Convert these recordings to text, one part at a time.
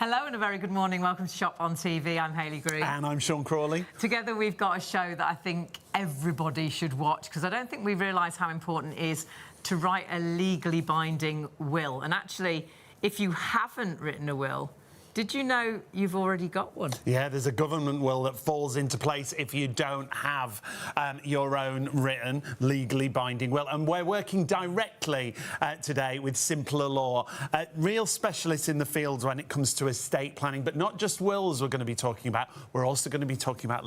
Hello and a very good morning. Welcome to Shop on TV. I'm Hayley Green. And I'm Sean Crawley. Together we've got a show that I think everybody should watch, because I don't think we realise how important it is to write a legally binding will. And actually, if you haven't written a will, did you know you've already got one? Yeah, there's a government will that falls into place if you don't have your own written, legally binding will. And we're working directly today with Simpler Law, real specialists in the field when it comes to estate planning, but not just wills we're going to be talking about. We're also going to be talking about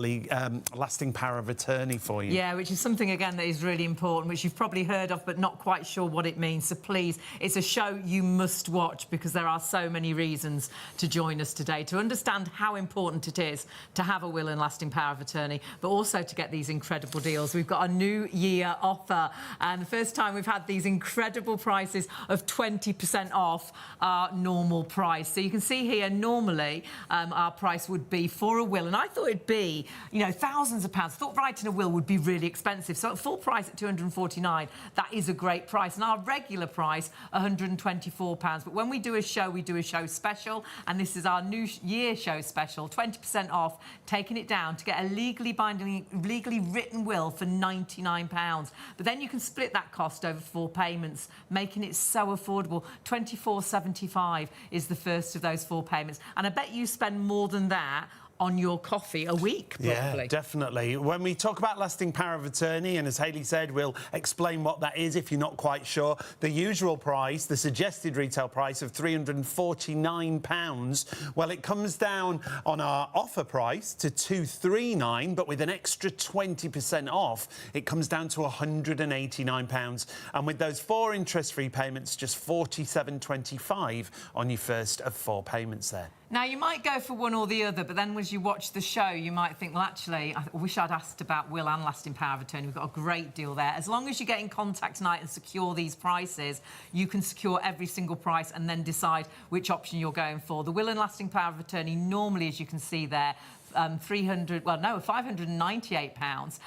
lasting power of attorney for you. Yeah, which is something, again, that is really important, which you've probably heard of, but not quite sure what it means. So please, it's a show you must watch, because there are so many reasons to join us today to understand how important it is to have a will and lasting power of attorney, but also to get these incredible deals. We've got a new year offer, and the first time we've had these incredible prices of 20% off our normal price. So you can see here, normally our price would be for a will, and I thought it'd be, you know, thousands of pounds. I thought writing a will would be really expensive. So at full price at £249, that is a great price, and our regular price £124. But when we do a show, we do a show special, and this is our new year show special, 20% off, taking it down to get a legally binding, legally written will for £99. But then you can split that cost over 4 payments, making it so affordable. £24.75 is the first of those 4 payments. And I bet you spend more than that on your coffee a week, probably. Yeah, definitely. When we talk about lasting power of attorney, and as Hayley said, we'll explain what that is if you're not quite sure. The usual price, the suggested retail price of £349, well, it comes down on our offer price to £239, but with an extra 20% off, it comes down to £189. And with those 4 interest-free payments, just £47.25 on your first of 4 payments there. Now, you might go for one or the other, but then as you watch the show, you might think, well, actually, I wish I'd asked about will and lasting power of attorney. We've got a great deal there. As long as you get in contact tonight and secure these prices, you can secure every single price and then decide which option you're going for. The will and lasting power of attorney, normally, as you can see there, £598.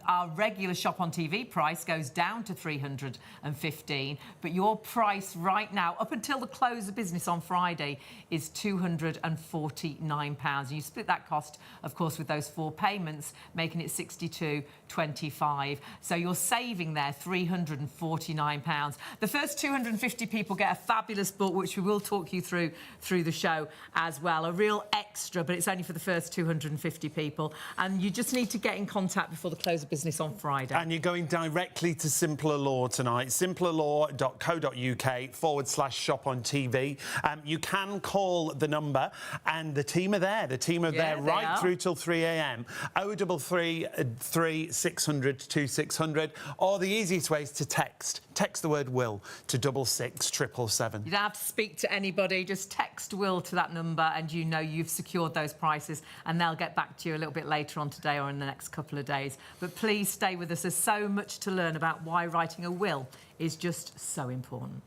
Our regular Shop on TV price goes down to £315, but your price right now, up until the close of business on Friday, is £249. And you split that cost, of course, with those 4 payments, making it £62.25. So you're saving there £349. The first 250 people get a fabulous book, which we will talk you through the show as well. A real extra, but it's only for the first 250 people, and you just need to get in contact before the close of business on Friday. And you're going directly to Simpler Law tonight, simplerlaw.co.uk/shop on TV. You can call the number, and the team are there. The team are there right through till 3 a.m. 0333 600 2600, or the easiest way is to text the word will to 66777. You don't have to speak to anybody, just text will to that number, and you know you've secured those prices, and they'll get back to you a little bit later on today or in the next couple of days. But please stay with us. There's so much to learn about why writing a will is just so important.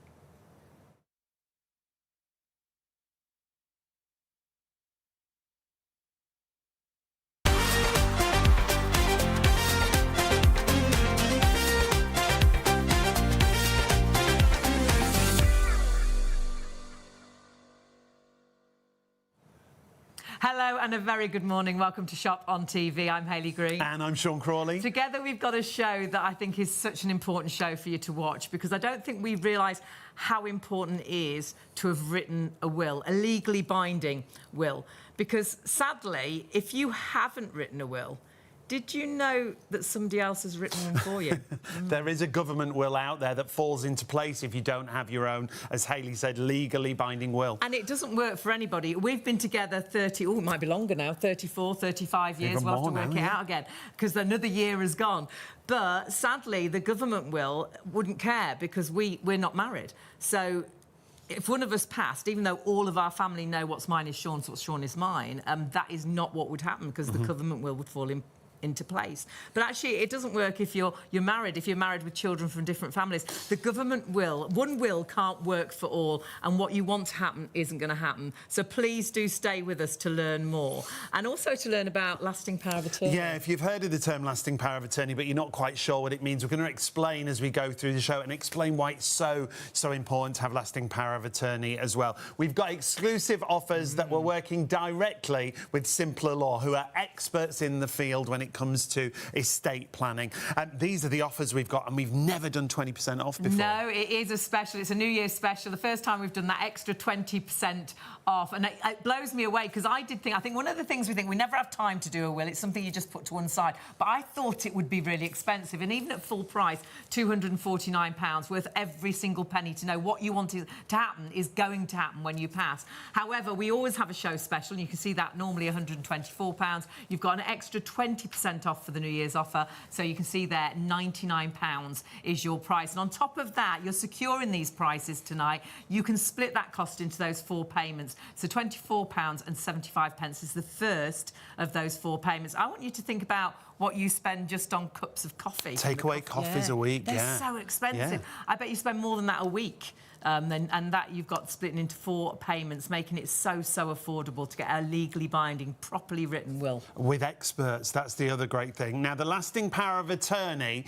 Hello and a very good morning. Welcome to Shop on TV. I'm Hayley Green. And I'm Sean Crawley. Together we've got a show that I think is such an important show for you to watch, because I don't think we realise how important it is to have written a will, a legally binding will. Because sadly, if you haven't written a will, did you know that somebody else has written one for you? There is a government will out there that falls into place if you don't have your own, as Hayley said, legally binding will. And it doesn't work for anybody. We've been together it might be longer now, 34, 35 years. We'll have to work it out again, because another year has gone. But sadly, the government will wouldn't care, because we're not married. So if one of us passed, even though all of our family know what's mine is Sean's, what's Sean is mine, that is not what would happen, because the government will would fall into place. But actually, it doesn't work if you're married, if you're married with children from different families. The government one will can't work for all, and what you want to happen isn't going to happen. So please do stay with us to learn more, and also to learn about lasting power of attorney. Yeah, if you've heard of the term lasting power of attorney, but you're not quite sure what it means, we're going to explain as we go through the show and explain why it's so important to have lasting power of attorney as well. We've got exclusive offers that we're working directly with Simpler Law, who are experts in the field when it comes to estate planning. These are the offers we've got, and we've never done 20% off before. No, it is a special. It's a New Year's special. The first time we've done that extra 20% off, and it blows me away, because I think one of the things we never have time to do a will. It's something you just put to one side. But I thought it would be really expensive, and even at full price, £249, worth every single penny to know what you want to happen is going to happen when you pass. However, we always have a show special, and you can see that normally £124. You've got an extra 20% off for the New Year's offer, so you can see there £99 is your price. And on top of that, you're securing these prices tonight. You can split that cost into those 4 payments. So £24.75 is the first of those 4 payments. I want you to think about what you spend just on cups of coffee. Takeaway coffees a week, They're so expensive. Yeah. I bet you spend more than that a week. And that you've got splitting into 4 payments, making it so affordable to get a legally binding, properly written will. With experts, that's the other great thing. Now, the lasting power of attorney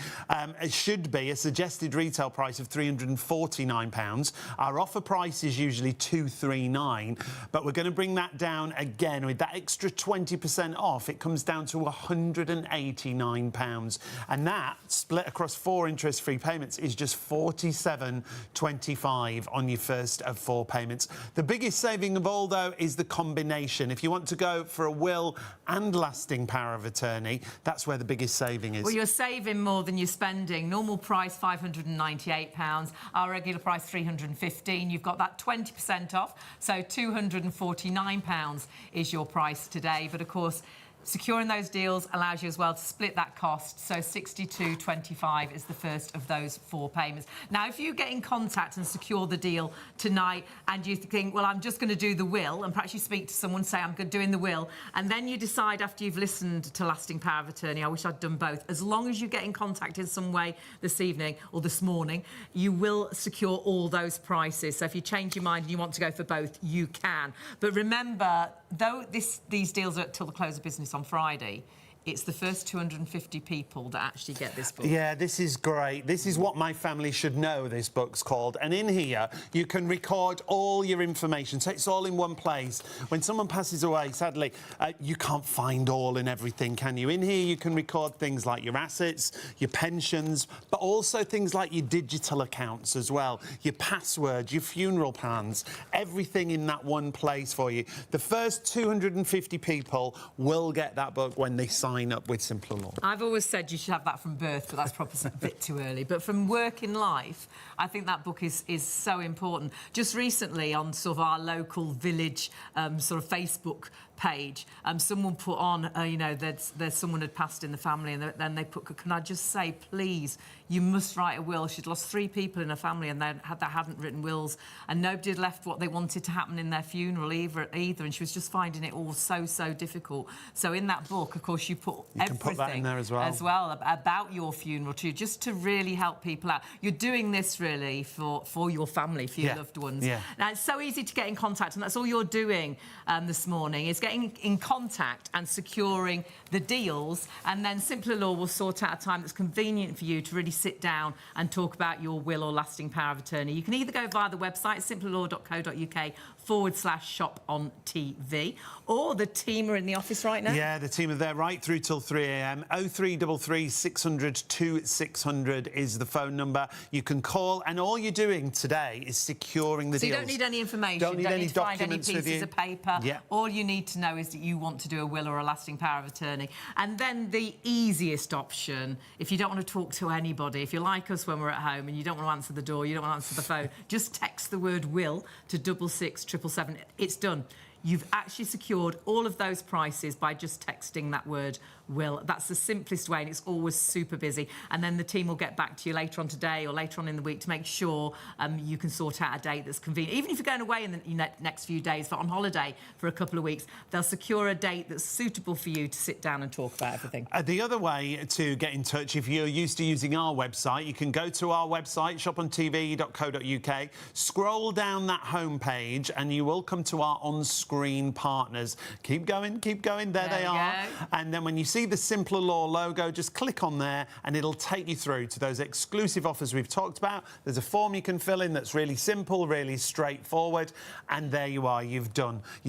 it should be a suggested retail price of £349. Our offer price is usually £239, but we're going to bring that down again with that extra 20% off. It comes down to £189, and that split across 4 interest-free payments is just £47.25 on your first of 4 payments. The biggest saving of all, though, is the combination. If you want to go for a will and lasting power of attorney, that's where the biggest saving is. Well, you're saving more than you're spending. Normal price £598, our regular price £315. You've got that 20% off, so £249 is your price today. But of course, securing those deals allows you as well to split that cost, so £62.25 is the first of those 4 payments. Now, if you get in contact and secure the deal tonight and you think, well, I'm just going to do the will, and perhaps you speak to someone, say, I'm doing the will, and then you decide after you've listened to lasting power of attorney, I wish I'd done both, as long as you get in contact in some way this evening or this morning, you will secure all those prices. So if you change your mind and you want to go for both, you can. But remember, though these deals are till the close of business on Friday, it's the first 250 people that actually get this book. Yeah, this is great. This is what my family should know, this book's called. And in here, you can record all your information, so it's all in one place. When someone passes away, sadly, you can't find all and everything, can you? In here, you can record things like your assets, your pensions, but also things like your digital accounts as well, your passwords, your funeral plans, everything in that one place for you. The first 250 people will get that book when they sign up with Simpler Law. I've always said you should have that from birth, but that's probably a bit too early. But from working life, I think that book is so important. Just recently, on sort of our local village sort of Facebook page, someone put on, you know, there's someone had passed in the family, and then they put, can I just say, please, you must write a will. She'd lost 3 people in her family, and they hadn't written wills, and nobody had left what they wanted to happen in their funeral either, and she was just finding it all so difficult. So in that book, of course, you put everything put that in there as well about your funeral too, just to really help people out. You're doing this really for your family, for your loved ones. Yeah. Now, it's so easy to get in contact, and that's all you're doing this morning, is getting in contact and securing the deals, and then Simpler Law will sort out a time that's convenient for you to really sit down and talk about your will or lasting power of attorney. You can either go via the website, simplerlaw.co.uk/shop on TV, or the team are in the office right now. Yeah, the team are there right through till 3 a.m. 0333 600 2600 is the phone number. You can call, and all you're doing today is securing the deals. You don't need any information. Don't need any to find any documents with pieces you. of paper. Yeah. All you need to know is that you want to do a will or a lasting power of attorney. And then the easiest option, if you don't want to talk to anybody, if you're like us when we're at home and you don't want to answer the door, you don't want to answer the phone, just text the word will to 66777. It's done. You've actually secured all of those prices by just texting that word will. That's the simplest way, and it's always super busy. And then the team will get back to you later on today or later on in the week to make sure you can sort out a date that's convenient. Even if you're going away in the next few days, but on holiday for a couple of weeks, they'll secure a date that's suitable for you to sit down and talk about everything. The other way to get in touch, if you're used to using our website, you can go to our website, shopontv.co.uk, scroll down that homepage, and you will come to our on-screen partners. Keep going, there they are. And then when you see the Simpler Law logo, just click on there and it'll take you through to those exclusive offers we've talked about. There's a form you can fill in that's really simple, really straightforward, and there you are, you've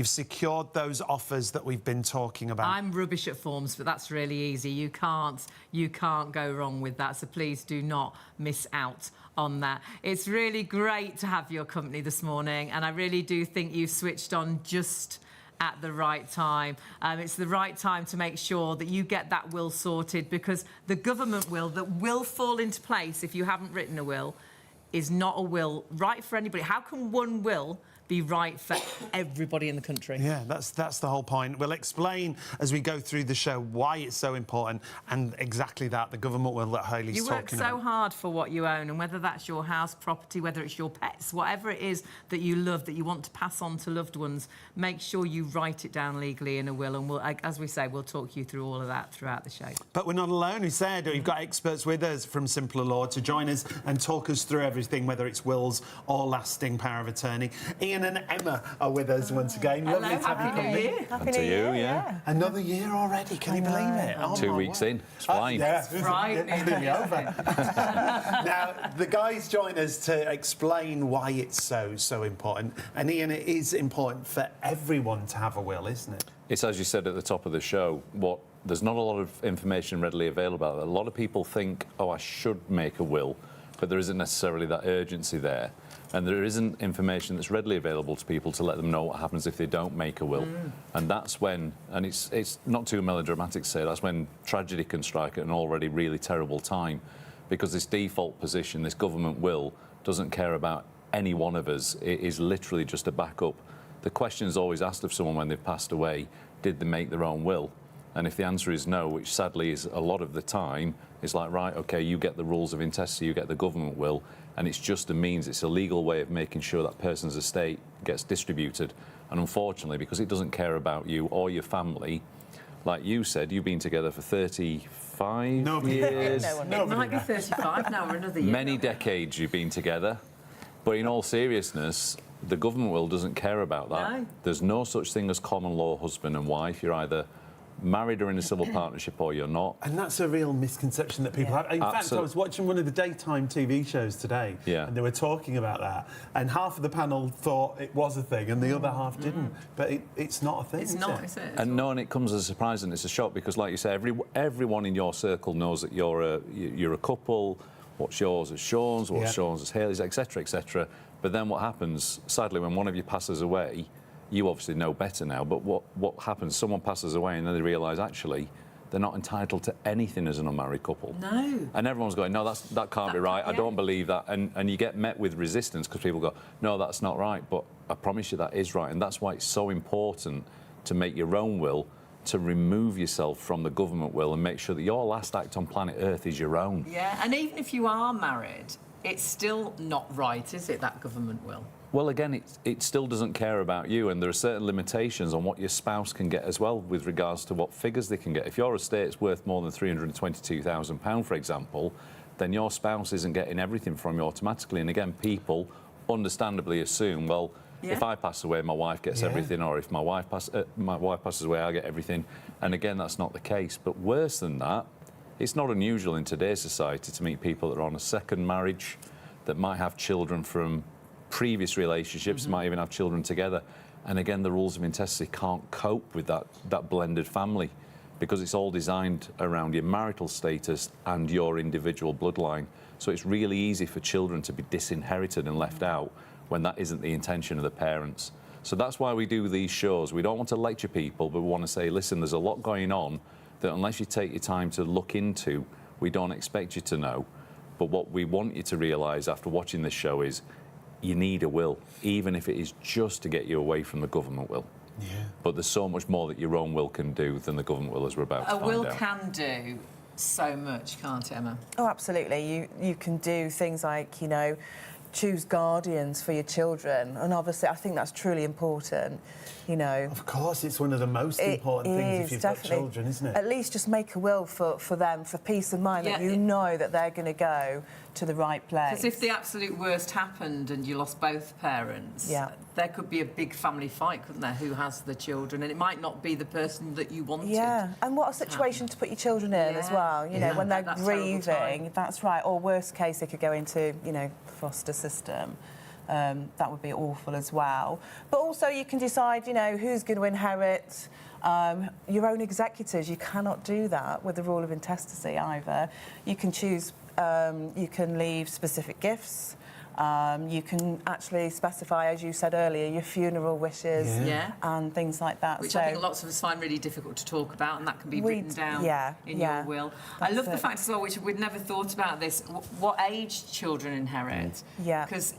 secured those offers that we've been talking about. I'm rubbish at forms, but that's really easy. You can't go wrong with that, so please do not miss out on that. It's really great to have your company this morning, and I really do think you've switched on just at the right time. It's the right time to make sure that you get that will sorted, because the government will that will fall into place if you haven't written a will is not a will right for anybody. How can one will be right for everybody in the country? Yeah, that's the whole point. We'll explain as we go through the show why it's so important, and exactly that, the government will that Hayley's talking about. You work so hard for what you own, and whether that's your house, property, whether it's your pets, whatever it is that you love, that you want to pass on to loved ones, make sure you write it down legally in a will, and we'll, as we say, we'll talk you through all of that throughout the show. But we're not alone, we said. We've got experts with us from Simpler Law to join us and talk us through everything, whether it's wills or lasting power of attorney. Ian and Emma are with us once again. Hello, Lovely to have you Happy New Year. Happy New Year, yeah. Another year already, can you believe it? Oh, 2 weeks in, it's flying. Yeah, It's frightening. It's nearly over. Now, the guys join us to explain why it's so important. And Ian, it is important for everyone to have a will, isn't it? It's as you said at the top of the show, there's not a lot of information readily available about it. A lot of people think, oh, I should make a will, but there isn't necessarily that urgency there. And there isn't information that's readily available to people to let them know what happens if they don't make a will. And that's when, and it's not too melodramatic to say, that's when tragedy can strike at an already really terrible time, because this default position, this government will, doesn't care about any one of us. It is literally just a backup. The question is always asked of someone when they've passed away, did they make their own will? And if the answer is no, which sadly is a lot of the time, it's like, right, OK, you get the rules of intestacy, you get the government will, and it's just a means, it's a legal way of making sure that person's estate gets distributed. And unfortunately, because it doesn't care about you or your family, like you said, you've been together for 35 years. It might be 35 now or another year. Many decades you've been together. But in all seriousness, the government will doesn't care about that. No. There's no such thing as common law husband and wife. You're either married or in a civil partnership or you're not. And that's a real misconception that people have. In fact, I was watching one of the daytime TV shows today, and they were talking about that, and half of the panel thought it was a thing and the other half didn't. But it's not a thing, It's not, is it? And no, and it comes as a surprise and it's a shock, because like you say, everyone in your circle knows that you're a couple, what's yours is Sean's, what's Sean's is Hayley's, etc., etc. But then what happens, sadly, when one of you passes away, you obviously know better now, but what happens, someone passes away and then they realise, actually, they're not entitled to anything as an unmarried couple. No. And everyone's going, no, that can't be right, I don't believe that. And you get met with resistance because people go, no, that's not right, but I promise you that is right. And that's why it's so important to make your own will, to remove yourself from the government will and make sure that your last act on planet Earth is your own. Yeah, and even if you are married, it's still not right, is it, that government will? Well, again, it still doesn't care about you, and there are certain limitations on what your spouse can get as well with regards to what figures they can get. If your estate's worth more than £322,000, for example, then your spouse isn't getting everything from you automatically. And again, people understandably assume, well, if I pass away, my wife gets everything, or if my wife passes away, I get everything. And again, that's not the case. But worse than that, it's not unusual in today's society to meet people that are on a second marriage, that might have children from previous relationships, might even have children together. And again, the rules of intestacy can't cope with that blended family, because it's all designed around your marital status and your individual bloodline. So it's really easy for children to be disinherited and left out when that isn't the intention of the parents. So that's why we do these shows. We don't want to lecture people, but we want to say, listen, there's a lot going on that unless you take your time to look into, we don't expect you to know. But what we want you to realise after watching this show is you need a will, even if it is just to get you away from the government will. Yeah. But there's so much more that your own will can do than the government will, as we're about to A find will out. can do so much, can't it, Emma? Oh, absolutely. You can do things like, you know, choose guardians for your children, and obviously I think that's truly important, you know. Of course, it's one of the most important things if you've got children, isn't it? At least just make a will for them, for peace of mind, that you know that they're going to go to the right place. Because if the absolute worst happened and you lost both parents, there could be a big family fight, couldn't there? Who has the children? And it might not be the person that you wanted. Yeah, and what a situation to put your children in as well, you know, when they're grieving. That's right. Or worst case, they could go into, you know, foster system. That would be awful as well. But also you can decide, you know, who's going to inherit your own executors. You cannot do that with the rule of intestacy either. You can choose, you can leave specific gifts. You can actually specify, as you said earlier, your funeral wishes and things like that. Which I think lots of us find really difficult to talk about, and that can be written down in your will. I love the fact as well, which we'd never thought about this, what age children inherit. Yeah. Because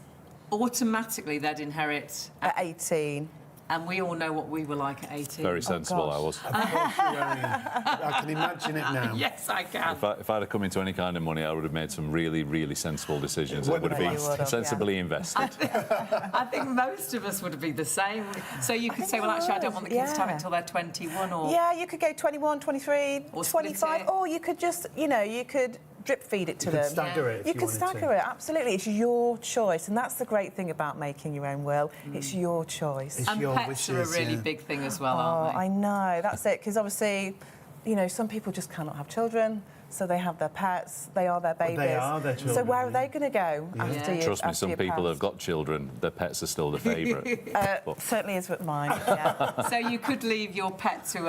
automatically they'd inherit... At 18. And we all know what we were like at 18. Very sensible, I was. I can imagine it now. Yes, I can. If I'd have come into any kind of money, I would have made some really, really sensible decisions that would have been sensibly invested. I think most of us would be the same. So you could say, well, actually, I don't want the kids to have it until they're 21 or... Yeah, you could go 21, 23, or 25, or you could just, you know, you could drip feed it to them. You could stagger it if you could stagger it, absolutely. It's your choice, and that's the great thing about making your own will. It's your choice. It's and your pets wishes, are a really big thing as well, aren't they? I know, that's it, because obviously, you know, some people just cannot have children, so they have their pets, they are their babies. They are their children. So where are they going to go after you? Trust me, some people have got children, their pets are still the favourite. Certainly is with mine, yeah. So you could leave your pet to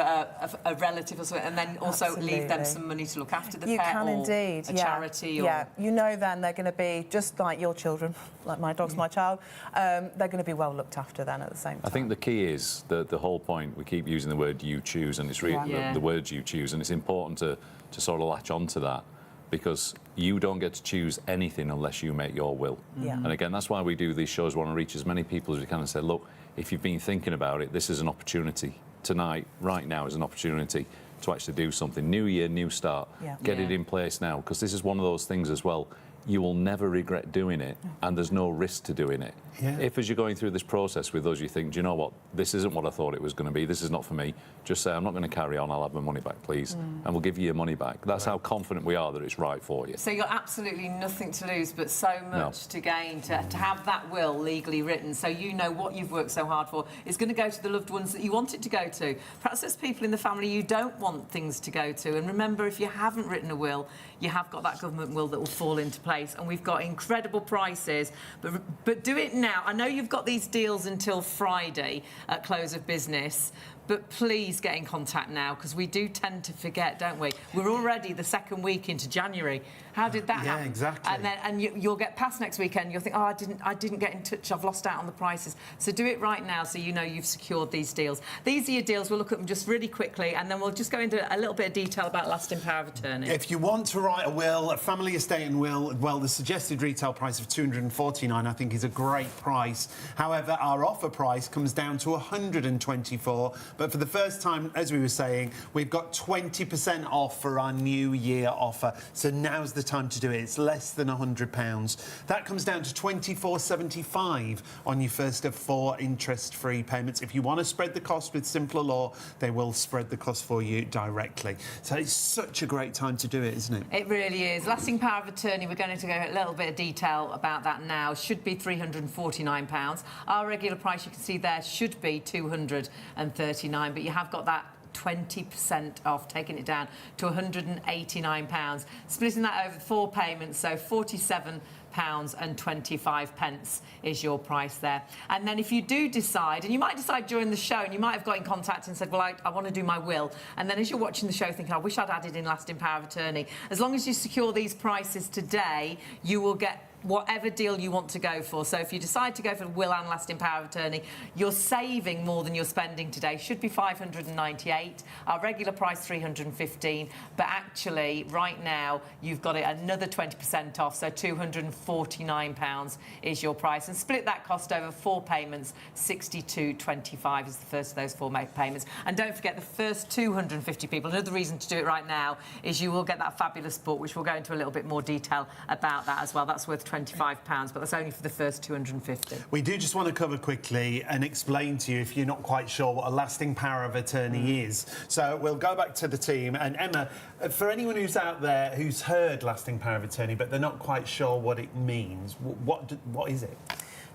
a relative or something, and then also leave them some money to look after the pet. You can indeed, a charity. Or... Yeah, you know then they're going to be, just like your children, like my dog's my child, they're going to be well looked after then at the same time. I think the key is the whole point, we keep using the word you choose, and it's really the words you choose, and it's important to sort of latch on to that, because you don't get to choose anything unless you make your will. And again, that's why we do these shows. We want to reach as many people as we can and say, look, if you've been thinking about it, this is an opportunity. Tonight, right now, is an opportunity to actually do something. New year, new start. Get it in place now, because this is one of those things as well. You will never regret doing it, and there's no risk to doing it. If, as you're going through this process with us, you think, do you know what, this isn't what I thought it was going to be, this is not for me, just say, I'm not going to carry on, I'll have my money back, please, and we'll give you your money back. That's how confident we are that it's right for you. So you've got absolutely nothing to lose, but so much to gain to have that will legally written, so you know what you've worked so hard for is going to go to the loved ones that you want it to go to. Perhaps there's people in the family you don't want things to go to, and remember, if you haven't written a will, you have got that government will that will fall into place, and we've got incredible prices, but do it now. I know you've got these deals until Friday at close of business, but please get in contact now, because we do tend to forget, don't we? We're already the second week into January. How did that happen? Yeah, exactly. And you'll get past next weekend, you'll think, oh, I didn't get in touch, I've lost out on the prices. So do it right now so you know you've secured these deals. These are your deals. We'll look at them just really quickly, and then we'll just go into a little bit of detail about lasting power of attorney. If you want to write a will, a family estate and will, well, the suggested retail price of $249, I think, is a great price. However, our offer price comes down to $124, but for the first time, as we were saying, we've got 20% off for our New Year offer. So now's the time to do it. It's less than £100. That comes down to $24.75 on your first of 4 interest-free payments. If you want to spread the cost with Simpler Law, they will spread the cost for you directly. So it's such a great time to do it, isn't it? It really is. Lasting power of attorney, we're going to go a little bit of detail about that now. Should be £349. Our regular price, you can see there, should be £239, but you have got that 20% off, taking it down to £189. Splitting that over 4 payments, so £47.25 is your price there. And then if you do decide, and you might decide during the show, and you might have got in contact and said, well, I want to do my will, and then as you're watching the show thinking, I wish I'd added in lasting power of attorney, as long as you secure these prices today, you will get whatever deal you want to go for. So if you decide to go for will and lasting power of attorney, you're saving more than you're spending today. Should be 598. Our regular price 315, but actually right now you've got it another 20% off, so £249 is your price. And split that cost over 4 payments, 62.25 is the first of those 4 payments. And don't forget, the first 250 people, another reason to do it right now is you will get that fabulous book, which we'll go into a little bit more detail about that as well. That's worth £25, but that's only for the first 250. We do just want to cover quickly and explain to you if you're not quite sure what a lasting power of attorney is. So we'll go back to the team. And Emma, for anyone who's out there who's heard lasting power of attorney but they're not quite sure what it means, what is it?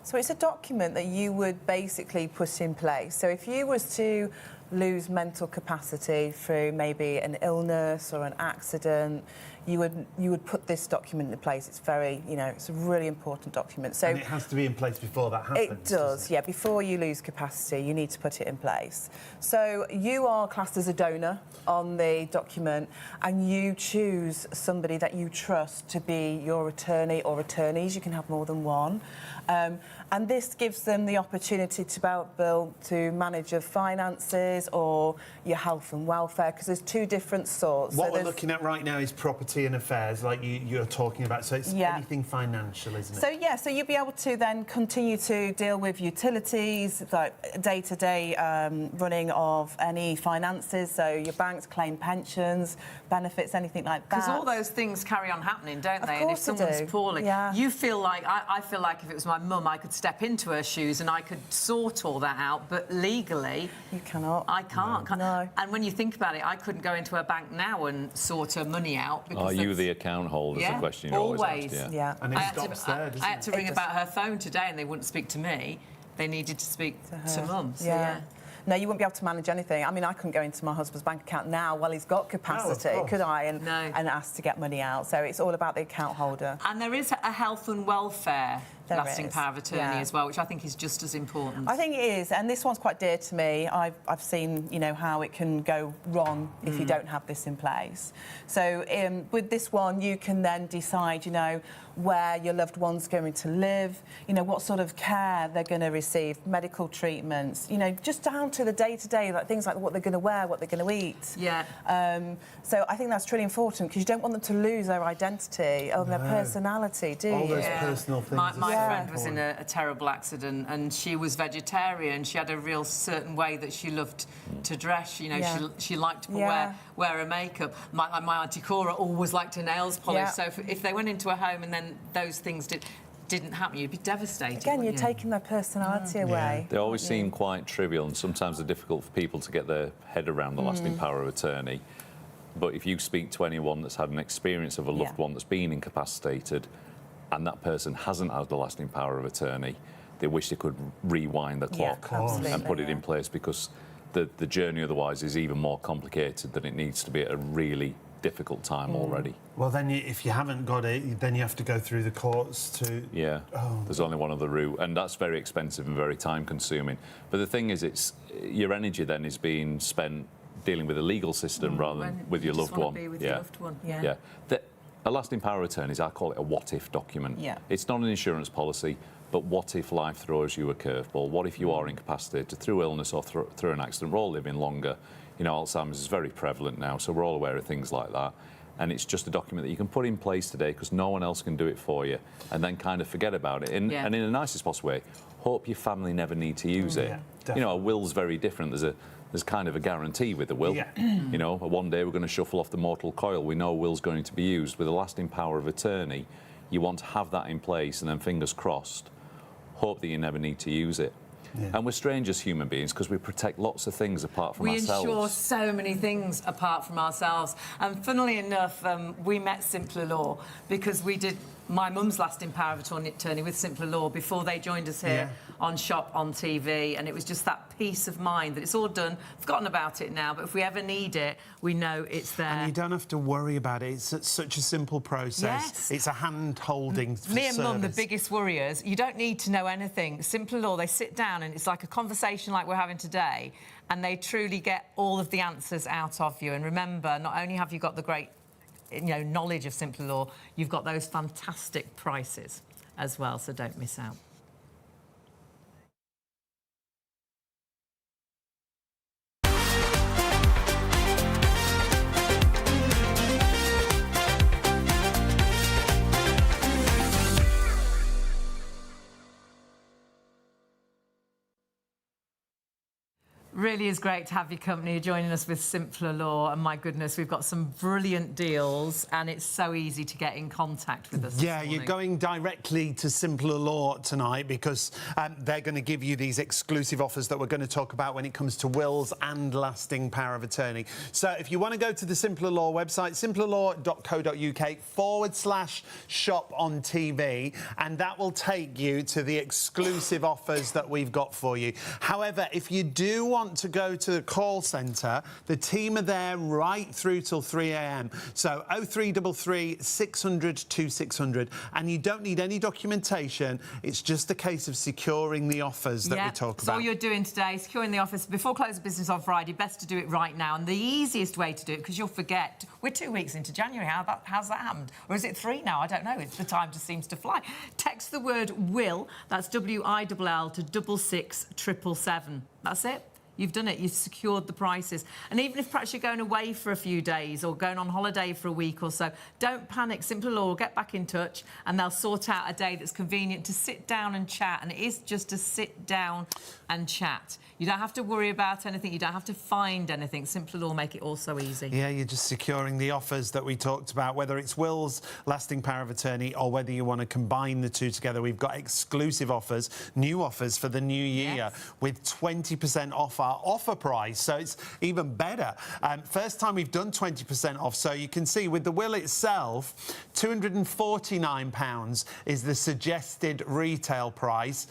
So it's a document that you would basically put in place. So if you was to lose mental capacity through maybe an illness or an accident, you would put this document in place. It's very, it's a really important document. So and it has to be in place before that happens. It does, yeah. Before you lose capacity, you need to put it in place. So you are classed as a donor on the document, and you choose somebody that you trust to be your attorney or attorneys. You can have more than one. And this gives them the opportunity to manage your finances or your health and welfare, because there's 2 different sorts. What we're looking at right now is property and affairs, like you're talking about. So it's anything financial, isn't it? So you'll be able to then continue to deal with utilities, like day-to-day running of any finances, so your banks, claim pensions, benefits, anything like that. Because all those things carry on happening, don't they? And if someone's poorly, you feel like, I feel like if it was my mum, I could step into her shoes and I could sort all that out, but legally... You cannot. I can't. No. And when you think about it, I couldn't go into a bank now and sort her money out. Because Are you the account holder? Is the question you're always asked. Yeah. And it stops there, doesn't it? I had to ring about her phone today and they wouldn't speak to me. They needed to speak to mum. So yeah. No, you wouldn't be able to manage anything. I mean, I couldn't go into my husband's bank account now while he's got capacity, could I? And ask to get money out. So it's all about the account holder. And there is a health and welfare lasting power of attorney as well, which I think is just as important. I think it is, and this one's quite dear to me. I've seen, how it can go wrong if you don't have this in place. So with this one, you can then decide, where your loved one's going to live, what sort of care they're going to receive, medical treatments, just down to the day-to-day, like things like what they're going to wear, what they're going to eat. Yeah. So I think that's really important, because you don't want them to lose their identity or their personality, do you? All those personal things. My friend was in a terrible accident and she was vegetarian. She had a real certain way that she loved to dress. She liked to wear her makeup. My auntie Cora always liked her nails polished. So if they went into a home and then those things didn't happen, you'd be devastated. Again, you're taking their personality away. They always seem quite trivial, and sometimes they're difficult for people to get their head around the lasting power of attorney. But if you speak to anyone that's had an experience of a loved one that's been incapacitated, and that person hasn't had the lasting power of attorney, they wish they could rewind the clock and put it in place, because the journey otherwise is even more complicated than it needs to be at a really difficult time already. Well, then if you haven't got it, then you have to go through the courts to... Yeah, there's only one other route, and that's very expensive and very time-consuming. But the thing is, your energy then is being spent dealing with the legal system rather than with your loved one. Your loved one. Yeah. A lasting power of attorney, I call it a what-if document. Yeah. It's not an insurance policy, but what if life throws you a curveball? What if you are incapacitated through illness or through an accident? We're all living longer. Alzheimer's is very prevalent now, so we're all aware of things like that. And it's just a document that you can put in place today, because no one else can do it for you, and then kind of forget about it. And in the nicest possible way, hope your family never need to use it. A will's very different. There's kind of a guarantee with a will. One day we're going to shuffle off the mortal coil. We know a will's going to be used. With a lasting power of attorney, you want to have that in place, and then fingers crossed, hope that you never need to use it. And we're strange as human beings, because we protect lots of things apart from ourselves. We insure so many things apart from ourselves. And funnily enough, we met Simpler Law because we did my mum's lasting power of attorney with Simpler Law before they joined us here on Shop on TV, and it was just that peace of mind that it's all done, forgotten about it now, but if we ever need it, we know it's there. And you don't have to worry about it. It's such a simple process. Yes. It's a hand-holding Me and Mum, the biggest worriers, you don't need to know anything. Simpler Law, they sit down and it's like a conversation like we're having today, and they truly get all of the answers out of you. And remember, not only have you got the great knowledge of Simpler Law, you've got those fantastic prices. as well, so don't miss out. Really is great to have your company joining us with Simpler Law, and my goodness, we've got some brilliant deals, and it's so easy to get in contact with us. Yeah, you're going directly to Simpler Law tonight because they're going to give you these exclusive offers that we're going to talk about when it comes to wills and lasting power of attorney. So if you want to go to the Simpler Law website, simplerlaw.co.uk/shop on TV, and that will take you to the exclusive offers that we've got for you. However, if you do want to go to the call centre, the team are there right through till 3 a.m. So 0333 600 2600, and you don't need any documentation. It's just a case of securing the offers that we talk about. So all you're doing today, securing the offers before close of business on Friday. Best to do it right now, and the easiest way to do it, because you'll forget. We're 2 weeks into January. How's that happened? Or is it 3 now? I don't know. The time just seems to fly. Text the word WILL. That's WILL to 66777. That's it. You've done it. You've secured the prices. And even if perhaps you're going away for a few days or going on holiday for a week or so, don't panic. Simpler Law will get back in touch and they'll sort out a day that's convenient to sit down and chat. And it is just to sit down and chat. You don't have to worry about anything. You don't have to find anything. Simpler Law make it all so easy. Yeah, you're just securing the offers that we talked about, whether it's wills, lasting power of attorney, or whether you want to combine the two together. We've got exclusive offers, new offers for the new year with 20% off our offer price, so it's even better. First time we've done 20% off, so you can see with the will itself, £249 is the suggested retail price.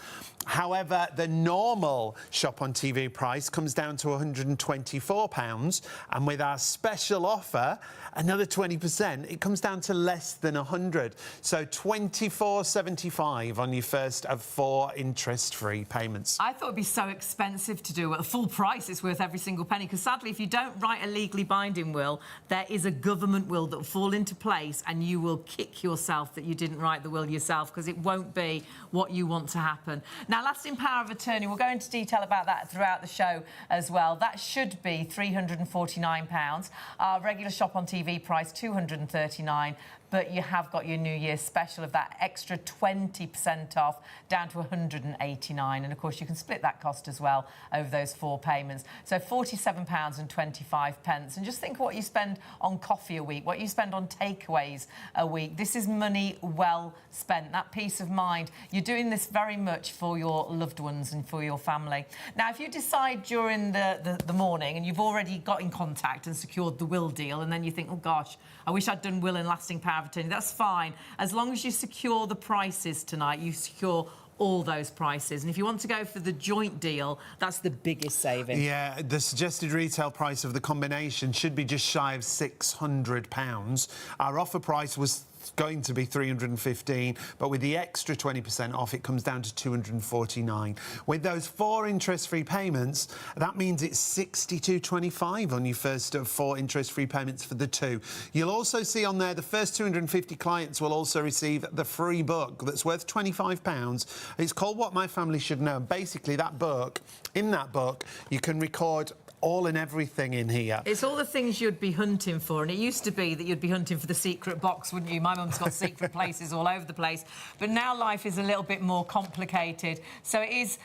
However, the normal shop on TV price comes down to £124, and with our special offer, another 20%, it comes down to less than £100. So £24.75 on your first of 4 interest-free payments. I thought it'd be so expensive to do at a full price. It's worth every single penny, because sadly, if you don't write a legally binding will, there is a government will that will fall into place, and you will kick yourself that you didn't write the will yourself, because it won't be what you want to happen. Now, lasting power of attorney, we'll go into detail about that throughout the show as well. That should be £349. Our regular shop on TV price, £239. But you have got your New Year's special of that extra 20% off, down to £189. And, of course, you can split that cost as well over those 4 payments. So £47.25. And just think of what you spend on coffee a week, what you spend on takeaways a week. This is money well spent, that peace of mind. You're doing this very much for your loved ones and for your family. Now, if you decide during the morning and you've already got in contact and secured the will deal, and then you think, oh, gosh, I wish I'd done will and lasting power of attorney, that's fine. As long as you secure the prices tonight, you secure all those prices. And if you want to go for the joint deal, that's the biggest saving. Yeah, the suggested retail price of the combination should be just shy of £600. Our offer price was going to be $315, but with the extra 20% off, it comes down to $249. With those 4 interest-free payments, that means it's $62.25 on your first of 4 interest-free payments for the 2. You'll also see on there the first 250 clients will also receive the free book that's worth £25. It's called What My Family Should Know. Basically, that book, in that book, you can record all and everything in here. It's all the things you'd be hunting for, and it used to be that you'd be hunting for the secret box, wouldn't you? My mum's got secret places all over the place, but now life is a little bit more complicated. So it's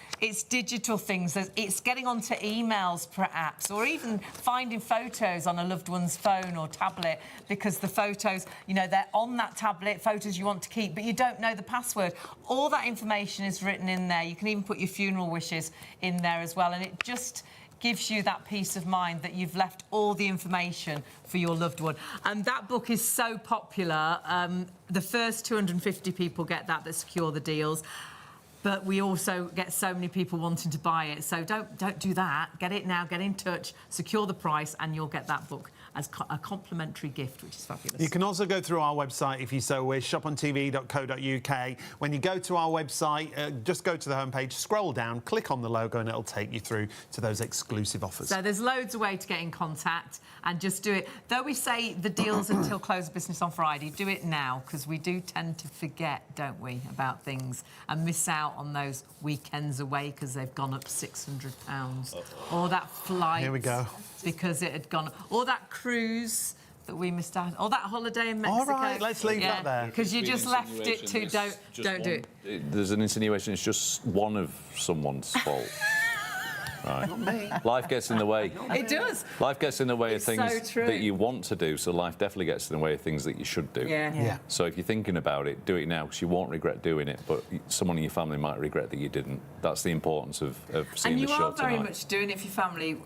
digital things. It's getting onto emails perhaps, or even finding photos on a loved one's phone or tablet, because the photos, you know, they're on that tablet, photos you want to keep, but you don't know the password. All that information is written in there. You can even put your funeral wishes in there as well, and it just gives you that peace of mind that you've left all the information for your loved one. And that book is so popular. The first 250 people get that secure the deals. but we also get so many people wanting to buy it. So don't do that. Get it now, get in touch, secure the price, and you'll get that book as a complimentary gift, which is fabulous. You can also go through our website if you so wish, shopontv.co.uk. When you go to our website, just go to the homepage, scroll down, click on the logo, and it'll take you through to those exclusive offers. So there's loads of ways to get in contact and just do it. Though we say the deal's until close of business on Friday, do it now, because we do tend to forget, don't we, about things and miss out on those weekends away because they've gone up £600. Or that flight. Here we go. Because it had gone, or that cruise that we missed out, or that holiday in Mexico. All right, let's leave that there. Because you just left it to don't do it. There's an insinuation it's just one of someone's fault. Right. Not me. Life gets in the way. It does. Life gets in the way It's of things so true. that you want to do, so life definitely gets in the way of things that you should do. Yeah. So if you're thinking about it, do it now, because you won't regret doing it, but someone in your family might regret that you didn't. That's the importance of seeing And the you show are very tonight. much doing it for your family.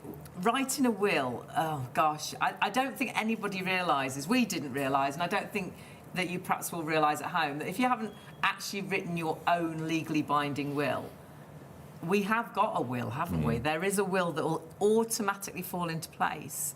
Writing a will, oh gosh, I don't think anybody realises, we didn't realise, and I don't think that you perhaps will realise at home, that if you haven't actually written your own legally binding will, we have got a will, haven't we? There is a will that will automatically fall into place.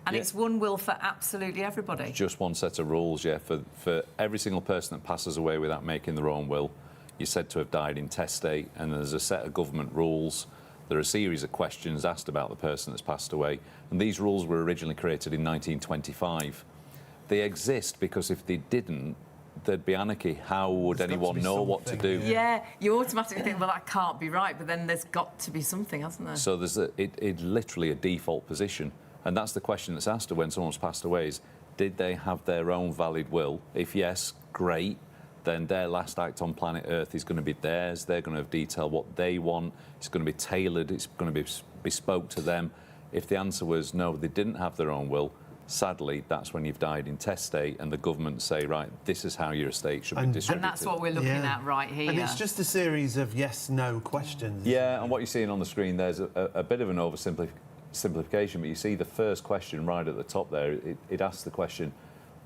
And it's one will for absolutely everybody. Just one set of rules, yeah. For every single person that passes away without making their own will, you're said to have died intestate, and there's a set of government rules. There are a series of questions asked about the person that's passed away, and these rules were originally created in 1925. They exist because if they didn't, there'd be anarchy. How would anyone know what to do? Yeah, you automatically think, well, that can't be right, but then there's got to be something, hasn't there? So there's it's literally a default position, and that's the question that's asked when someone's passed away is, did they have their own valid will? If yes, great. Then their last act on planet Earth is going to be theirs. They're going to detail what they want. It's going to be tailored. It's going to be bespoke to them. If the answer was no, they didn't have their own will, sadly, that's when you've died intestate, and the government say, right, this is how your estate should be distributed. And that's what we're looking at right here. And it's just a series of yes/no questions. Yeah, and what you're seeing on the screen, there's a bit of an oversimplification, but you see the first question right at the top there. It asks the question,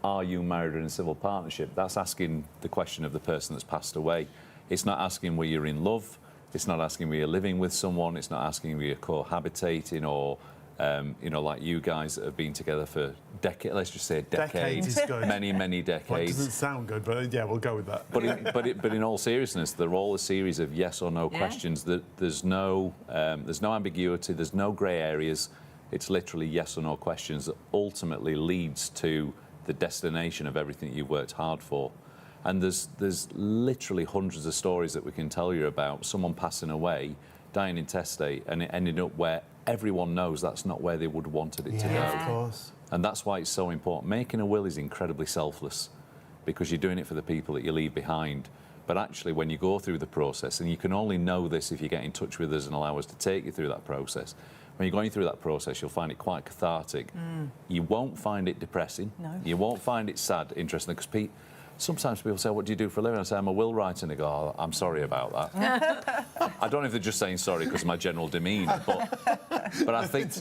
are you married or in a civil partnership? That's asking the question of the person that's passed away. It's not asking whether you're in love. It's not asking whether you're living with someone. It's not asking whether you're cohabitating or, like you guys that have been together for decades. Let's just say decades. Decades is good. Many, many decades. Well, it doesn't sound good, but yeah, we'll go with that. But in all seriousness, they're all a series of yes or no questions. There's no ambiguity. There's no grey areas. It's literally yes or no questions that ultimately leads to the destination of everything you've worked hard for. And there's literally hundreds of stories that we can tell you about someone passing away, dying intestate, and it ended up where everyone knows that's not where they would have wanted it to go. Yeah, of course. And that's why it's so important. Making a will is incredibly selfless because you're doing it for the people that you leave behind. But actually, when you go through the process, and you can only know this if you get in touch with us and allow us to take you through that process, when you're going through that process, you'll find it quite cathartic. You won't find it depressing. No. You won't find it sad, interesting, because sometimes people say, what do you do for a living? I say, I'm a will writer, and they go, oh, I'm sorry about that. I don't know if they're just saying sorry because of my general demeanour, but I think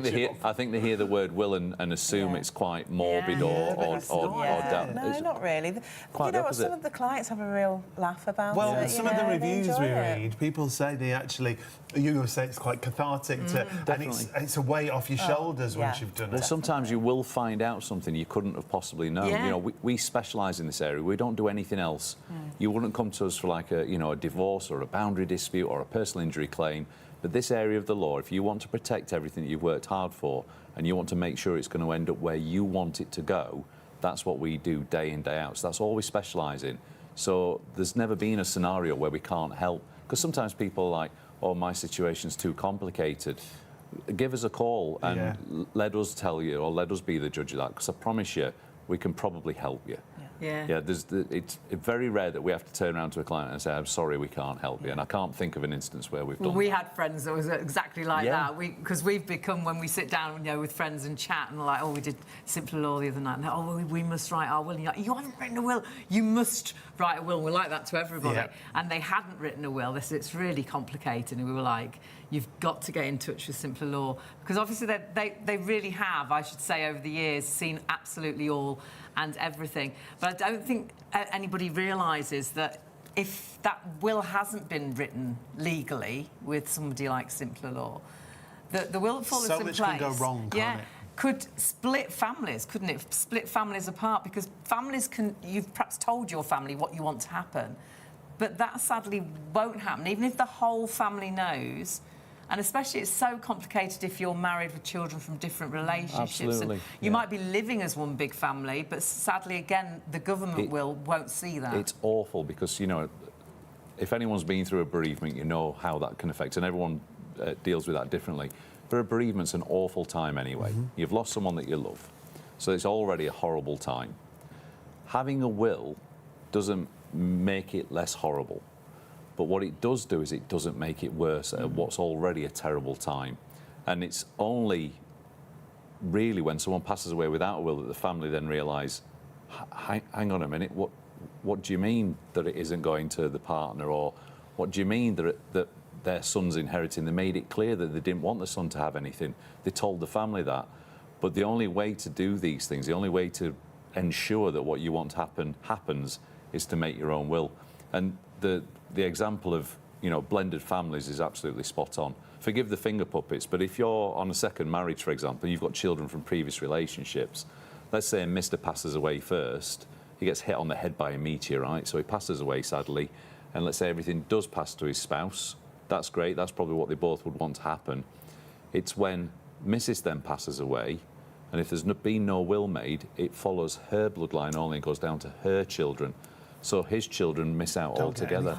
they hear the word will and assume it's quite morbid or damp. No, not really. Quite you know what, opposite. some of the clients have a real laugh about Well, it. some of the they reviews enjoy we it. read, people say they actually, you say it's quite cathartic, and it's a weight off your shoulders once you've done Well, it. sometimes you will find out something you couldn't have possibly known. Yeah. You know, we specialise in this area. We don't do anything else. You wouldn't come to us for like a divorce or a boundary dispute or a personal injury claim. But this area of the law, if you want to protect everything that you've worked hard for and you want to make sure it's going to end up where you want it to go, that's what we do day in, day out. So that's all we specialise in. So there's never been a scenario where we can't help. Because sometimes people are like, oh, my situation's too complicated. Give us a call and let us tell you, or let us be the judge of that, because I promise you, we can probably help you. Yeah. It's very rare that we have to turn around to a client and say, I'm sorry, we can't help you. And I can't think of an instance where we've done We had friends that was exactly like Yeah. that. Because we've become, when we sit down, with friends and chat, and we're like, oh, we did Simple Law the other night, and they're, oh, we must write our will. And you're like, you haven't written a will. You must write a will. And we're like that to everybody. Yeah. And they hadn't written a will. It's really complicated. And we were like, you've got to get in touch with Simple Law. Because obviously they really have, I should say, over the years, seen absolutely all and everything. But I don't think anybody realises that if that will hasn't been written legally with somebody like simpler law, the will that follows So in much place... can go wrong, can't it? Could split families, couldn't it? Split families apart, because families can... You've perhaps told your family what you want to happen, but that sadly won't happen, even if the whole family knows. And especially it's so complicated if you're married with children from different relationships. Absolutely. And you might be living as one big family, but sadly, again, the government won't see that. It's awful because, you know, if anyone's been through a bereavement, you know how that can affect, and everyone deals with that differently. But a bereavement's an awful time anyway. You've lost someone that you love, so it's already a horrible time. Having a will doesn't make it less horrible, but what it does do is it doesn't make it worse at what's already a terrible time. And it's only really when someone passes away without a will that the family then realise, hang on a minute, what do you mean that it isn't going to the partner, or what do you mean that their son's inheriting? They made it clear that they didn't want the son to have anything. They told the family that. But the only way to do these things, the only way to ensure that what you want to happen happens, is to make your own will. And the example of, you know, blended families is absolutely spot on. Forgive the finger puppets, but if you're on a second marriage, for example, you've got children from previous relationships, let's say Mr. passes away first, he gets hit on the head by a meteorite, so he passes away sadly, and let's say everything does pass to his spouse. That's great, that's probably what they both would want to happen. It's when Mrs. then passes away, and if there's been no will made, it follows her bloodline only and goes down to her children. So his children miss out altogether.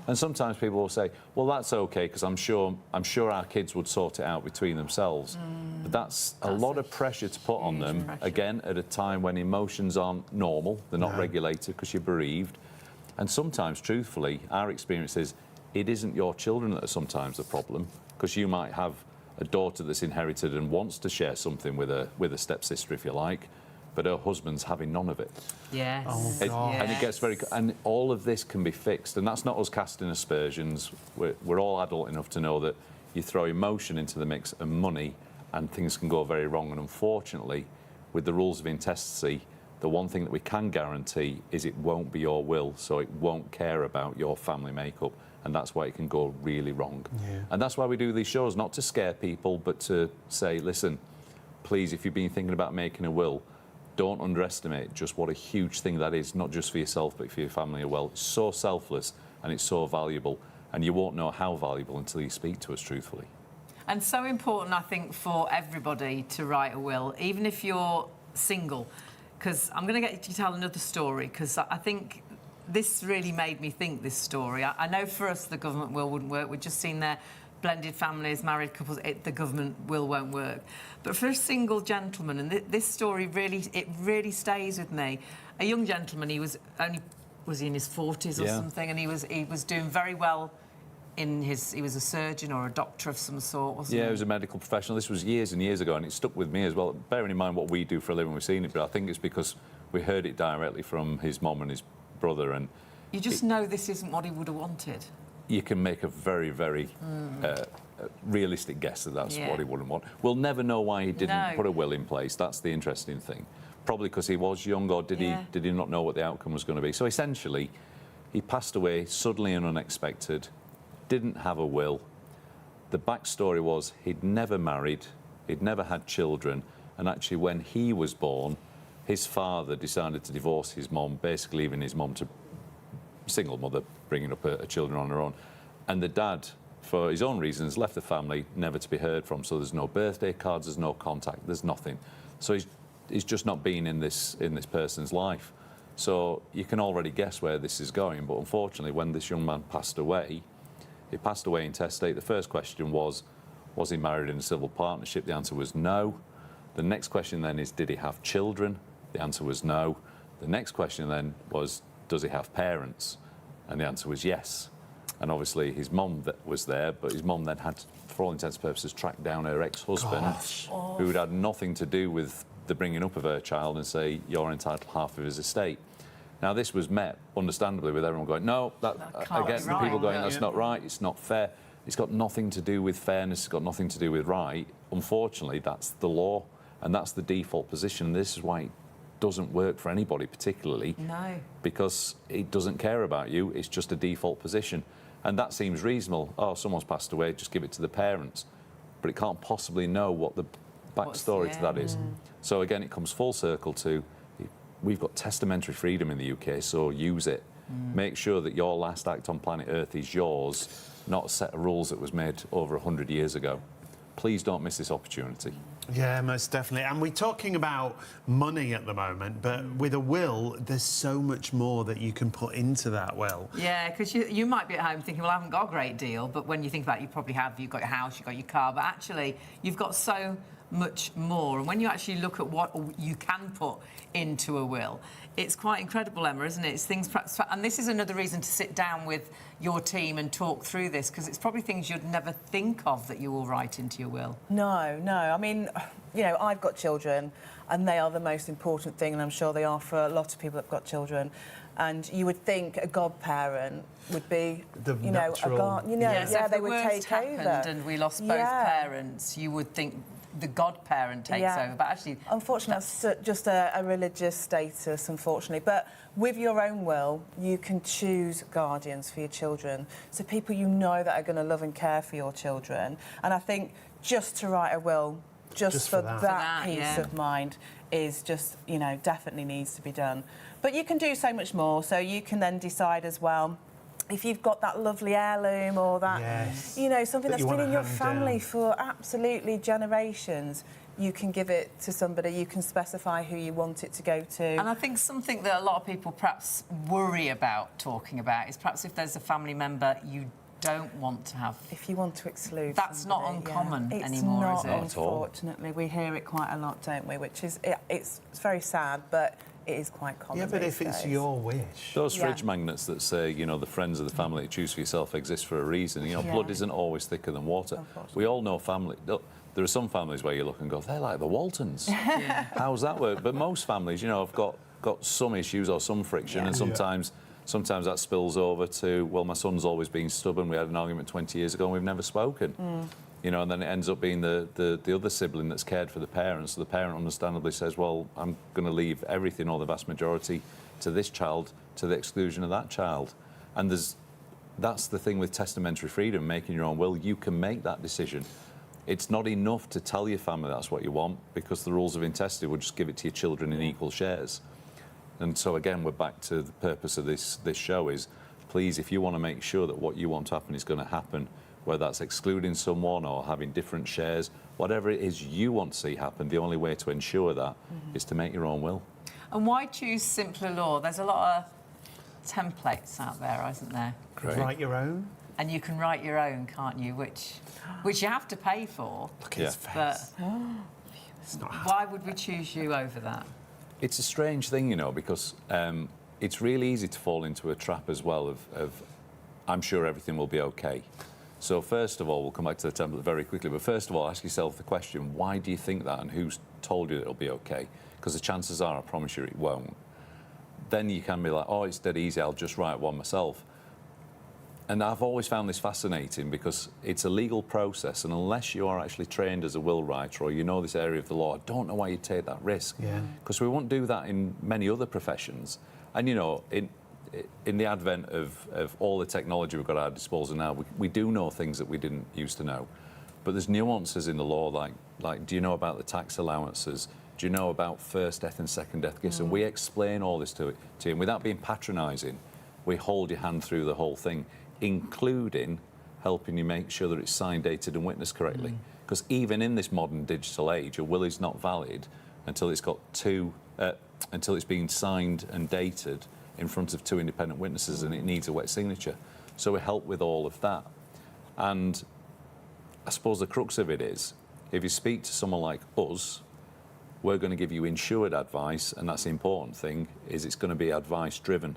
And sometimes people will say, well, that's okay, because I'm sure our kids would sort it out between themselves. But that's a lot of pressure to put on them, again, at a time when emotions aren't normal, they're not regulated because you're bereaved. And sometimes, truthfully, our experience is it isn't your children that are sometimes the problem, because you might have a daughter that's inherited and wants to share something with a stepsister, if you like, but her husband's having none of it. Yes. Oh, God. And it gets very... And all of this can be fixed, and that's not us casting aspersions. We're all adult enough to know that you throw emotion into the mix and money, and things can go very wrong. And unfortunately, with the rules of intestacy, the one thing that we can guarantee is it won't be your will, so it won't care about your family makeup, and that's why it can go really wrong. And that's why we do these shows, not to scare people, but to say, listen, please, if you've been thinking about making a will, don't underestimate just what a huge thing that is, not just for yourself, but for your family as well. It's so selfless and it's so valuable, and you won't know how valuable until you speak to us, truthfully. And so important, I think, for everybody to write a will, even if you're single. Because I'm going to get you to tell another story, because I think this really made me think, this story. I know for us the government will wouldn't work. We've just seen their blended families, married couples, the government will won't work. But for a single gentleman, and this story really stays with me. A young gentleman, he was he in his 40s or something, and he was doing very well he was a surgeon or a doctor of some sort, wasn't he? Yeah, he was a medical professional. This was years and years ago, and it stuck with me as well. Bearing in mind what we do for a living, we've seen it, but I think it's because we heard it directly from his mum and his brother. And you just know this isn't what he would have wanted. You can make a very, very realistic guess that that's what he wouldn't want. We'll never know why he didn't put a will in place. That's the interesting thing. Probably because he was young, or did he not know what the outcome was going to be? So essentially, he passed away suddenly and unexpected, didn't have a will. The backstory was he'd never married, he'd never had children, and actually when he was born, his father decided to divorce his mum, basically leaving his mum to single mother, bringing up her children on her own. And the dad, for his own reasons, left the family, never to be heard from. So there's no birthday cards, there's no contact, there's nothing. So he's just not been in this person's life. So you can already guess where this is going. But unfortunately, when this young man passed away, he passed away intestate. The first question was he married in a civil partnership? The answer was no. The next question then is, did he have children? The answer was no. The next question then was, does he have parents? And the answer was yes. And obviously his mum was there, but his mum then had, for all intents and purposes, tracked down her ex-husband, who had nothing to do with the bringing up of her child, and say, you're entitled to half of his estate. Now, this was met, understandably, with everyone going, no, again, the people going, that's not right, it's not fair. It's got nothing to do with fairness, it's got nothing to do with right. Unfortunately, that's the law, and that's the default position. This is why doesn't work for anybody particularly. No. Because it doesn't care about you, it's just a default position. And that seems reasonable. Oh, someone's passed away, just give it to the parents. But it can't possibly know what the backstory to that is. So again, it comes full circle to, we've got testamentary freedom in the UK, so use it. Make sure that your last act on planet Earth is yours, not a set of rules that was made over 100 years ago. Please don't miss this opportunity. Yeah, most definitely. And we're talking about money at the moment, but with a will, there's so much more that you can put into that will. Yeah, because you might be at home thinking, well, I haven't got a great deal, but when you think about it, you probably have. You've got your house, you've got your car, but actually, you've got so much more. And when you actually look at what you can put into a will, it's quite incredible, Emma, isn't it? It's things perhaps, and this is another reason to sit down with your team and talk through this, because it's probably things you'd never think of that you will write into your will. No, no. I mean, you know, I've got children, and they are the most important thing, and I'm sure they are for a lot of people that've got children. And you would think a godparent would be, you know, yeah, they would take over. And we lost both parents, you would think the godparent takes over, but actually... Unfortunately, that's just a religious status, unfortunately. But with your own will, you can choose guardians for your children, so people you know that are going to love and care for your children. And I think just to write a will, just for that peace of mind, is just, you know, definitely needs to be done. But you can do so much more, so you can then decide as well, if you've got that lovely heirloom or that, you know, something that's been in your family for absolutely generations, you can give it to somebody, you can specify who you want it to go to. And I think something that a lot of people perhaps worry about talking about is perhaps if there's a family member you don't want to have... If you want to exclude That's somebody, not uncommon anymore, it's is it? not, unfortunately. We hear it quite a lot, don't we? Which is, it's very sad, but it is quite common. Yeah, but if it's your wish. Those fridge magnets that say, you know, the friends of the family you choose for yourself exist for a reason. You know, blood isn't always thicker than water. We all know family. Look, there are some families where you look and go, they're like the Waltons. How's that work? But most families, you know, have got some issues or some friction, and sometimes that spills over to, well, my son's always been stubborn. We had an argument 20 years ago and we've never spoken. You know, and then it ends up being the other sibling that's cared for the parents. So the parent understandably says, well, I'm going to leave everything or the vast majority to this child to the exclusion of that child. And that's the thing with testamentary freedom, making your own will. You can make that decision. It's not enough to tell your family that's what you want, because the rules of intestacy would just give it to your children in equal shares. And so, again, we're back to the purpose of this show is, please, if you want to make sure that what you want to happen is going to happen, whether that's excluding someone or having different shares, whatever it is you want to see happen, the only way to ensure that is to make your own will. And why choose simpler law? There's a lot of templates out there, isn't there? Great. Write your own? And you can write your own, can't you? Which you have to pay for. Look at his face. But why would we choose you over that? It's a strange thing, you know, because it's really easy to fall into a trap as well of I'm sure everything will be okay. So first of all, we'll come back to the template very quickly, but first of all, ask yourself the question, why do you think that, and who's told you that it'll be okay? Because the chances are, I promise you, it won't. Then you can be like, oh, it's dead easy, I'll just write one myself. And I've always found this fascinating because it's a legal process, and unless you are actually trained as a will writer or you know this area of the law, I don't know why you take that risk. Because we won't do that in many other professions. And, you know, in the advent of all the technology we've got at our disposal now, we do know things that we didn't used to know. But there's nuances in the law, like do you know about the tax allowances? Do you know about first death and second death gifts? And we explain all this to you. And without being patronising, we hold your hand through the whole thing, including helping you make sure that it's signed, dated and witnessed correctly. Because even in this modern digital age, a will is not valid until it's got until it's been signed and dated in front of two independent witnesses, and it needs a wet signature. So we help with all of that. And I suppose the crux of it is, if you speak to someone like us, we're going to give you insured advice, and that's the important thing, is it's going to be advice driven.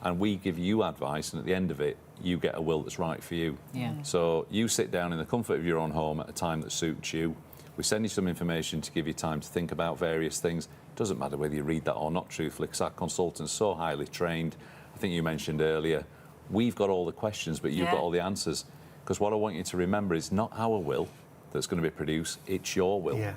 And we give you advice, and at the end of it, you get a will that's right for you. So you sit down in the comfort of your own home at a time that suits you. We send you some information to give you time to think about various things. It doesn't matter whether you read that or not, truthfully, because our consultant's so highly trained. I think you mentioned earlier, we've got all the questions, but you've got all the answers. Because what I want you to remember is not our will that's going to be produced, it's your will.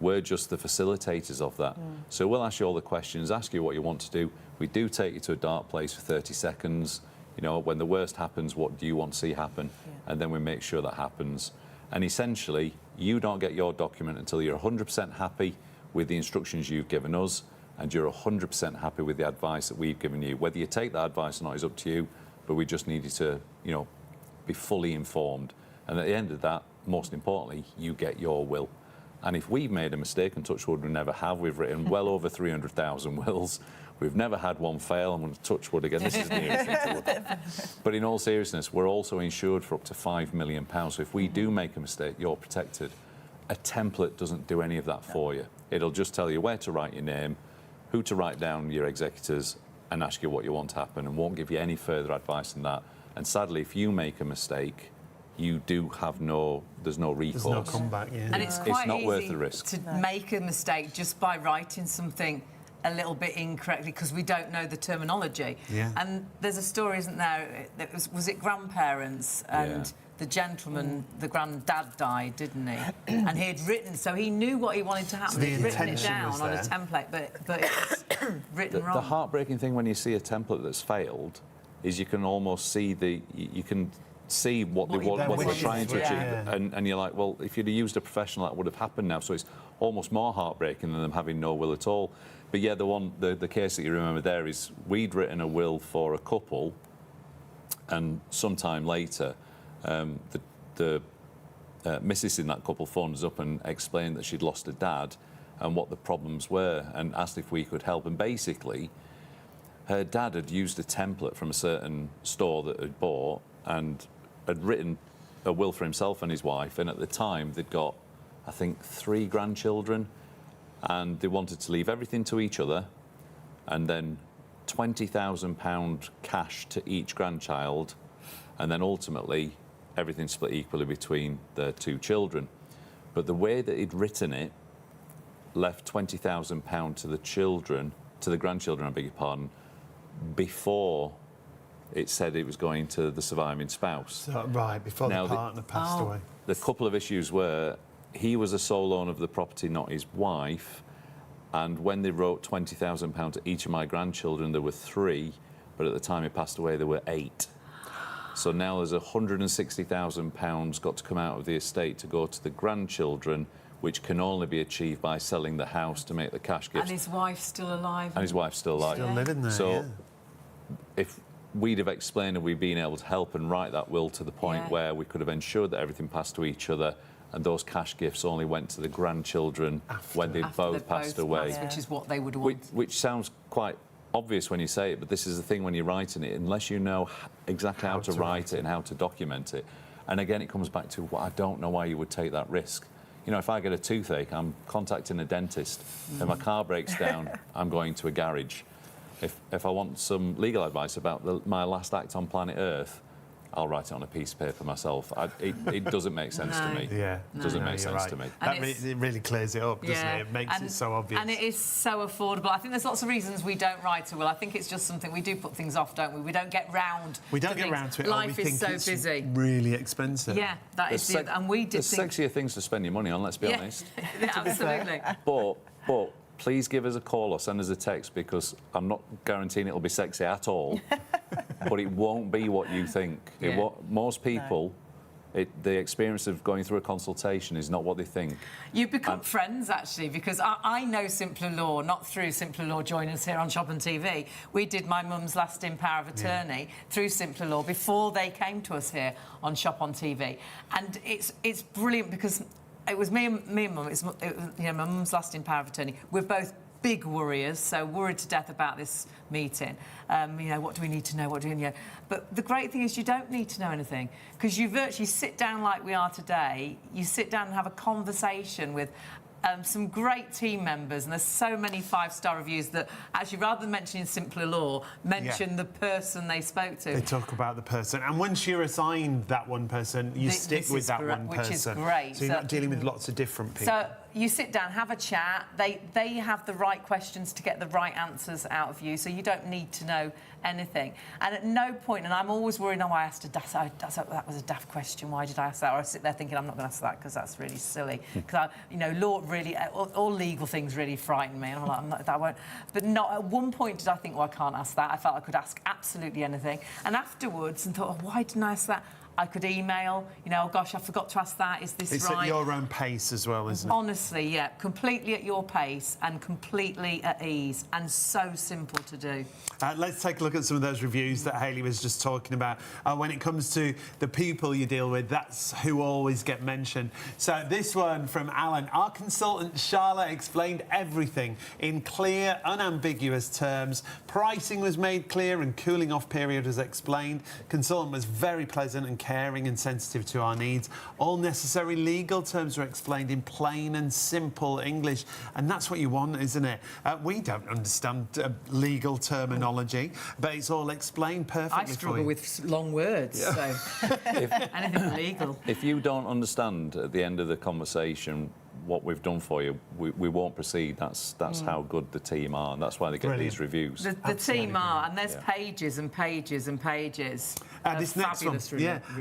We're just the facilitators of that. So we'll ask you all the questions, ask you what you want to do. We do take you to a dark place for 30 seconds. You know, when the worst happens, what do you want to see happen? And then we make sure that happens. And essentially, you don't get your document until you're 100% happy with the instructions you've given us, and you're 100% happy with the advice that we've given you. Whether you take that advice or not is up to you, but we just need you to, you know, be fully informed. And at the end of that, most importantly, you get your will. And if we've made a mistake, and touch wood we never have, we've written well over 300,000 wills. We've never had one fail. I'm going to touch wood again. This is nearest into wood. But in all seriousness, we're also insured for up to £5 million. So if we do make a mistake, you're protected. A template doesn't do any of that for you. It'll just tell you where to write your name, who to write down your executors, and ask you what you want to happen, and won't give you any further advice than that. And sadly, if you make a mistake, you do have there's no recourse. There's no comeback, yeah. And it's quite not easy worth the risk. to make a mistake just by writing something a little bit incorrectly because we don't know the terminology. Yeah. And there's a story, isn't there? That was it grandparents and the gentleman, the granddad died, didn't he? And he had written, so he knew what he wanted to happen. So the He'd written it intention down was on a there. template, but it's written wrong. The heartbreaking thing when you see a template that's failed is you can almost see what they're trying to achieve. Yeah. And you're like, well, if you'd have used a professional, that would have happened now. So it's almost more heartbreaking than them having no will at all. But yeah, the case that you remember there is we'd written a will for a couple, and sometime later, the missus in that couple phoned us up and explained that she'd lost her dad and what the problems were, and asked if we could help. And basically, her dad had used a template from a certain store that had bought and had written a will for himself and his wife, and at the time they'd got, I think, 3 grandchildren, and they wanted to leave everything to each other, and then £20,000 cash to each grandchild, and then ultimately everything split equally between their 2 children. But the way that he'd written it left £20,000 to the children, to the grandchildren, I beg your pardon, before it said it was going to the surviving spouse. So, right, before Now, the partner passed away. The couple of issues were he was a sole owner of the property, not his wife, and when they wrote £20,000 to each of my grandchildren, there were 3, but at the time he passed away, there were 8. So now there's £160,000 got to come out of the estate to go to the grandchildren, which can only be achieved by selling the house to make the cash gifts. And his wife's still alive. And his wife's still alive. Still living there, So yeah. if we'd have explained and we'd been able to help and write that will to the point Yeah. where we could have ensured that everything passed to each other, and those cash gifts only went to the grandchildren when they'd After both they've passed both away. passed, which is what they would Which, want. which sounds quite obvious when you say it, but this is the thing when you're writing it, unless you know exactly how to write it and how to document it. And again, it comes back to, well, I don't know why you would take that risk. You know, if I get a toothache, I'm contacting a dentist. If my car breaks down, I'm going to a garage. If I want some legal advice about my last act on planet Earth, I'll write it on a piece of paper myself. It doesn't make sense to me. Yeah. It doesn't No, make you're sense right. to me. And It really clears it up, doesn't it? It makes it so obvious. And it is so affordable. I think there's lots of reasons we don't write a will. I think it's just something we do put things off, don't we? We don't get round. We don't to get things. round to it. or Life we is think so it's busy. really expensive. Yeah, that is the. And we did There's think. sexier things to spend your money on, let's be honest. Yeah, absolutely. But please give us a call or send us a text, because I'm not guaranteeing it'll be sexy at all, but it won't be what you think. Yeah. Most people, the experience of going through a consultation is not what they think. You've become friends, actually, because I know Simpler Law, not through Simpler Law joining us here on Shop on TV. We did my mum's lasting power of attorney through Simpler Law before they came to us here on Shop on TV. And it's brilliant because it was me and mum. It was my mum's lasting power of attorney. We're both big worriers, so worried to death about this meeting. What do we need to know? What do we know? But the great thing is you don't need to know anything, because you virtually sit down like we are today. You sit down and have a conversation with some great team members, and there's so many 5-star reviews that actually, rather than mentioning Simpler Law, mention the person they spoke to. They talk about the person, and once you're assigned that one person, you stick with that one person. Which is great. So you're not dealing with lots of different people. So you sit down, have a chat. They have the right questions to get the right answers out of you, so you don't need to know anything. And at no point, and I'm always worried, I asked that was a daft question, why did I ask that? Or I sit there thinking, I'm not going to ask that because that's really silly. Because, law really, all legal things really frighten me. And I'm like, I won't. But not at one point did I think, well, I can't ask that. I felt I could ask absolutely anything. And afterwards, and thought, oh, why didn't I ask that? I could email, oh gosh, I forgot to ask that. Is this right? It's at your own pace as well, isn't it? Honestly, yeah, completely at your pace and completely at ease, and so simple to do. Let's take a look at some of those reviews that Hayley was just talking about. When it comes to the people you deal with, that's who always get mentioned. So this one from Alan. Our consultant Charlotte explained everything in clear, unambiguous terms. Pricing was made clear and cooling off period was explained. Consultant was very pleasant and caring and sensitive to our needs. All necessary legal terms were explained in plain and simple English, and that's what you want, isn't it? We don't understand legal terminology, but it's all explained perfectly. I struggle with long words, so anything legal. If you don't understand at the end of the conversation what we've done for you, we won't proceed. That's how good the team are, and that's why they get these reviews. The team are, and there's pages and pages and pages. This next one,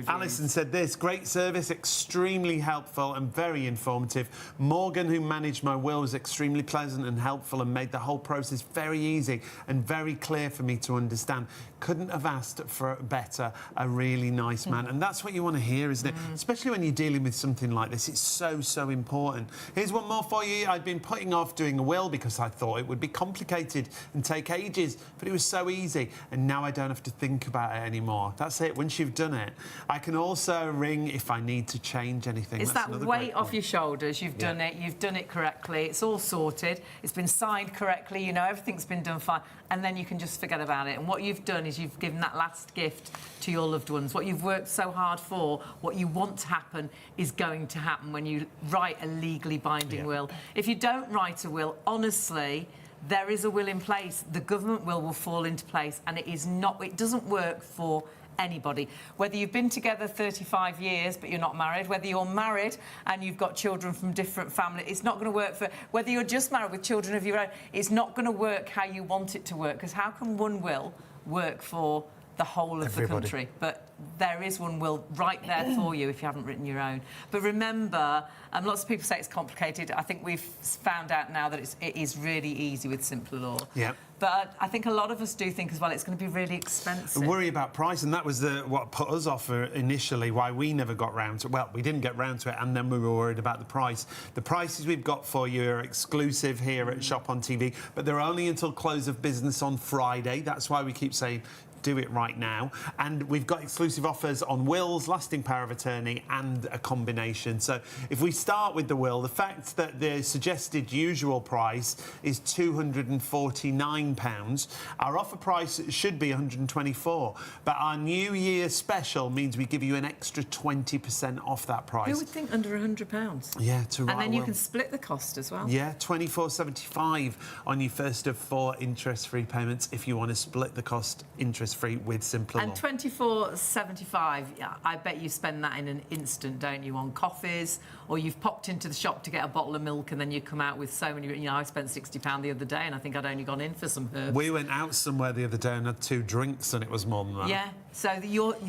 Alison said this: great service, extremely helpful and very informative. Morgan, who managed my will, was extremely pleasant and helpful and made the whole process very easy and very clear for me to understand. Couldn't have asked for better. A really nice man. And that's what you want to hear, isn't it? Especially when you're dealing with something like this. It's so important. Here's one more for you. I'd been putting off doing a will because I thought it would be complicated and take ages, but it was so easy, and now I don't have to think about it anymore. That's it. Once you've done it, I can also ring if I need to change anything. It's that weight off your shoulders. You've done it. You've done it correctly. It's all sorted. It's been signed correctly. Everything's been done fine, and then you can just forget about it. And what you've done is you've given that last gift to your loved ones. What you've worked so hard for, what you want to happen, is going to happen when you write a legally binding will. If you don't write a will, honestly, there is a will in place. The government will fall into place, and it doesn't work for anybody. Whether you've been together 35 years but you're not married, whether you're married and you've got children from different families, it's not going to work for... Whether you're just married with children of your own, it's not going to work how you want it to work, because how can one will work for the whole of the country? But there is one will right there for you if you haven't written your own. But remember, lots of people say it's complicated. I think we've found out now that it is really easy with simpler law. Yeah. But I think a lot of us do think as well it's going to be really expensive. Worry about price, and that was what put us off initially, why we never got round to it. Well, we didn't get round to it, and then we were worried about the price. The prices we've got for you are exclusive here at Shop on TV, but they're only until close of business on Friday. That's why we keep saying do it right now. And we've got exclusive offers on wills, lasting power of attorney, and a combination. So if we start with the will, the fact that the suggested usual price is £249, our offer price should be £124, but our New Year special means we give you an extra 20% off that price. Who would think under £100? Yeah, to write and then a you will. can split the cost as well. Yeah, £24.75 on your first of 4 interest-free payments if you want to split the cost interest-free with simpler law. And £24.75, I bet you spend that in an instant, don't you, on coffees, or you've popped into the shop to get a bottle of milk and then you come out with so many... I spent £60 the other day and I think I'd only gone in for some herbs. We went out somewhere the other day and had 2 drinks and it was more than that. Yeah, so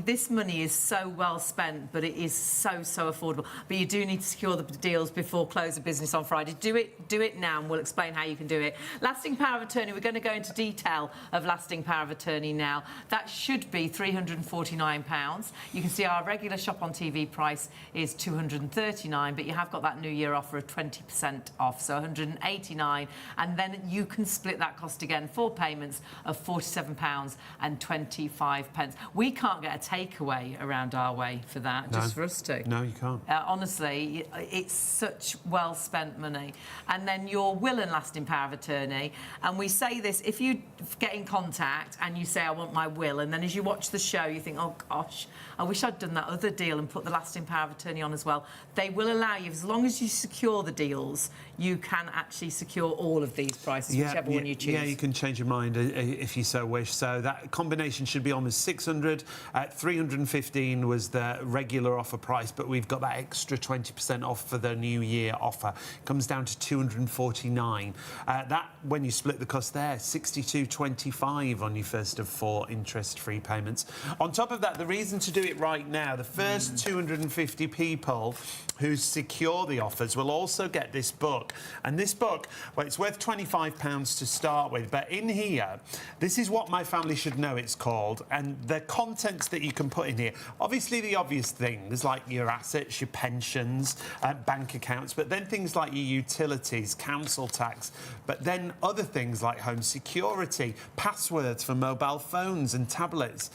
this money is so well spent, but it is so affordable. But you do need to secure the deals before close of business on Friday. Do it now, and we'll explain how you can do it. Lasting power of attorney, we're going to go into detail of lasting power of attorney now. That should be £349. You can see our regular Shop on TV price is £239, but you have got that New Year offer of 20% off, so £189, and then you can split that cost again, 4 payments of £47.25. We can't get a takeaway around our way for that, just for us to. No, you can't. Honestly, it's such well-spent money. And then your will and lasting power of attorney, and we say this, if you get in contact and you say, I want my will, and then as you watch the show, you think, oh, gosh, I wish I'd done that other deal and put the lasting power of attorney on as well. They will allow you, as long as you secure the deals, you can actually secure all of these prices, whichever one you choose. Yeah, you can change your mind if you so wish. So that combination should be almost 600. 315 was the regular offer price, but we've got that extra 20% off for the New Year offer. Comes down to 249. That, when you split the cost there, 62.25 on your first of 4 interest-free payments. On top of that, the reason to do it right now, the first 250 people who secure the offers will also get this book. And this book, well, it's worth £25 to start with, but in here, this is What My Family Should Know, it's called, and the contents that you can put in here, obviously the obvious things like your assets, your pensions, bank accounts, but then things like your utilities, council tax, but then other things like home security, passwords for mobile phones and tablets.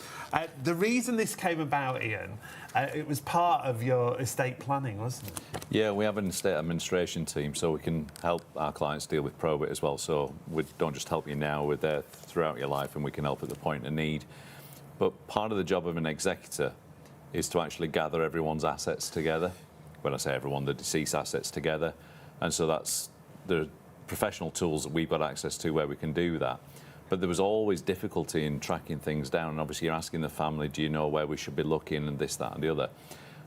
The reason this came about, Ian, it was part of your estate planning, wasn't it? Yeah, we have an estate administration team, so we can help our clients deal with probate as well. So we don't just help you now, we're there throughout your life, and we can help at the point of need. But part of the job of an executor is to actually gather everyone's assets together. When I say everyone, the deceased assets together. And so that's the professional tools that we've got access to where we can do that. But there was always difficulty in tracking things down. And obviously you're asking the family, do you know where we should be looking, and this, that and the other.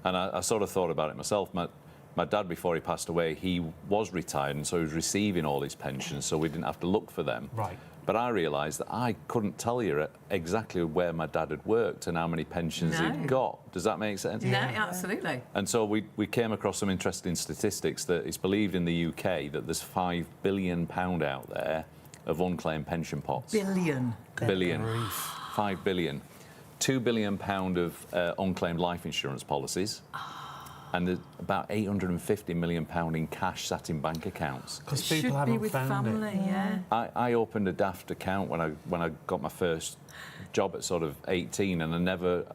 And I sort of thought about it myself. My dad, before he passed away, he was retired, and so he was receiving all his pensions, so we didn't have to look for them. Right. But I realised that I couldn't tell you exactly where my dad had worked and how many pensions he'd got. Does that make sense? No, absolutely. And so we came across some interesting statistics that it's believed in the UK that there's £5 billion out there of unclaimed pension pots. Billion. 5 billion. £2 billion of unclaimed life insurance policies. And there's about £850 million in cash sat in bank accounts. Because people haven't found it. Yeah. I opened a daft account when I got my first job at sort of 18, and I never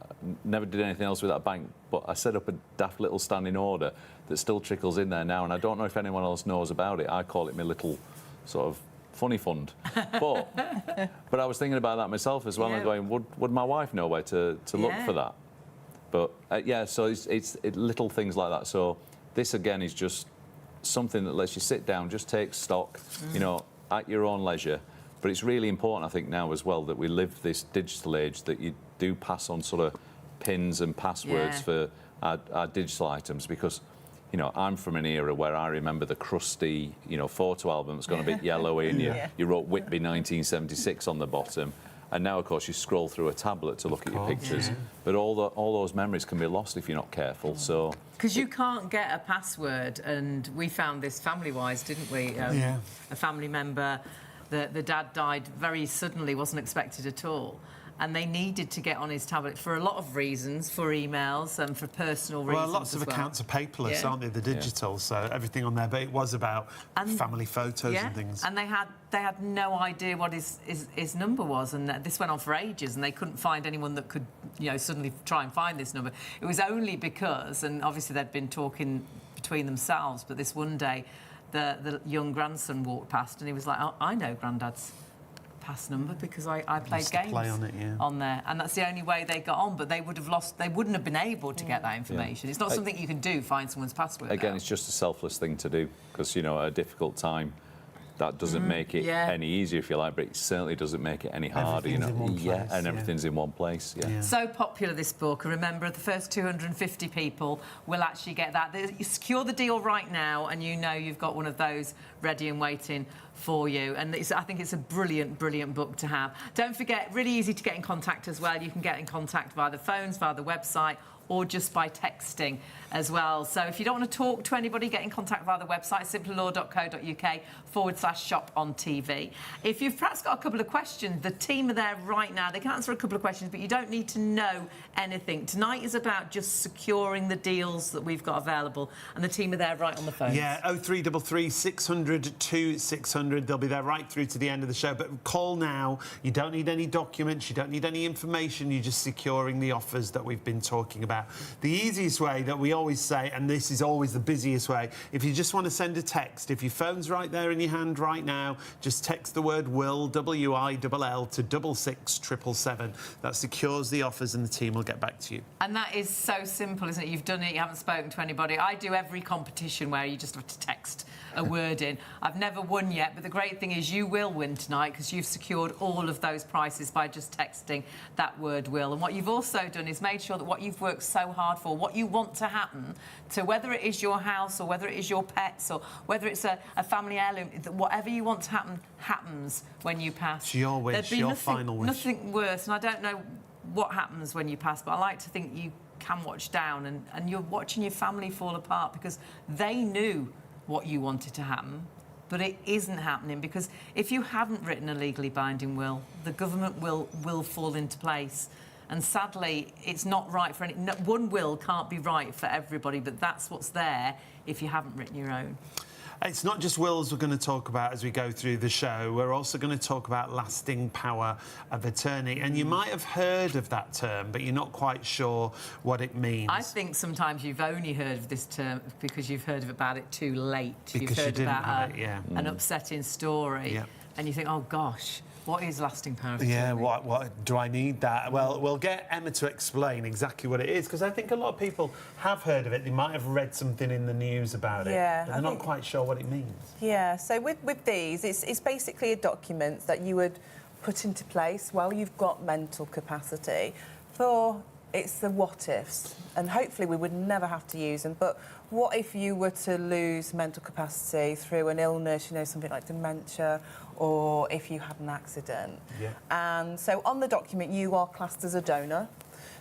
did anything else with that bank. But I set up a daft little standing order that still trickles in there now, and I don't know if anyone else knows about it. I call it my little sort of funny fund. But I was thinking about that myself as well, and going, would my wife know where to look for that? But so it's little things like that. So this again is just something that lets you sit down, just take stock, you know, at your own leisure. But it's really important, I think, now as well that we live this digital age, that you do pass on sort of pins and passwords for our digital items, because, you know, I'm from an era where I remember the crusty, you know, photo album that's gone a bit yellowy, and you wrote Whitby 1976 on the bottom. And now, of course, you scroll through a tablet to look at your pictures. Yeah. But all those memories can be lost if you're not careful. So because you can't get a password, and we found this family-wise, didn't we? A family member, the dad died very suddenly, wasn't expected at all. And they needed to get on his tablet for a lot of reasons, for emails and for personal reasons. Well, lots of accounts are paperless, aren't they? The digital, so everything on there. But it was about family photos and things. And they had no idea what his number was, and this went on for ages, and they couldn't find anyone that could, you know, suddenly try and find this number. It was only because, and obviously they'd been talking between themselves, but this one day, the young grandson walked past, and he was like, "Oh, I know Grandad's pass number because I played games on there," and that's the only way they got on. But they would have lost. They wouldn't have been able to get that information. It's not something you can do. Find someone's password. Again, it's just a selfless thing to do, because, you know, at a difficult time, that doesn't make it any easier, if you like, but it certainly doesn't make it any harder. Everything's you know, in one place, and everything's in one place. So popular, this book. And remember, the first 250 people will actually get that. You secure the deal right now, and you know you've got one of those ready and waiting for you. And I think it's a brilliant, brilliant book to have. Don't forget, really easy to get in contact as well. You can get in contact via the phones, via the website, or just by texting as well. So if you don't want to talk to anybody, get in contact via the website, simplylaw.co.uk/shop on TV. If you've perhaps got a couple of questions, the team are there right now. They can answer a couple of questions, but you don't need to know anything. Tonight is about just securing the deals that we've got available, and the team are there right on the phone. Yeah, 0333 600 2600. They'll be there right through to the end of the show. But call now. You don't need any documents. You don't need any information. You're just securing the offers that we've been talking about. The easiest way that we always say, and this is always the busiest way, if you just want to send a text, if your phone's right there in your hand right now, just text the word WILL, W-I-L-L, to 66777. That secures the offers, and the team will get back to you. And that is so simple, isn't it? You've done it, you haven't spoken to anybody. I do every competition where you just have to text a word in. I've never won yet, but the great thing is you will win tonight because you've secured all of those prices by just texting that word will. And what you've also done is made sure that what you've worked so hard for, what you want to happen to, whether it is your house or whether it is your pets or whether it's a family heirloom, that whatever you want to happen happens when you pass. It's your wish, your final wish. Nothing worse, and I don't know what happens when you pass, but I like to think you can watch down and you're watching your family fall apart because they knew what you wanted to happen, but it isn't happening, because if you haven't written a legally binding will, the government will fall into place. And sadly, it's not right for any... One will can't be right for everybody, but that's what's there if you haven't written your own. It's not just wills we're going to talk about as we go through the show. We're also going to talk about lasting power of attorney. And you might have heard of that term, but you're not quite sure what it means. I think sometimes you've only heard of this term because you've heard about it too late. Because you've heard you didn't about have it, yeah. an upsetting story. Yeah. And you think, oh, gosh, what is lasting power of attorney? Yeah, what do I need that? Well, we'll get Emma to explain exactly what it is, because I think a lot of people have heard of it. They might have read something in the news about it, Yeah, but they're not quite sure what it means. Yeah, so with these, it's basically a document that you would put into place while you've got mental capacity for... It's the what-ifs, and hopefully we would never have to use them, but what if you were to lose mental capacity through an illness, you know, something like dementia, or if you had an accident? Yeah. And so on the document, you are classed as a donor.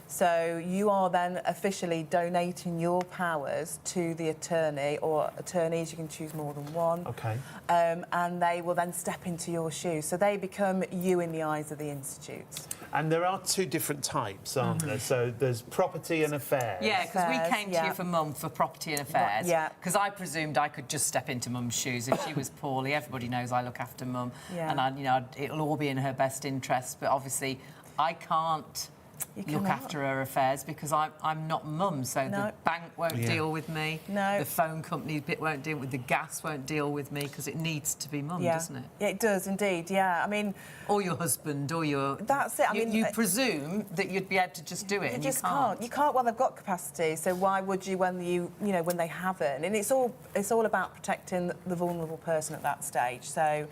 So you are then officially donating your powers to the attorney, or attorneys, you can choose more than one. OK. And they will then step into your shoes. So they become you in the eyes of the institutes. And there are two different types, aren't there? So there's property and affairs. Yeah, because we came to yeah. you for Mum for property and affairs. Yeah. Because I presumed I could just step into Mum's shoes if she was poorly. Everybody knows I look after Mum, Yeah. and it'll all be in her best interest. But obviously, I can't look after her affairs because I'm not Mum. So the bank won't deal with me. No. The phone company bit won't deal with the gas won't deal with me because it needs to be Mum, doesn't it? Yeah, it does indeed. Yeah, I mean, or your husband, or your... That's it. I mean, you presume that you'd be able to just do it, and just can't. You can't. Well, they've got capacity, so why would you when when they haven't? And it's all about protecting the vulnerable person at that stage. So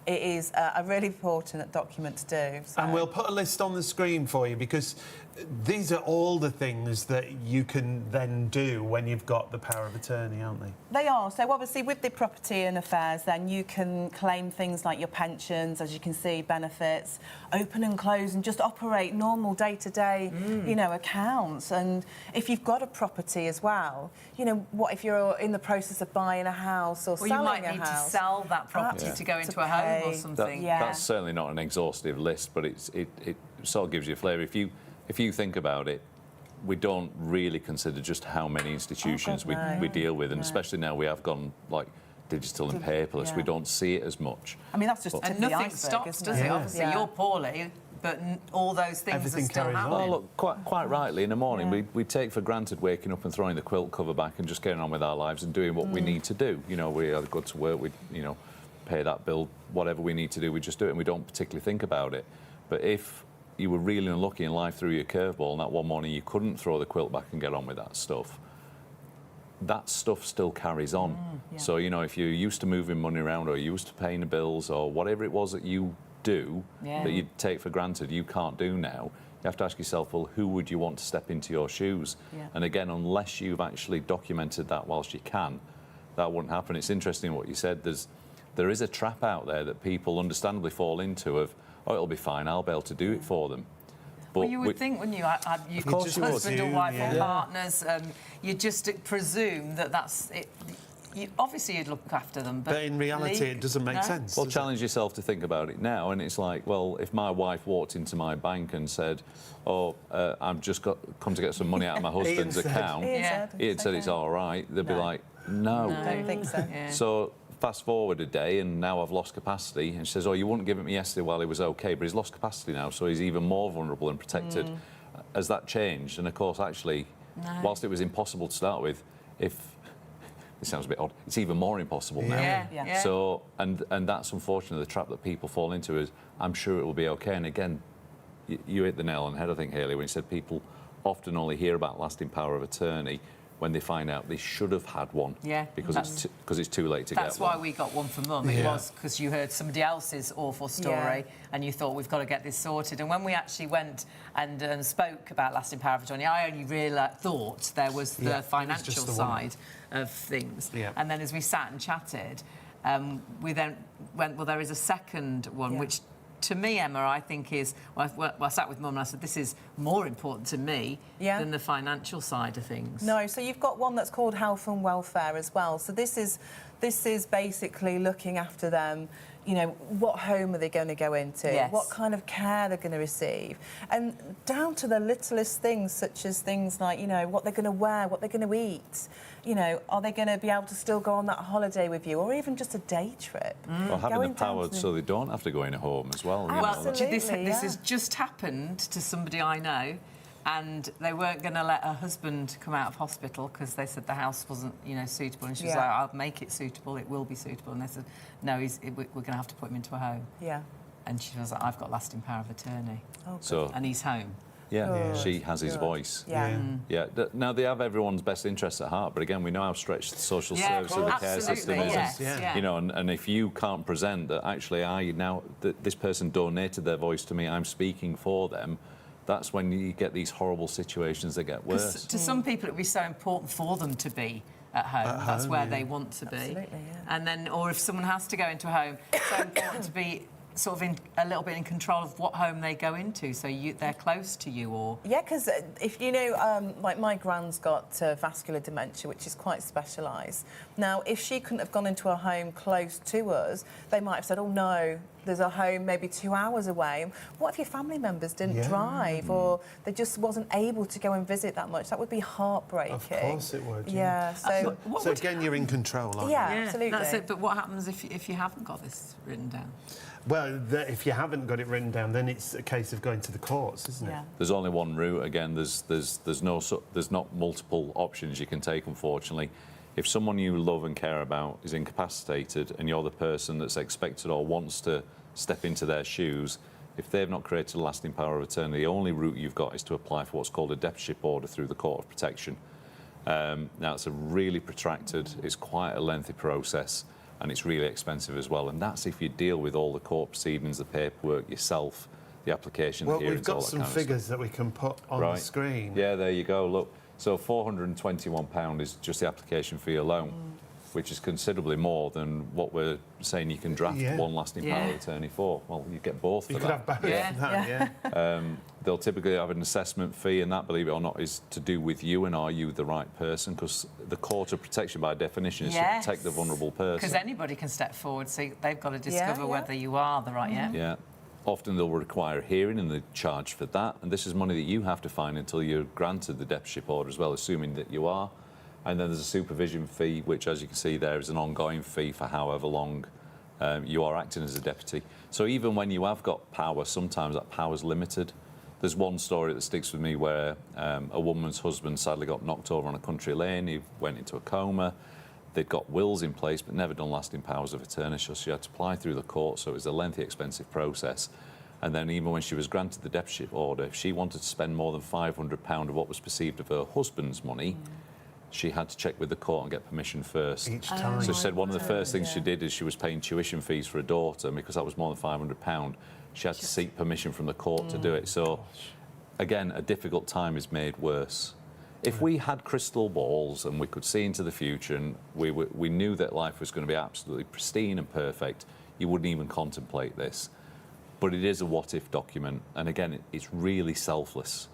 it is a really important document to do. So. And we'll put a list on the screen for you, because these are all the things that you can then do when you've got the power of attorney, aren't they? They are. So obviously with the property and affairs, then you can claim things like your pensions, as you can see, benefits, open and close, and just operate normal day-to-day, accounts. And if you've got a property as well, what if you're in the process of buying a house or selling a house? Well, you might need to sell that property to go into a home or something. That's certainly not an exhaustive list, but it sort of gives you a flavour. If you think about it, we don't really consider just how many institutions we deal with, and especially now we have gone like digital and paperless, we don't see it as much. I mean, that's just and nothing stops, does it? Obviously, you're poorly, but all those things Everything are still carries on. happening. Well, look, quite rightly, in the morning, we take for granted waking up and throwing the quilt cover back and just getting on with our lives and doing what we need to do. We either go to work, we pay that bill, whatever we need to do, we just do it, and we don't particularly think about it. But if you were really unlucky and life threw you a curveball and that one morning you couldn't throw the quilt back and get on with that stuff still carries on. So, if you're used to moving money around, or you're used to paying the bills, or whatever it was that you do that you take for granted, you can't do now. You have to ask yourself, well, who would you want to step into your shoes? And again, unless you've actually documented that whilst you can, that wouldn't happen. It's interesting what you said. There is a trap out there that people understandably fall into of, oh, it'll be fine, I'll be able to do it for them. But well, you would think when you had your husband or wife or partners, you just presume that's it. Obviously, you'd look after them, but in reality, it doesn't make sense. Well, challenge yourself to think about it now, and it's like, well, if my wife walked into my bank and said, "Oh, I've just come to get some money out of my husband's account," Ian said it's all right, they'd be like, "No, I don't think so." So fast forward a day, and now I've lost capacity, and she says, "Oh, you wouldn't give it me yesterday while he was okay, but he's lost capacity now, so he's even more vulnerable and protected." Has that changed? And of course, actually, whilst it was impossible to start with, it sounds a bit odd, it's even more impossible now. So, and that's unfortunately the trap that people fall into is, I'm sure it will be okay. And again, you hit the nail on the head, I think, Hayley, when you said people often only hear about lasting power of attorney when they find out they should have had one. Yeah, Because it's too late to get one. That's why we got one for Mum. It was because you heard somebody else's awful story and you thought, we've got to get this sorted. And when we actually went and spoke about lasting power of attorney, I only really thought there was the financial side of things. Yeah. And then as we sat and chatted, we then went, well, there is a second one, which to me, Emma, I think is... Well, I sat with Mum and I said, this is more important to me than the financial side of things. No, so you've got one that's called health and welfare as well. So this is basically looking after them, you know, what home are they going to go into, what kind of care they're going to receive, and down to the littlest things, such as things like, you know, what they're going to wear, what they're going to eat, you know, are they going to be able to still go on that holiday with you, or even just a day trip. Well, having the power so they don't have to go in a home as well. Absolutely, well, this has just happened to somebody I know, and they weren't going to let her husband come out of hospital because they said the house wasn't, you know, suitable. And she was like, I'll make it suitable, it will be suitable. And they said, no, we're going to have to put him into a home. Yeah. And she was like, I've got lasting power of attorney. Oh, and he's home. Yeah, she has his voice. Yeah. Now, they have everyone's best interests at heart, but again, we know how stretched the social service and the care system is. You know, and if you can't present that actually this person donated their voice to me, I'm speaking for them, that's when you get these horrible situations that get worse. To some people, it would be so important for them to be at home. That's where they want to be. Absolutely, And then, or if someone has to go into a home, it's so important to be sort of a little bit in control of what home they go into, so they're close to you, or... Yeah, because if you know, like my gran's got vascular dementia, which is quite specialised. Now, if she couldn't have gone into a home close to us, they might have said, oh, no, there's a home maybe 2 hours away. What if your family members didn't drive, or they just wasn't able to go and visit that much? That would be heartbreaking. Of course it would. Yeah, so... So again, you're in control, aren't you? Absolutely. That's it, but what happens if you haven't got this written down? Well, if you haven't got it written down, then it's a case of going to the courts, isn't it? There's only one route. Again, there's not multiple options you can take, unfortunately. If someone you love and care about is incapacitated and you're the person that's expected or wants to step into their shoes, if they've not created a lasting power of attorney, the only route you've got is to apply for what's called a deputyship order through the Court of Protection. Now, it's a really protracted, it's quite a lengthy process, and it's really expensive as well. And that's if you deal with all the court proceedings, the paperwork yourself, the application, the hearings, all that kind of stuff. Well, we've got some figures that we can put on the screen. Yeah, there you go, look. So £421 is just the application fee alone, which is considerably more than what we're saying you can draft one lasting power of attorney for. Well, you get both for that. You could have both. They'll typically have an assessment fee, and that, believe it or not, is to do with you and are you the right person, because the Court of Protection, by definition, is to protect the vulnerable person. Because anybody can step forward, so they've got to discover whether you are the right, Yeah. Often they'll require a hearing and they charge for that, and this is money that you have to find until you're granted the deputyship order as well, assuming that you are. And then there's a supervision fee, which, as you can see there, is an ongoing fee for however long you are acting as a deputy. So even when you have got power, sometimes that power's limited. There's one story that sticks with me where a woman's husband sadly got knocked over on a country lane. He went into a coma. They'd got wills in place, but never done lasting powers of attorney, so she had to apply through the court, so it was a lengthy, expensive process. And then even when she was granted the deputyship order, if she wanted to spend more than £500 of what was perceived of her husband's money, she had to check with the court and get permission first. Each time. So she said one of the first things she did is she was paying tuition fees for a daughter, and because that was more than £500, she had to seek permission from the court to do it. So, again, a difficult time is made worse. If we had crystal balls and we could see into the future and we knew that life was going to be absolutely pristine and perfect, you wouldn't even contemplate this. But it is a what-if document, and again, it's really selfless,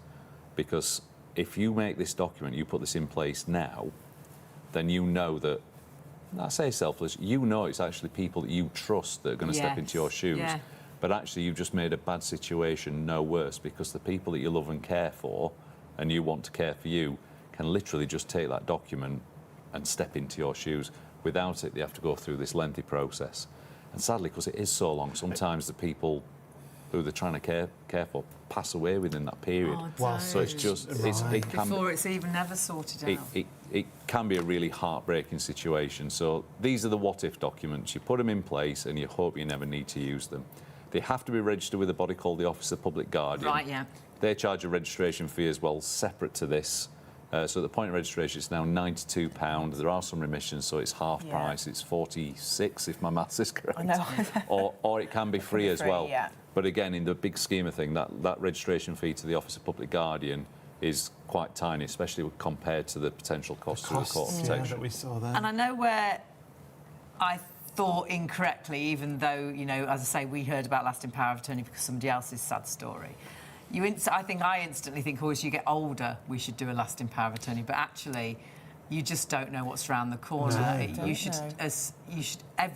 because if you make this document, you put this in place now, then you know that, I say selfless, you know it's actually people that you trust that are going to step into your shoes. But actually, you've just made a bad situation no worse, because the people that you love and care for, and you want to care for you, can literally just take that document and step into your shoes. Without it, they have to go through this lengthy process. And sadly, because it is so long, sometimes the people who they're trying to care for pass away within that period. So it's just... Before it's even never sorted out. It can be a really heartbreaking situation. So these are the what-if documents. You put them in place and you hope you never need to use them. They have to be registered with a body called the Office of Public Guardian. Right, yeah. They charge a registration fee as well, separate to this. So at the point of registration, it's now £92. There are some remissions, so it's half price. It's 46 if my maths is correct. I know. or it can be free as well. Yeah. But again, in the big scheme of things, that registration fee to the Office of Public Guardian is quite tiny, especially compared to the potential cost of the court protection. That we saw there. And I know where I thought incorrectly, even though, you know, as I say, we heard about lasting power of attorney because somebody else's sad story. I instantly think, as you get older, we should do a lasting power of attorney. But actually, you just don't know what's around the corner. Everybody should have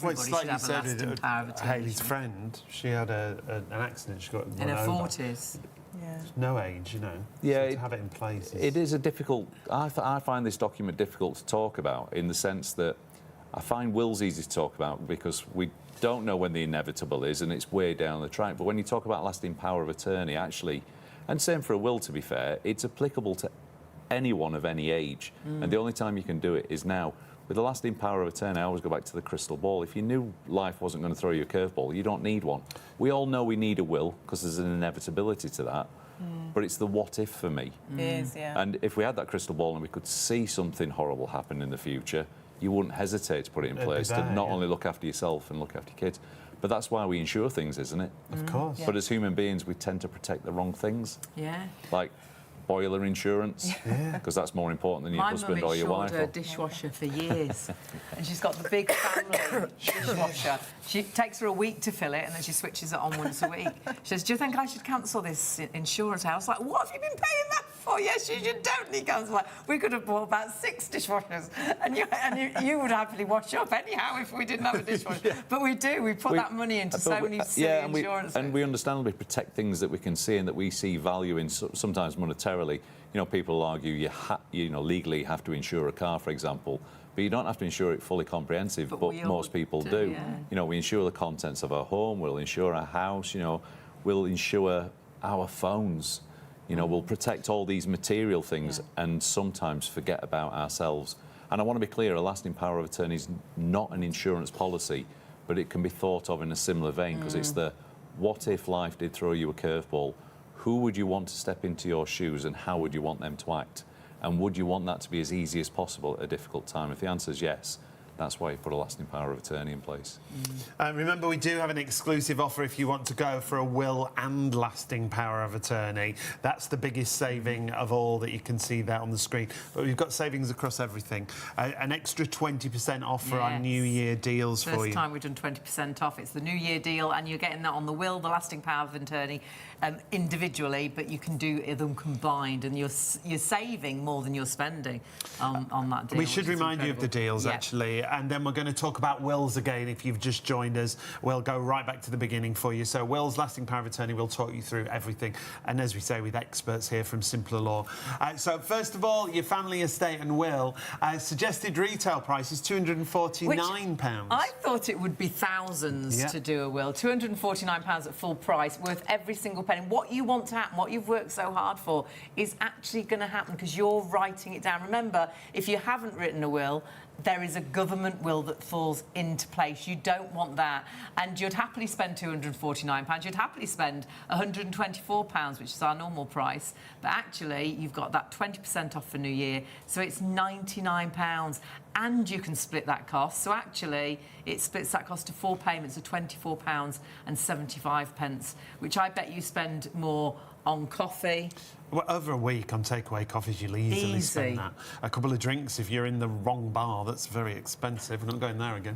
a lasting power of attorney. Haley's friend, she had an accident. She got in her run over. 40s. Yeah. No age, you know. Yeah, so to have it in place. It is a difficult. I find this document difficult to talk about in the sense that I find wills easy to talk about because we don't know when the inevitable is and it's way down the track. But when you talk about lasting power of attorney, actually, and same for a will, to be fair, it's applicable to anyone of any age. And the only time you can do it is now. With the lasting power of attorney, I always go back to the crystal ball. If you knew life wasn't going to throw you a curveball, you don't need one. We all know we need a will because there's an inevitability to that. But it's the what if for me. It is, yeah. And if we had that crystal ball and we could see something horrible happen in the future, you wouldn't hesitate to put it in place to not only look after yourself and look after your kids. But that's why we insure things, isn't it? Of course. Yeah. But as human beings, we tend to protect the wrong things. Yeah. Like boiler insurance, because that's more important than your husband or your wife. My mum insured her dishwasher for years, and she's got the big family dishwasher. She takes her a week to fill it, and then she switches it on once a week. She says, "Do you think I should cancel this insurance?" I was like, "What have you been paying that for?" Yes, you should totally cancel it. We could have bought about 6 dishwashers, and you would happily wash up anyhow if we didn't have a dishwasher. But we do. We put that money into so many silly insurances. And we understandably protect things that we can see and that we see value in, sometimes monetarily. You know, people will argue you legally have to insure a car, for example, but you don't have to insure it fully comprehensive, but most people do. Yeah. You know, we insure the contents of our home, we'll insure our house, you know, we'll insure our phones. You know, we'll protect all these material things and sometimes forget about ourselves. And I want to be clear, a lasting power of attorney is not an insurance policy, but it can be thought of in a similar vein because it's the what if life did throw you a curveball? Who would you want to step into your shoes and how would you want them to act? And would you want that to be as easy as possible at a difficult time? If the answer is yes, that's why you put a lasting power of attorney in place. Remember, we do have an exclusive offer if you want to go for a will and lasting power of attorney. That's the biggest saving of all that you can see there on the screen. But we've got savings across everything. An extra 20% off for our New Year deals for you. First time we've done 20% off. It's the New Year deal, and you're getting that on the will, the lasting power of attorney, individually, but you can do them combined, and you're saving more than you're spending on that deal. We should remind you of the deals, actually, and then we're going to talk about wills again. If you've just joined us, we'll go right back to the beginning for you. So wills, lasting power of attorney, we'll talk you through everything, and as we say, with experts here from Simpler Law. So first of all, your family estate and will, suggested retail price is £249. I thought it would be thousands to do a will. £249 at full price, worth every single penny. What you want to happen, what you've worked so hard for, is actually going to happen because you're writing it down. Remember, if you haven't written a will, there is a government will that falls into place. You don't want that. And you'd happily spend £249. You'd happily spend £124, which is our normal price. But actually, you've got that 20% off for New Year. So it's £99. And you can split that cost. So actually, it splits that cost to 4 payments of £24.75, which I bet you spend more on coffee. Well, over a week on takeaway coffees, you'll easily spend that. A couple of drinks, if you're in the wrong bar, that's very expensive. We're not going there again.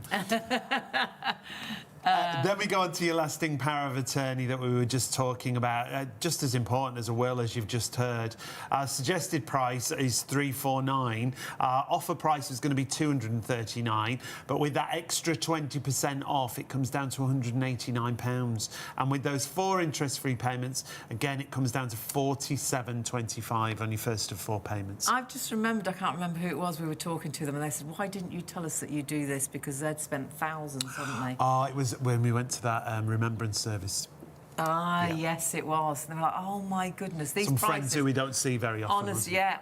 Then we go on to your lasting power of attorney that we were just talking about. Just as important as a will, as you've just heard. Our suggested price is $349. Our offer price is going to be $239. But with that extra 20% off, it comes down to £189. And with those 4 interest-free payments, again, it comes down to $47.25 on your first of 4 payments. I've just remembered, I can't remember who it was, we were talking to them, and they said, why didn't you tell us that you do this? Because they'd spent thousands, hadn't they? Oh, it was when we went to that remembrance service Ah, yes, it was. And they were like, oh my goodness, these Some prices. friends who we don't see very often.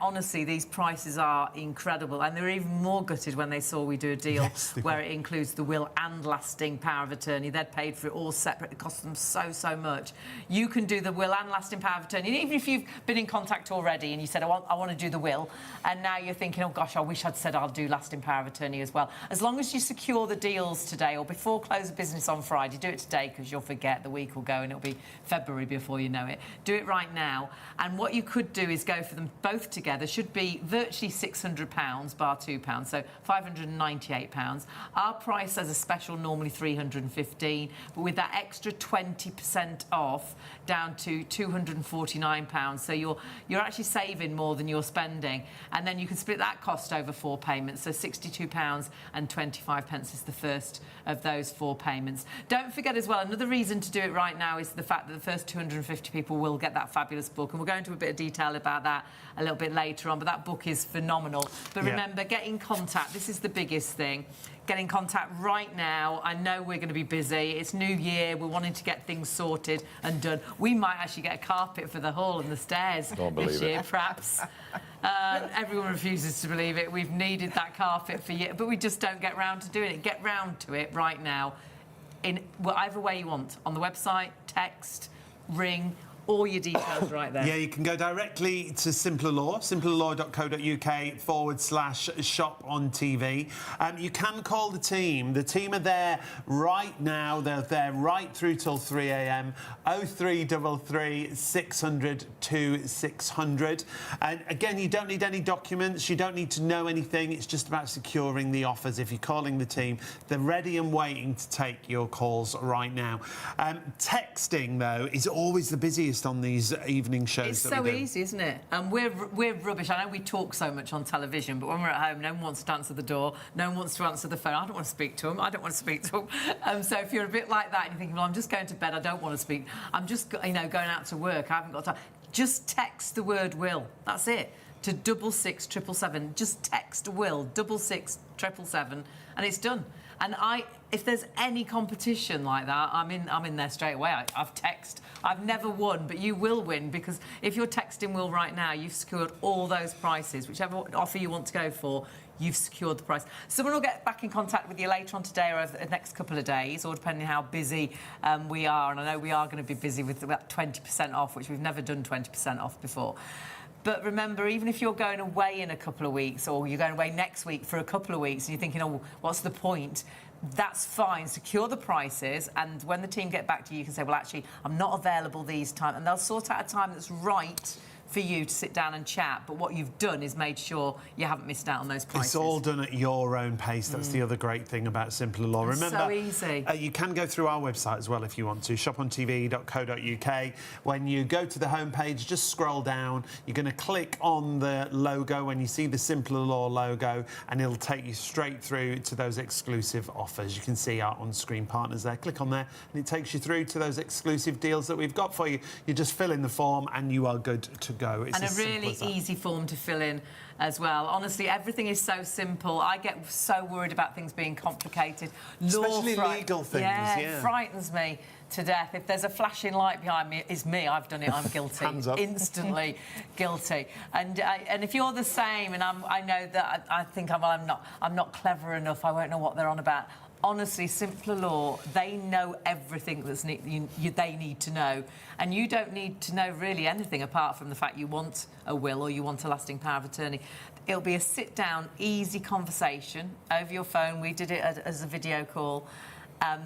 Honestly, these prices are incredible. And they were even more gutted when they saw we do a deal where it includes the will and lasting power of attorney. They'd paid for it all separate. It cost them so much. You can do the will and lasting power of attorney. And even if you've been in contact already and you said, I want to do the will, and now you're thinking, oh gosh, I wish I'd said I'll do lasting power of attorney as well. As long as you secure the deals today or before close of business on Friday, do it today because you'll forget, the week will go and it'll be February before you know it. Do it right now. And what you could do is go for them both together. Should be virtually £600 bar £2, so £598. Our price as a special normally £315, but with that extra 20% off down to £249. So you're actually saving more than you're spending, and then you can split that cost over 4 payments. So £62.25 is the first of those 4 payments. Don't forget as well, another reason to do it right now is the fact that the first 250 people will get that fabulous book, and we'll go into a bit of detail about that a little bit later on, but that book is phenomenal. But remember, get in contact. This is the biggest thing. Get in contact right now. I know we're going to be busy. It's New Year. We're wanting to get things sorted and done. We might actually get a carpet for the hall and the stairs this year, perhaps. Everyone refuses to believe it. We've needed that carpet for years, but we just don't get round to doing it. Get round to it right now in whatever way you want. On the website, text, ring, all your details right there. Yeah, you can go directly to Simpler Law, simplerlaw.co.uk/shop on TV. You can call the team. The team are there right now. They're there right through till 3 a.m. 0333 600 2600. And again, you don't need any documents. You don't need to know anything. It's just about securing the offers. If you're calling the team, they're ready and waiting to take your calls right now. Texting, though, is always the busiest on these evening shows. It's so easy, isn't it? And we're rubbish. I know we talk so much on television, but when we're at home, no one wants to answer the door, no one wants to answer the phone. I don't want to speak to them. I don't want to speak to them. So if you're a bit like that and you're thinking, well, I'm just going to bed, I don't want to speak, I'm just going out to work, I haven't got time, just text the word will. That's it. To 66777. Just text will 66777, and it's done. And if there's any competition like that, I'm in there straight away. I've never won, but you will win, because if you're texting will right now, you've secured all those prices. Whichever offer you want to go for, you've secured the price. Someone will get back in contact with you later on today or over the next couple of days, or depending how busy we are. And I know we are going to be busy with about 20% off, which we've never done 20% off before. But remember, even if you're going away in a couple of weeks, or you're going away next week for a couple of weeks, and you're thinking, oh, what's the point? That's fine. Secure the prices, and when the team get back to you, you can say, well, actually, I'm not available these times, and they'll sort out a time that's right for you to sit down and chat. But what you've done is made sure you haven't missed out on those prices. It's all done at your own pace. That's the other great thing about Simpler Law. Remember, so easy. You can go through our website as well if you want to, shopontv.co.uk. When you go to the homepage, just scroll down. You're going to click on the logo when you see the Simpler Law logo, and it'll take you straight through to those exclusive offers. You can see our on-screen partners there. Click on there, and it takes you through to those exclusive deals that we've got for you. You just fill in the form, and you are good to go. It's and a really easy form to fill in as well. Honestly, everything is so simple. I get so worried about things being complicated. Especially legal things, it frightens me to death. If there's a flashing light behind me, it's me. I've done it. I'm guilty. Hands up. Instantly guilty. And if you're the same, and I know that I think I'm not clever enough, I won't know what they're on about. Honestly, Simpler Law, they know everything that's they need to know. And you don't need to know really anything apart from the fact you want a will or you want a lasting power of attorney. It'll be a sit-down, easy conversation over your phone. We did it as a video call.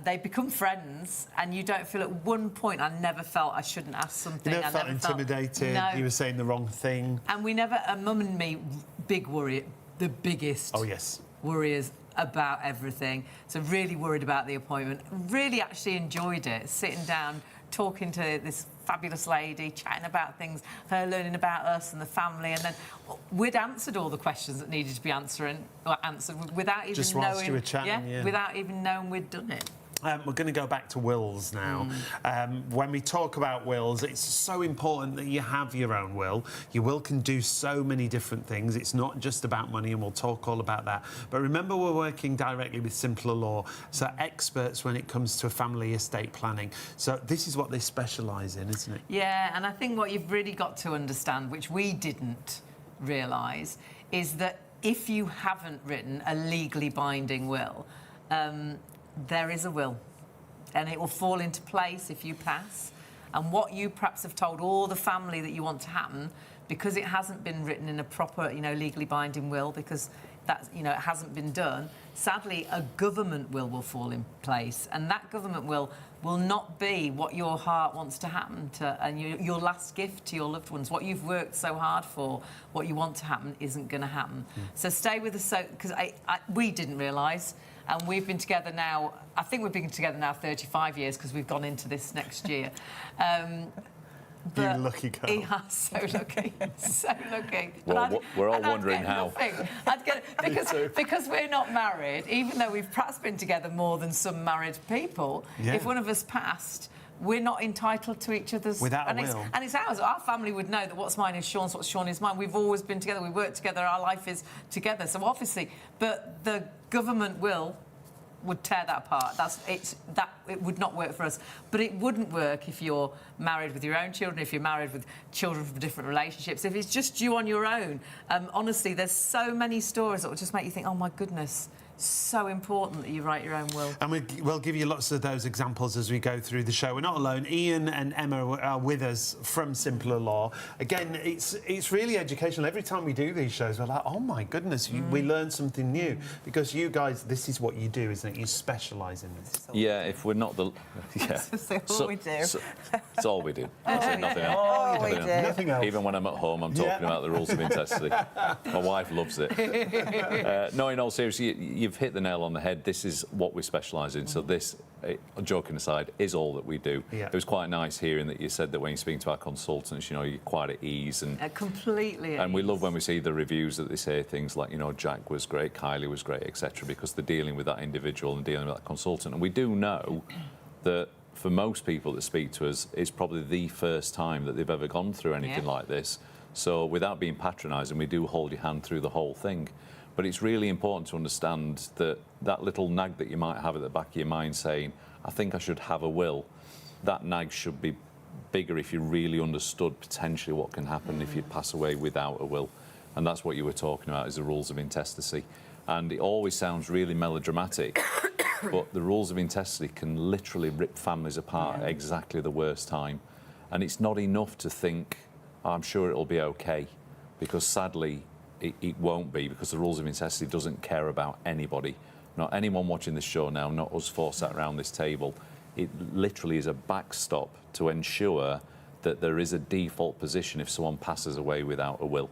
They become friends, and you don't feel at one point, I never felt I shouldn't ask something. You never felt intimidated, no. You were saying the wrong thing. And we never, Mum and me, big worry, the biggest worriers about everything. So really worried about the appointment. Really actually enjoyed it, sitting down, talking to this fabulous lady, chatting about things, her learning about us and the family, and then we'd answered all the questions that needed to be answered without even just knowing. whilst you were chatting, without even knowing we'd done it. We're going to go back to wills now. When we talk about wills, it's so important that you have your own will. Your will can do so many different things. It's not just about money, and we'll talk all about that. But remember, we're working directly with Simpler Law, so experts when it comes to family estate planning. So this is what they specialise in, isn't it? Yeah, and I think what you've really got to understand, which we didn't realise, is that if you haven't written a legally binding will, there is a will, and it will fall into place if you pass. And what you perhaps have told all the family that you want to happen, because it hasn't been written in a proper, legally binding will, because that, it hasn't been done, sadly, a government will fall in place, and that government will not be what your heart wants to happen to, and your last gift to your loved ones. What you've worked so hard for, what you want to happen, isn't going to happen. So stay with us, because we didn't realise. And we've been together now, I think we've been together now 35 years, because we've gone into this next year. You lucky girl. Yeah, so lucky, so lucky. Well, we're all wondering how. I'd get because we're not married, even though we've perhaps been together more than some married people. Yeah. If one of us passed, we're not entitled to each other's... Without a will. And it's ours. Our family would know that what's mine is Sean's, what's Sean is mine. We've always been together. We work together. Our life is together. So obviously... But the government will would tear that apart. It would not work for us. But it wouldn't work if you're married with your own children, if you're married with children from different relationships, if it's just you on your own. Honestly, there's so many stories that will just make you think, oh, my goodness, so important that you write your own will. And we'll give you lots of those examples as we go through the show. We're not alone. Ian and Emma are with us from Simpler Law. Again, it's really educational. Every time we do these shows, we're like, oh, my goodness, we learn something new. Because you guys, this is what you do, isn't it? You specialise in this. Yeah, if we're not the... Yeah. That's all we do. It's all we do. Nothing else. All we do. Nothing else. Even when I'm at home, I'm talking about the rules of intestacy. My wife loves it. No, in all seriousness, you've hit the nail on the head. This is what we specialise in. So this, joking aside, is all that we do. Yeah. It was quite nice hearing that you said that when you're speaking to our consultants, you're quite at ease. And completely at And we ease. love when we see the reviews that they say things like, Jack was great, Kylie was great, etc., because they're dealing with that individual and dealing with that consultant. And we do know that for most people that speak to us, it's probably the first time that they've ever gone through anything like this. So without being patronising, we do hold your hand through the whole thing. But it's really important to understand that that little nag that you might have at the back of your mind saying, I think I should have a will, that nag should be bigger if you really understood potentially what can happen if you pass away without a will. And that's what you were talking about, is the rules of intestacy. And it always sounds really melodramatic, but the rules of intestacy can literally rip families apart at exactly the worst time. And it's not enough to think, I'm sure it'll be okay, because sadly, it won't be, because the rules of intestacy doesn't care about anybody. Not anyone watching this show now, not us four sat around this table. It literally is a backstop to ensure that there is a default position if someone passes away without a will.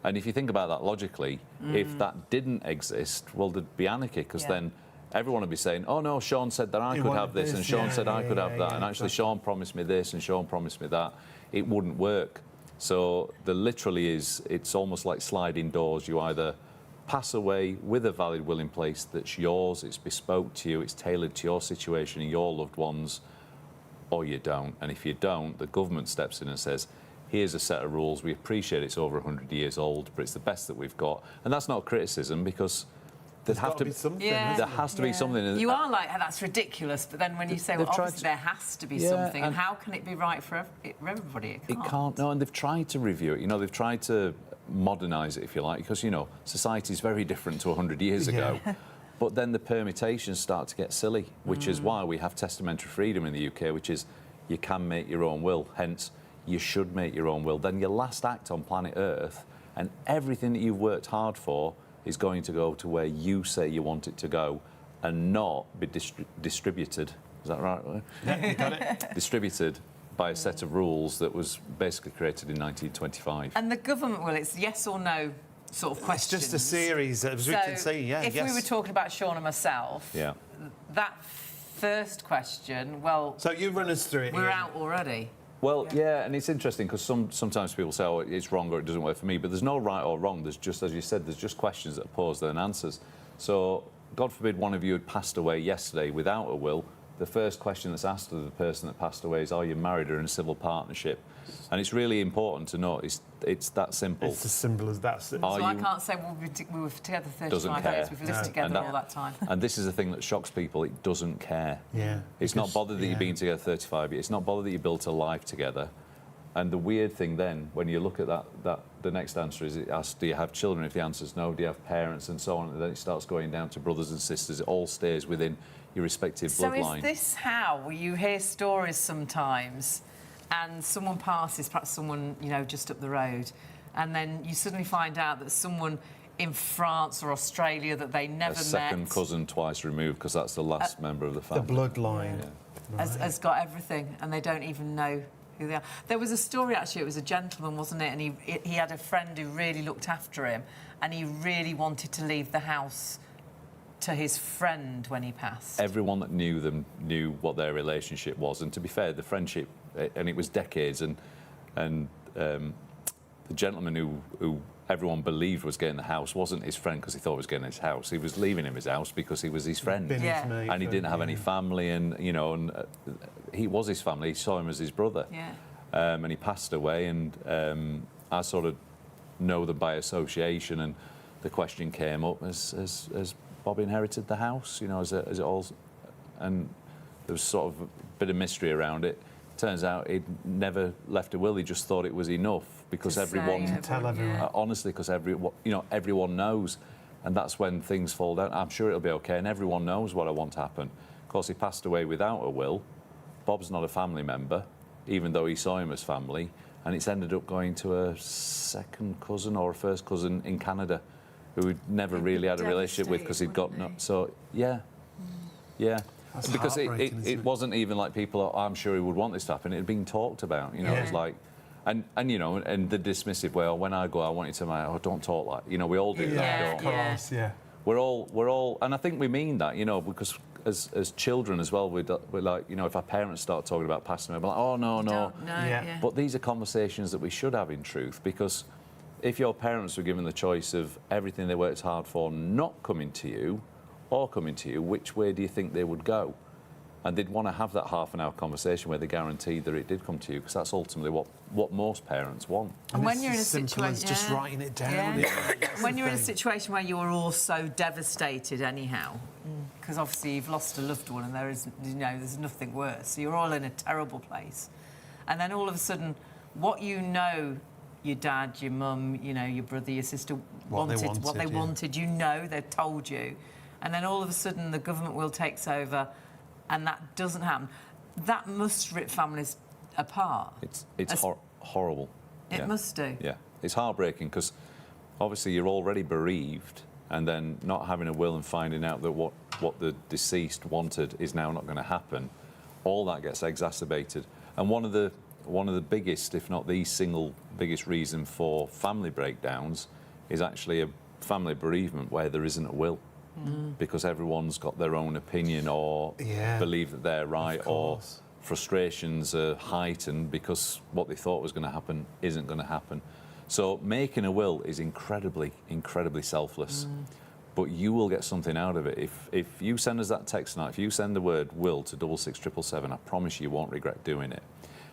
And if you think about that logically, if that didn't exist, well, there'd be anarchy, because then everyone would be saying, oh, no, Sean said that I could have this, and Sean said I could have that, and actually Sean promised me this, and Sean promised me that. It wouldn't work. So there literally is, it's almost like sliding doors. You either pass away with a valid will in place that's yours, it's bespoke to you, it's tailored to your situation and your loved ones, or you don't. And if you don't, the government steps in and says, here's a set of rules. We appreciate it's over 100 years old, but it's the best that we've got. And that's not criticism, because there has to be something. There has to be something. You are like, that's ridiculous, but then when you say, well, obviously there has to be something, and how can it be right for everybody? It can't. No, and they've tried to review it. They've tried to modernise it, if you like, because, society's very different to 100 years ago. But then the permutations start to get silly, which is why we have testamentary freedom in the UK, which is you can make your own will, hence you should make your own will. Then your last act on planet Earth, and everything that you've worked hard for, is going to go to where you say you want it to go, and not be distributed. Is that right? Yeah, you got it. Distributed by a set of rules that was basically created in 1925. And the government will, it's yes or no sort of questions. It's just a series, as we can see, if we were talking about Sean and myself, that first question, well... So you run us through it. We're out already. Well, yeah, and it's interesting because sometimes people say, oh, it's wrong or it doesn't work for me, but there's no right or wrong. There's just, as you said, there's just questions that are posed and answers. So God forbid one of you had passed away yesterday without a will, the first question that's asked of the person that passed away is, are you married or in a civil partnership? And it's really important to know it's that simple. It's as simple as that. So I can't say, well, we were together 35 years, we've lived together all that time. And this is the thing that shocks people, it doesn't care. Yeah. It's not bothered that you've been together 35 years, it's not bothered that you built a life together. And the weird thing then, when you look at that the next answer is, it asks, do you have children? If the answer is no, do you have parents, and so on? And then it starts going down to brothers and sisters. It all stays within your respective bloodline. So is this how you hear stories sometimes, and someone passes, perhaps someone, you know, just up the road, and then you suddenly find out that someone in France or Australia that they never met... A second cousin twice removed, because that's the last member of the family. The bloodline. Yeah. Right. has got everything, and they don't even know who they are. There was a story, actually, it was a gentleman, wasn't it? And he had a friend who really looked after him, and he really wanted to leave the house to his friend when he passed. Everyone that knew them knew what their relationship was, and to be fair, the friendship, and it was decades, and the gentleman who everyone believed was getting the house wasn't his friend because he thought he was getting his house. He was leaving him his house because he was his friend. Yeah. And he didn't have any family, and you know, and he was his family. He saw him as his brother. Yeah. And he passed away, and I sort of know them by association. And the question came up: Has Bob inherited the house? You know, is it all? And there was sort of a bit of mystery around it. Turns out he'd never left a will. He just thought it was enough because everyone, tell everyone. Yeah. honestly, because everyone knows, and that's when things fall down. I'm sure it'll be okay, and everyone knows what I want to happen. Of course, he passed away without a will. Bob's not a family member, even though he saw him as family, and it's ended up going to a second cousin or a first cousin in Canada, who he'd never really had a relationship with because he'd got no. So yeah. That's Because heartbreaking, isn't it wasn't even like people, oh, I'm sure he would want this to happen. It had been talked about, you know. Yeah. It was like, and you know, and the dismissive way, oh, when I go, I want you to, oh, don't talk like, you know, we all do that. Of Don't we? course, yeah. We're all, and I think we mean that, you know, because as children as well, we're like, you know, if our parents start talking about passing away, we're like, oh, no. Yeah. But these are conversations that we should have in truth, because if your parents were given the choice of everything they worked hard for not coming to you or coming to you, which way do you think they would go? And they'd want to have that half-an-hour conversation where they guaranteed that it did come to you, because that's ultimately what most parents want. And when it's you're in a as simple situation, as just writing it down. When you're in a situation where you are all so devastated, anyhow, because obviously you've lost a loved one, and there's nothing worse. So you're all in a terrible place, and then all of a sudden, what you know, your dad, your mum, you know, your brother, your sister what they wanted, you know, they've told you, and then all of a sudden the government will takes over. And that doesn't happen. That must rip families apart. It's horrible. It must do. Yeah, it's heartbreaking, because obviously you're already bereaved, and then not having a will and finding out that what the deceased wanted is now not going to happen. All that gets exacerbated. And one of the biggest, if not the single biggest reason for family breakdowns is actually a family bereavement where there isn't a will. Because everyone's got their own opinion or believe that they're right, or frustrations are heightened because what they thought was going to happen isn't going to happen. So making a will is incredibly, incredibly selfless. But you will get something out of it. If you send us that text tonight, if you send the word will to 66777, I promise you won't regret doing it.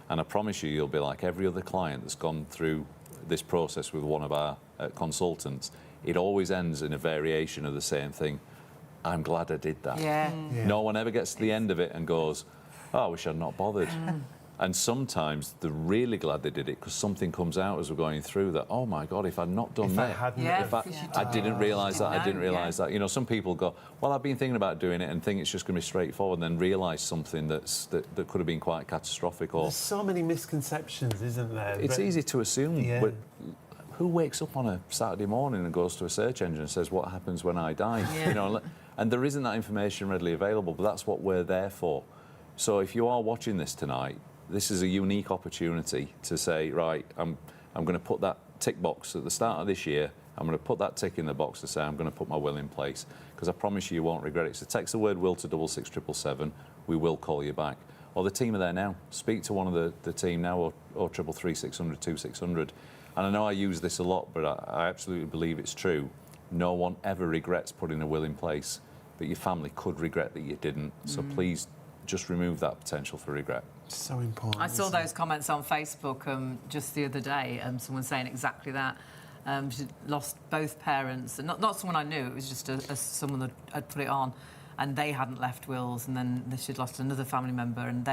And I promise you'll be like every other client that's gone through this process with one of our consultants. It always ends in a variation of the same thing. I'm glad I did that. Yeah. No one ever gets to the end of it and goes, oh, I wish I'd not bothered. And sometimes they're really glad they did it, because something comes out as we're going through that, oh my God, if I'd not done that, I didn't realise that, I didn't realise that. You know, some people go, well, I've been thinking about doing it and think it's just going to be straightforward, and then realise something that could have been quite catastrophic. Or there's so many misconceptions, isn't there? It's easy to assume. Yeah. But who wakes up on a Saturday morning and goes to a search engine and says, what happens when I die? Yeah. You know, and there isn't that information readily available, but that's what we're there for. So if you are watching this tonight, this is a unique opportunity to say, right, I'm going to put that tick box at the start of this year. I'm going to put that tick in the box to say I'm going to put my will in place, because I promise you won't regret it. So text the word will to 66777. We will call you back. Or the team are there now. Speak to one of the team now, or 333 600 2600. And I know I use this a lot, but I absolutely believe it's true. No one ever regrets putting a will in place. but your family could regret that you didn't. So please just remove that potential for regret. So important. I saw those comments on Facebook just the other day, someone saying exactly that. She lost both parents, and not someone I knew, it was just someone that had put it on, and they hadn't left wills, and then she'd lost another family member, and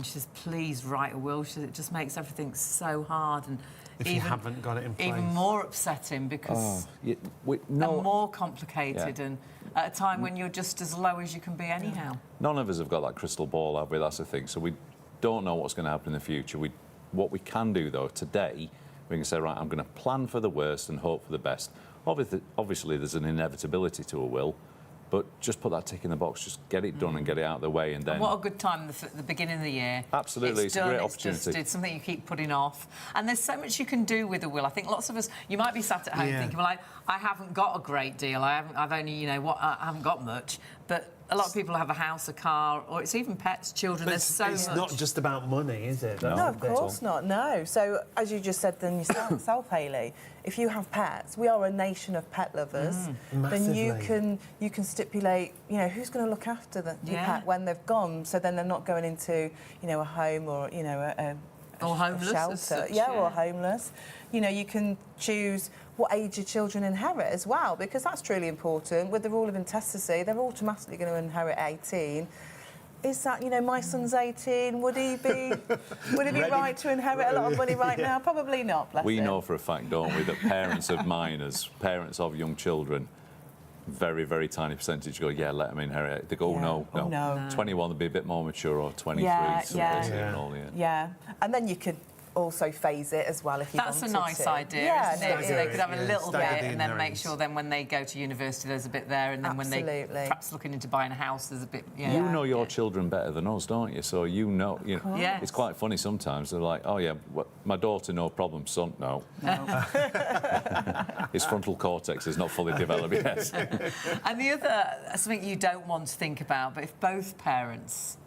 she says, please write a will. She says, it just makes everything so hard, and if you haven't got it in place. Even more upsetting because and more complicated, and at a time when you're just as low as you can be anyhow. None of us have got that crystal ball, have we? That's the thing. So we don't know what's going to happen in the future. What we can do, though, today, we can say, right, I'm going to plan for the worst and hope for the best. Obviously, there's an inevitability to a will, but just put that tick in the box, just get it done and get it out of the way, and then... And what a good time, the beginning of the year. Absolutely, it's a great opportunity. It's something you keep putting off. And there's so much you can do with a will. I think lots of us, you might be sat at home thinking, well, I haven't got a great deal, I've only, I haven't got much, but a lot of people have a house, a car, or it's even pets, children. But there's so much. It's not just about money, is it? No, of course not, no. So, as you just said then yourself, Hayley, if you have pets, we are a nation of pet lovers, then you can stipulate, who's going to look after your pet when they've gone, so then they're not going into, a home or, or homeless, a shelter. Or homeless. You can choose what age your children inherit as well, because that's truly important. With the rule of intestacy, they're automatically going to inherit 18. Is that, my son's 18, would he be right to inherit a lot of money right now? Probably not, bless him. We know for a fact, don't we, that parents of minors, parents of young children, very, very tiny percentage go, yeah, let them inherit it. They go, no. 21, they'll be a bit more mature, or 23. Yeah. And then you could also phase it as well if you wanted to. That's a nice idea, isn't it? So they could have a little bit and then make sure then when they go to university there's a bit there, and then when they perhaps looking into buying a house there's a bit. You know your children better than us, don't you? So Yes. It's quite funny sometimes. They're like, oh yeah, my daughter, no problem, son, no. His frontal cortex is not fully developed yet. And the other, something you don't want to think about, but if both parents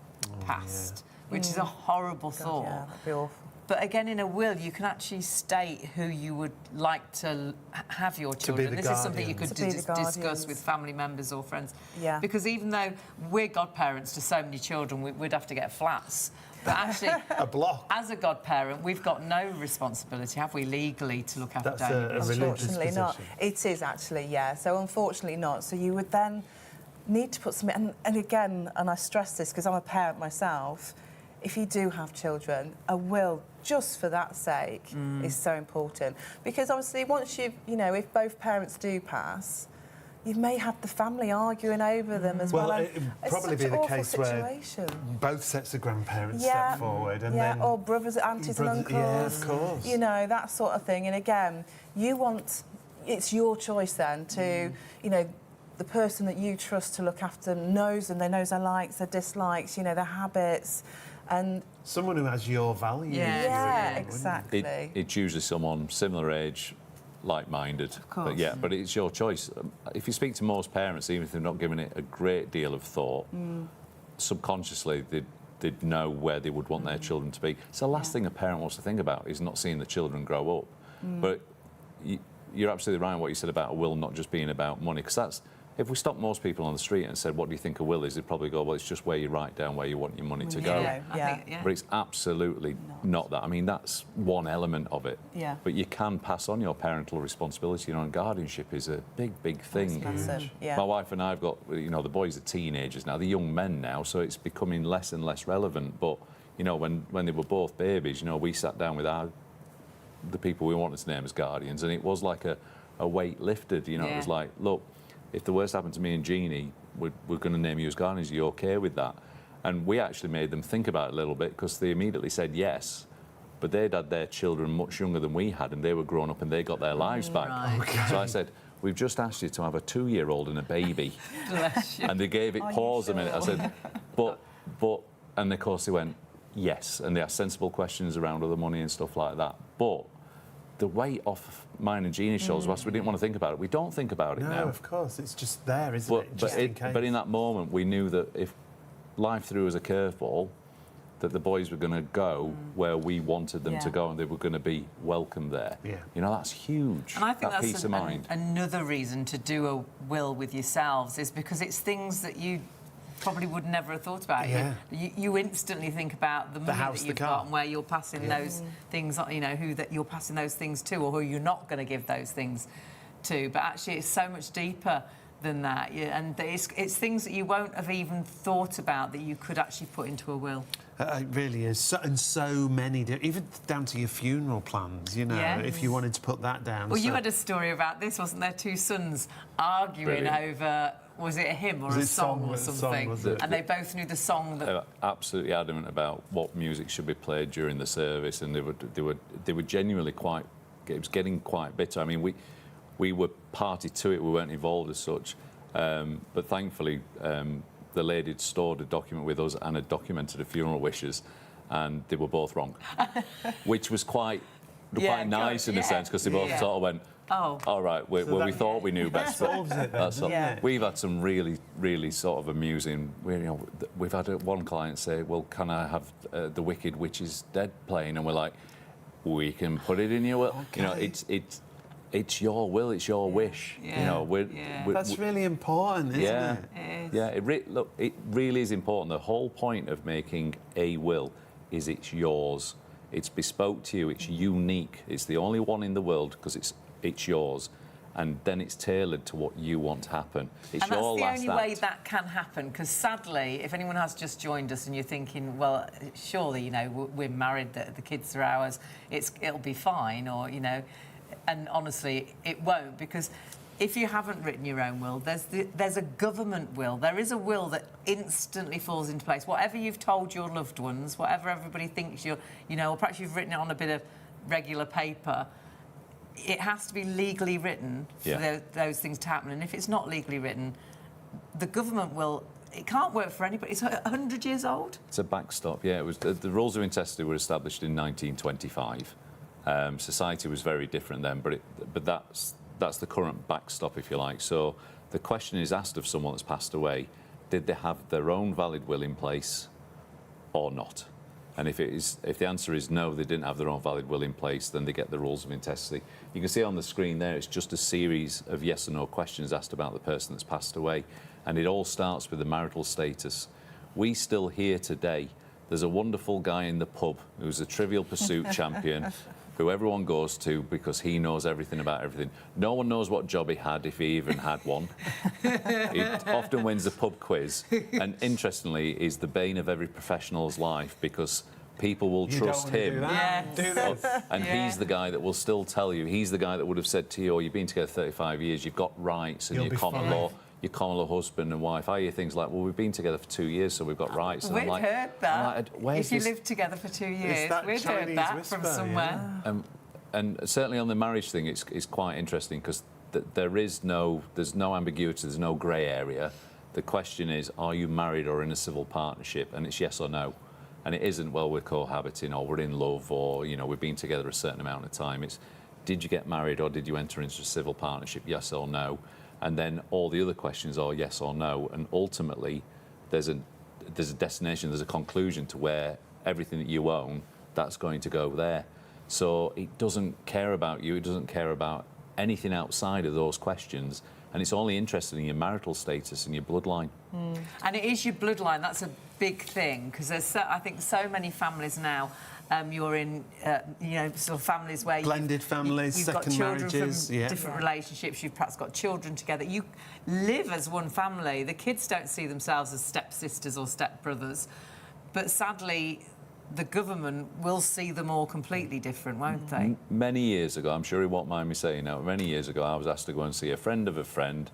passed, which is a horrible thought. Yeah, that'd be awful. But again, in a will, you can actually state who you would like to have your children. This is something you could discuss with family members or friends. Yeah. Because even though we're godparents to so many children, we'd have to get flats. But actually, a block. As a godparent, we've got no responsibility, have we, legally, to look after That's a religious unfortunately not. It is actually, yeah. So unfortunately not. So you would then need to put something... And again, and I stress this because I'm a parent myself, if you do have children, a will, just for that sake, is so important. Because obviously, once you've, if both parents do pass, you may have the family arguing over them as well. Well, it would probably be the case where both sets of grandparents step forward. And then or brothers, aunties and uncles. Yeah, of course. That sort of thing. And again, it's your choice then to, the person that you trust to look after knows them. They know their likes, their dislikes, their habits. And someone who has your values. Yeah, exactly. It's usually someone similar age, like-minded. Of course. But it's your choice. If you speak to most parents, even if they're not giving it a great deal of thought, subconsciously they'd know where they would want their children to be. So the last thing a parent wants to think about is not seeing the children grow up. But you're absolutely right in what you said about a will not just being about money, because that's... If we stopped most people on the street and said, what do you think a will is, they'd probably go, well, it's just where you write down where you want your money to go. But it's absolutely not that. I mean, that's one element of it. Yeah. But you can pass on your parental responsibility. And guardianship is a big, big thing. My wife and I have got, the boys are teenagers now, they're young men now, so it's becoming less and less relevant. But, when they were both babies, we sat down with the people we wanted to name as guardians, and it was like a weight lifted. It was like, look, if the worst happened to me and Jeannie, we're going to name you as guardians. Are you OK with that? And we actually made them think about it a little bit, because they immediately said yes. But they'd had their children much younger than we had, and they were grown up and they got their lives back. Okay. So I said, we've just asked you to have a 2-year-old and a baby. Bless you. And they gave it pause a minute. I said, but, and of course they went, yes. And they asked sensible questions around other money and stuff like that. But the weight off mine and Jeannie's shoulders was we didn't want to think about it. We don't think about it now. No, of course. It's just there, isn't it? But in that moment, we knew that if life threw us a curveball, that the boys were going to go where we wanted them to go, and they were going to be welcome there. Yeah. You know, that's huge. And I think that that's peace of mind. another reason to do a will with yourselves is because it's things that you probably would never have thought about. Yeah. You instantly think about the money house, that the you've car. got and where you're passing those things, you know, who that you're passing those things to or who you're not going to give those things to. But actually, it's so much deeper than that. And it's things that you won't have even thought about that you could actually put into a will. It really is. So many, even down to your funeral plans, you know, if you wanted to put that down. Well, you had a story about this, wasn't there? Two sons arguing over, was it a hymn or a song or something? And they both knew the song. They were absolutely adamant about what music should be played during the service, and they were genuinely quite. It was getting quite bitter. I mean, we were party to it. We weren't involved as such, but thankfully. The lady had stored a document with us and had documented the funeral wishes, and they were both wrong, which was quite nice in a sense, because they both sort of went, "Oh, all right, we thought we knew best." That's all. We've had some really, really sort of amusing. We've had one client say, "Well, can I have the Wicked Witch is Dead playing?" And we're like, "We can put it in your will." Okay. You know, it's your will, it's your wish. You know, that's really important, isn't it? Yeah, it really is important. The whole point of making a will is it's yours. It's bespoke to you. It's unique. It's the only one in the world because it's yours, and then it's tailored to what you want to happen. It's and your that's last the only way act. that can happen. Because sadly, if anyone has just joined us and you're thinking, well, surely you know we're married, the kids are ours, it'll be fine, or you know. And honestly, it won't, because if you haven't written your own will, there's a government will. There is a will that instantly falls into place. Whatever you've told your loved ones, whatever everybody thinks you know, or perhaps you've written it on a bit of regular paper, it has to be legally written for those things to happen. And if it's not legally written, the government will. It can't work for anybody. It's 100 years old. It's a backstop. Yeah, it was. The rules of intestacy were established in 1925. Society was very different then, but that's the current backstop, if you like. So the question is asked of someone that's passed away: did they have their own valid will in place, or not? And if the answer is no, they didn't have their own valid will in place, then they get the rules of intestacy. You can see on the screen there, it's just a series of yes or no questions asked about the person that's passed away, and it all starts with the marital status. We still hear today. There's a wonderful guy in the pub who's a Trivial Pursuit champion. Who everyone goes to because he knows everything about everything. No one knows what job he had, if he even had one. He often wins the pub quiz, and interestingly, is the bane of every professional's life because people will trust him. And he's the guy that will still tell you. He's the guy that would have said to you, "Oh, you've been together 35 years, you've got rights, and your common law." Your common law husband and wife. I hear things like, "Well, we've been together for 2 years, so we've got rights." And we've heard that. If you this? lived together for 2 years, we've heard that whisper, from somewhere. And certainly on the marriage thing, it's quite interesting because there's no ambiguity, there's no grey area. The question is, are you married or in a civil partnership? And it's yes or no. And it isn't, well, we're cohabiting or we're in love or, you know, we've been together a certain amount of time. It's, did you get married or did you enter into a civil partnership, yes or no? And then all the other questions are yes or no. And ultimately, there's a destination, there's a conclusion to where everything that you own, that's going to go there. So it doesn't care about you, it doesn't care about anything outside of those questions. And it's only interested in your marital status and your bloodline. And it is your bloodline, that's a big thing, because there's, I think, so many families now. You're in, you know, sort of families where blended families, you've second got children marriages, from different relationships. You've perhaps got children together. You live as one family. The kids don't see themselves as stepsisters or stepbrothers, but sadly, the government will see them all completely different, won't they? Many years ago, I'm sure he won't mind me saying now. Many years ago, I was asked to go and see a friend of a friend.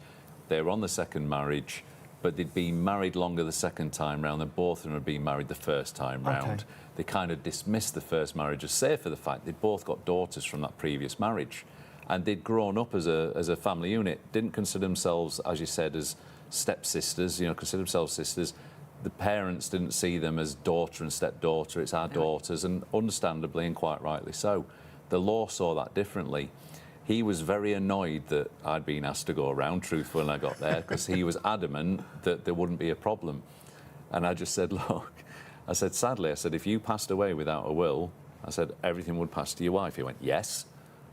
They were on the second marriage, but they'd been married longer the second time round than both of them had been married the first time round. They kind of dismissed the first marriage as safe for the fact they'd both got daughters from that previous marriage. And they'd grown up as a family unit, didn't consider themselves, as you said, as stepsisters, you know, consider themselves sisters. The parents didn't see them as daughter and stepdaughter, it's our daughters, and understandably and quite rightly so. The law saw that differently. He was very annoyed that I'd been asked to go around, truthful, when I got there, because he was adamant that there wouldn't be a problem. And I just said, look, I said, sadly, I said, if you passed away without a will, I said, everything would pass to your wife. He went, yes.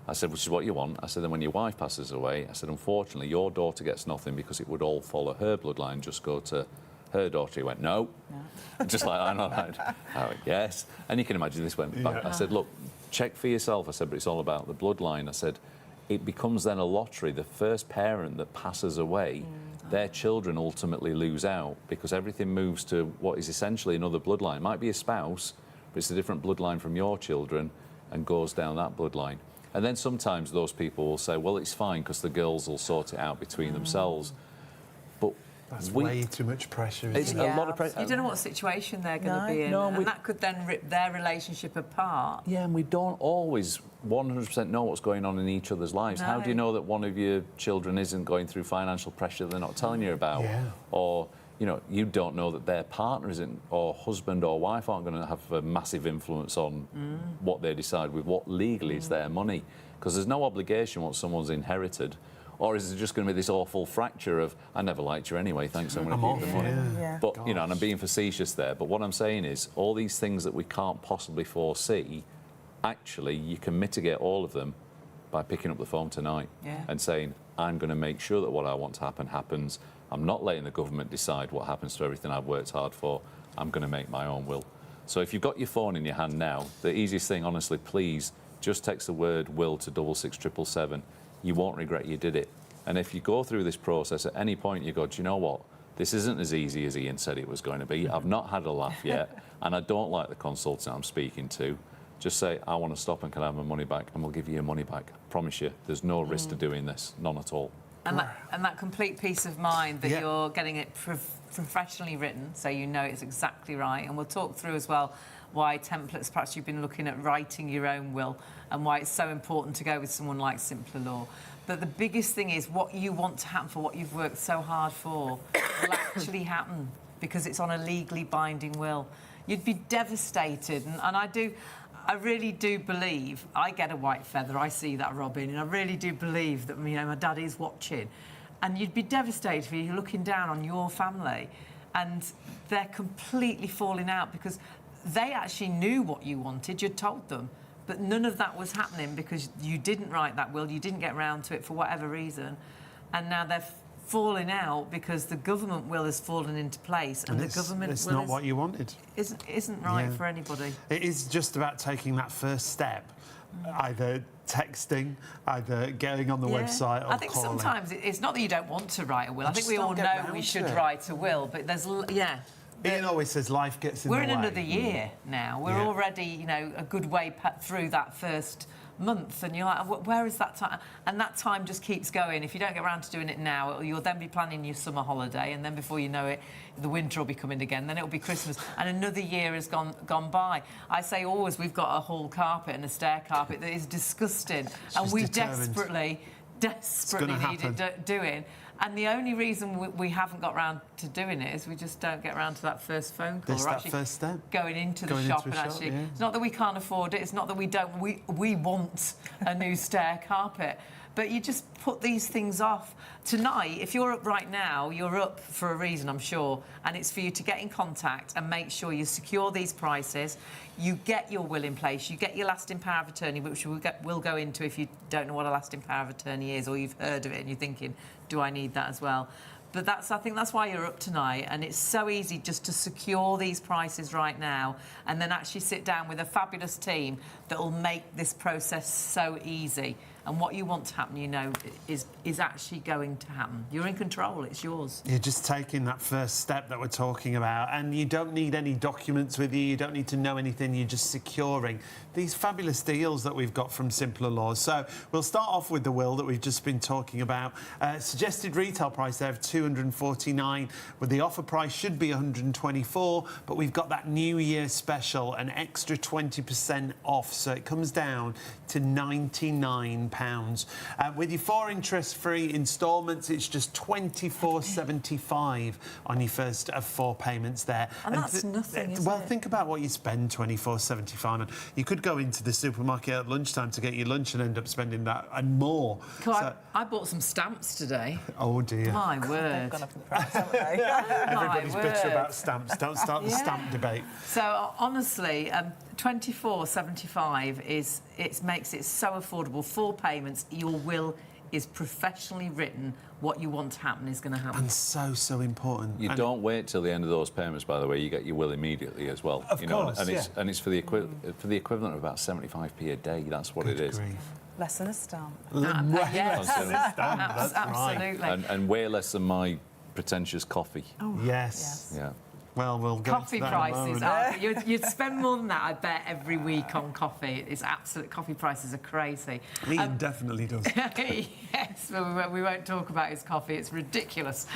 I said, which is what you want. I said, then when your wife passes away, I said, unfortunately, your daughter gets nothing because it would all follow her bloodline, just go to her daughter. He went, no. Just like, I know. I went, yes. And you can imagine this went back. I said, look, check for yourself. I said, but it's all about the bloodline. I said, it becomes then a lottery. The first parent that passes away, their children ultimately lose out because everything moves to what is essentially another bloodline. It might be a spouse, but it's a different bloodline from your children and goes down that bloodline. And then sometimes those people will say, well, it's fine because the girls will sort it out between themselves. But that's way too much pressure. It's a lot of pressure. You don't know what situation they're going to be in, and that could then rip their relationship apart. Yeah, and we don't always 100% know what's going on in each other's lives. No. How do you know that one of your children isn't going through financial pressure they're not telling you about? Yeah. Or, you know, you don't know that their partner isn't, or husband or wife aren't going to have a massive influence on what they decide with what legally is their money. Because there's no obligation once someone's inherited. Or is it just going to be this awful fracture of, I never liked you anyway, thanks, I'm going to keep the money. Yeah. But, you know, and I'm being facetious there, but what I'm saying is all these things that we can't possibly foresee, actually, you can mitigate all of them by picking up the phone tonight and saying, I'm going to make sure that what I want to happen happens. I'm not letting the government decide what happens to everything I've worked hard for. I'm going to make my own will. So if you've got your phone in your hand now, the easiest thing, honestly, please, just text the word will to 66777. You won't regret you did it. And if you go through this process, at any point you go, do you know what? This isn't as easy as Ian said it was going to be. I've not had a laugh yet, and I don't like the consultant I'm speaking to. Just say, I want to stop and can I have my money back? And we'll give you your money back. I promise you, there's no risk to doing this, none at all. And that complete peace of mind that you're getting it professionally written, so you know it's exactly right. And we'll talk through as well why templates, perhaps you've been looking at writing your own will and why it's so important to go with someone like Simpler Law. But the biggest thing is what you want to happen for what you've worked so hard for will actually happen because it's on a legally binding will. You'd be devastated, and I really do believe, I get a white feather, I see that, Robin, and I really do believe that, you know, my dad is watching. And you'd be devastated if you're looking down on your family and they're completely falling out because they actually knew what you wanted, you'd told them, but none of that was happening because you didn't write that will, you didn't get round to it for whatever reason, and now they're falling out because the government will has fallen into place and the government it's will not what you wanted. Isn't right for anybody. It is just about taking that first step, either texting, either going on the website or I think calling. sometimes it's not that you don't want to write a will. I think we all know we should write a will, but there's Ian always says life gets in the way. We're in another year now. We're already, you know, a good way through that first month, and you're like, where is that time? And that time just keeps going. If you don't get around to doing it now, you'll then be planning your summer holiday, and then before you know it, the winter will be coming again. Then it'll be Christmas, and another year has gone by. I say always, we've got a hall carpet and a stair carpet that is disgusting, and we desperately need it doing. And the only reason we haven't got round to doing it is we just don't get round to that first phone call. It's that first step. Going into the shop and actually... It's not that we can't afford it, it's not that we don't... We want a new stair carpet. But you just put these things off. Tonight, if you're up right now, you're up for a reason, I'm sure, and it's for you to get in contact and make sure you secure these prices, you get your will in place, you get your lasting power of attorney, which we'll go into if you don't know what a lasting power of attorney is or you've heard of it and you're thinking, do I need that as well? But I think that's why you're up tonight, and it's so easy just to secure these prices right now and then actually sit down with a fabulous team that will make this process so easy. And what you want to happen, you know, is actually going to happen. You're in control, it's yours. You're just taking that first step that we're talking about, and you don't need any documents with you, you don't need to know anything, you're just securing these fabulous deals that we've got from Simpler Laws. So we'll start off with the will that we've just been talking about. Suggested retail price there of $249, with the offer price should be $124, but we've got that New Year special, an extra 20% off, so it comes down to £99. £2,000. With your 4 interest-free instalments, it's just £24.75 on your first of 4 payments there. And that's nothing, isn't well, it? think about what you spend £24.75 on. You could go into the supermarket at lunchtime to get your lunch and end up spending that and more. I bought some stamps today. Oh dear. My They've word. gone up in price, haven't they? Everybody's My bitter word. about stamps. Don't start the stamp debate. So honestly, £24.75 makes it so affordable. 4 payments. Your will is professionally written. What you want to happen is going to happen. And so important. You don't wait till the end of those payments, by the way. You get your will immediately as well. Of course, and it's for the equivalent of about 75p a day. That's what it is. Grief. Less than a stamp. Yes. That's Absolutely. right. And way less than my pretentious coffee. Oh, Yes. Yeah. Well, we'll go Coffee into that in a prices moment. are. You'd spend more than that, I bet, every week on coffee. It's absolute. Coffee prices are crazy. Ian definitely does. Yes, but we won't talk about his coffee. It's ridiculous.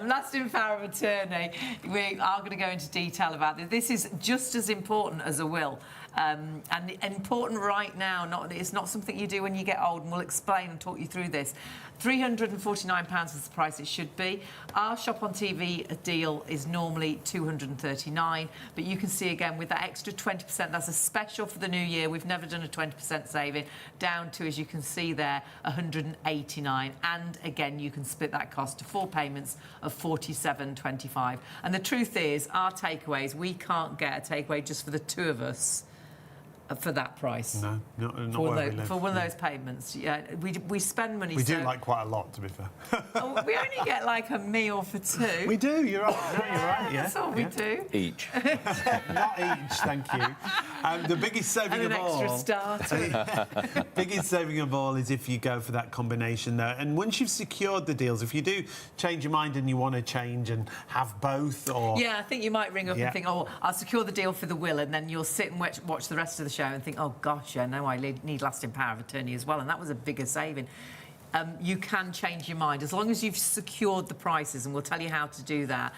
Lasting power of attorney. We are going to go into detail about this. This is just as important as a will. And important right now. It's not something you do when you get old, and we'll explain and talk you through this. £349 is the price it should be. Our Shop on TV deal is normally $239, but you can see again with that extra 20%, that's a special for the new year. We've never done a 20% saving, down to, as you can see there, $189. And again, you can split that cost to 4 payments of $47.25. And the truth is, our takeaways, we can't get a takeaway just for the 2 of us for that price. No, not for, where we live. for one of those payments. Yeah, we spend money. We do like quite a lot, to be fair. Oh, we only get like a meal for 2. We do, you're right. No, you're right, yeah. That's all we do. Each. Not each, thank you. The biggest saving And an of all... extra starter. Biggest saving of all is if you go for that combination there. And once you've secured the deals, if you do change your mind and you want to change and have both, or... Yeah, I think you might ring up and think, oh, I'll secure the deal for the will, and then you'll sit and watch the rest of the show and think, oh, gosh, yeah, no, I need lasting power of attorney as well. And that was a bigger saving. You can change your mind as long as you've secured the prices, and we'll tell you how to do that.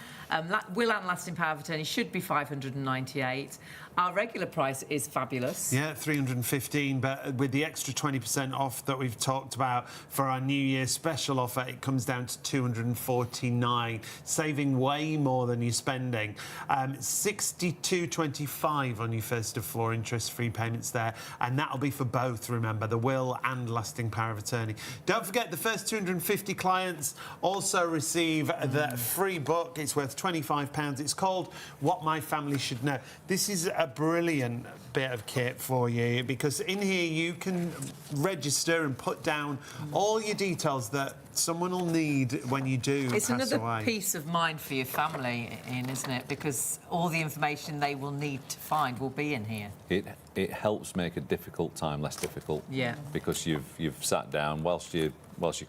Will and lasting power of attorney should be $598. Our regular price is fabulous. Yeah, $315, but with the extra 20% off that we've talked about for our New Year special offer, it comes down to $249, saving way more than you're spending. $62.25 on your first of 4 interest-free payments there, and that'll be for both, remember, the will and lasting power of attorney. Don't forget, the first 250 clients also receive the free book. It's worth £25. It's called What My Family Should Know. This is a brilliant bit of kit for you, because in here you can register and put down all your details that someone will need when you do It's pass another away. peace of mind for your family, Ian, isn't it? Because all the information they will need to find will be in here. It helps make a difficult time less difficult. Yeah. Because you've sat down whilst you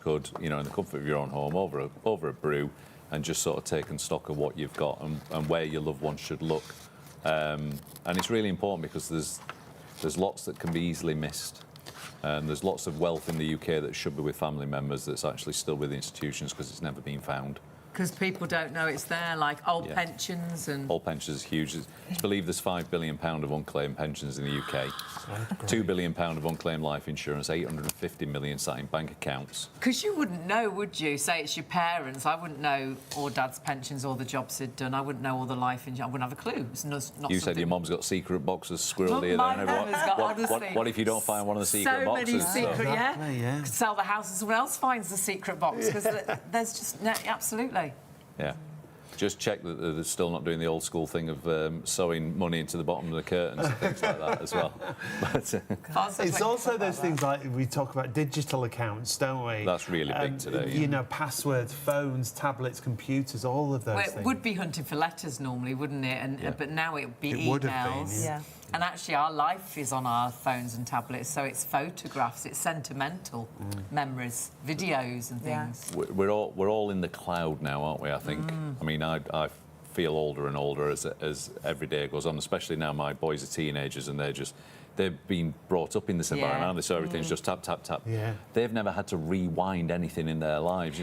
could, in the comfort of your own home over a brew, and just sort of taken stock of what you've got and where your loved ones should look. And it's really important because there's lots that can be easily missed. And there's lots of wealth in the UK that should be with family members that's actually still with institutions because it's never been found. Because people don't know it's there, like old Yeah. pensions and... Old pensions is huge. It's believed there's £5 billion of unclaimed pensions in the UK, £2 billion of unclaimed life insurance, 850 million sat in bank accounts. Because you wouldn't know, would you? Say it's your parents. I wouldn't know all Dad's pensions, all the jobs he'd done. I wouldn't know all the life insurance. I wouldn't have a clue. It's not You said something- your mum's got secret boxes squirreled here. My There, mum has got, honestly, what if you don't find one of the secret so boxes? many secret, Exactly, yeah. Could sell the house and someone else finds the secret box. Because there's just... No, absolutely. Yeah. Just check that they're still not doing the old school thing of sewing money into the bottom of the curtains and things like that as well. But, It's also those things like we talk about digital accounts, don't we? That's really big today, You yeah. know, passwords, phones, tablets, computers, all of those Well, things. it would be hunting for letters normally, wouldn't it? And Yeah. but now it would be It emails. would have been, Yeah. And actually, our life is on our phones and tablets, so it's photographs, it's sentimental memories, videos, and Yeah. things. we're all in the cloud now, aren't we? I think. I mean, I feel older and older as every day goes on. Especially now, my boys are teenagers and they've been brought up in this environment, Yeah. aren't they? So everything's just tap, tap, tap. Yeah. They've never had to rewind anything in their lives.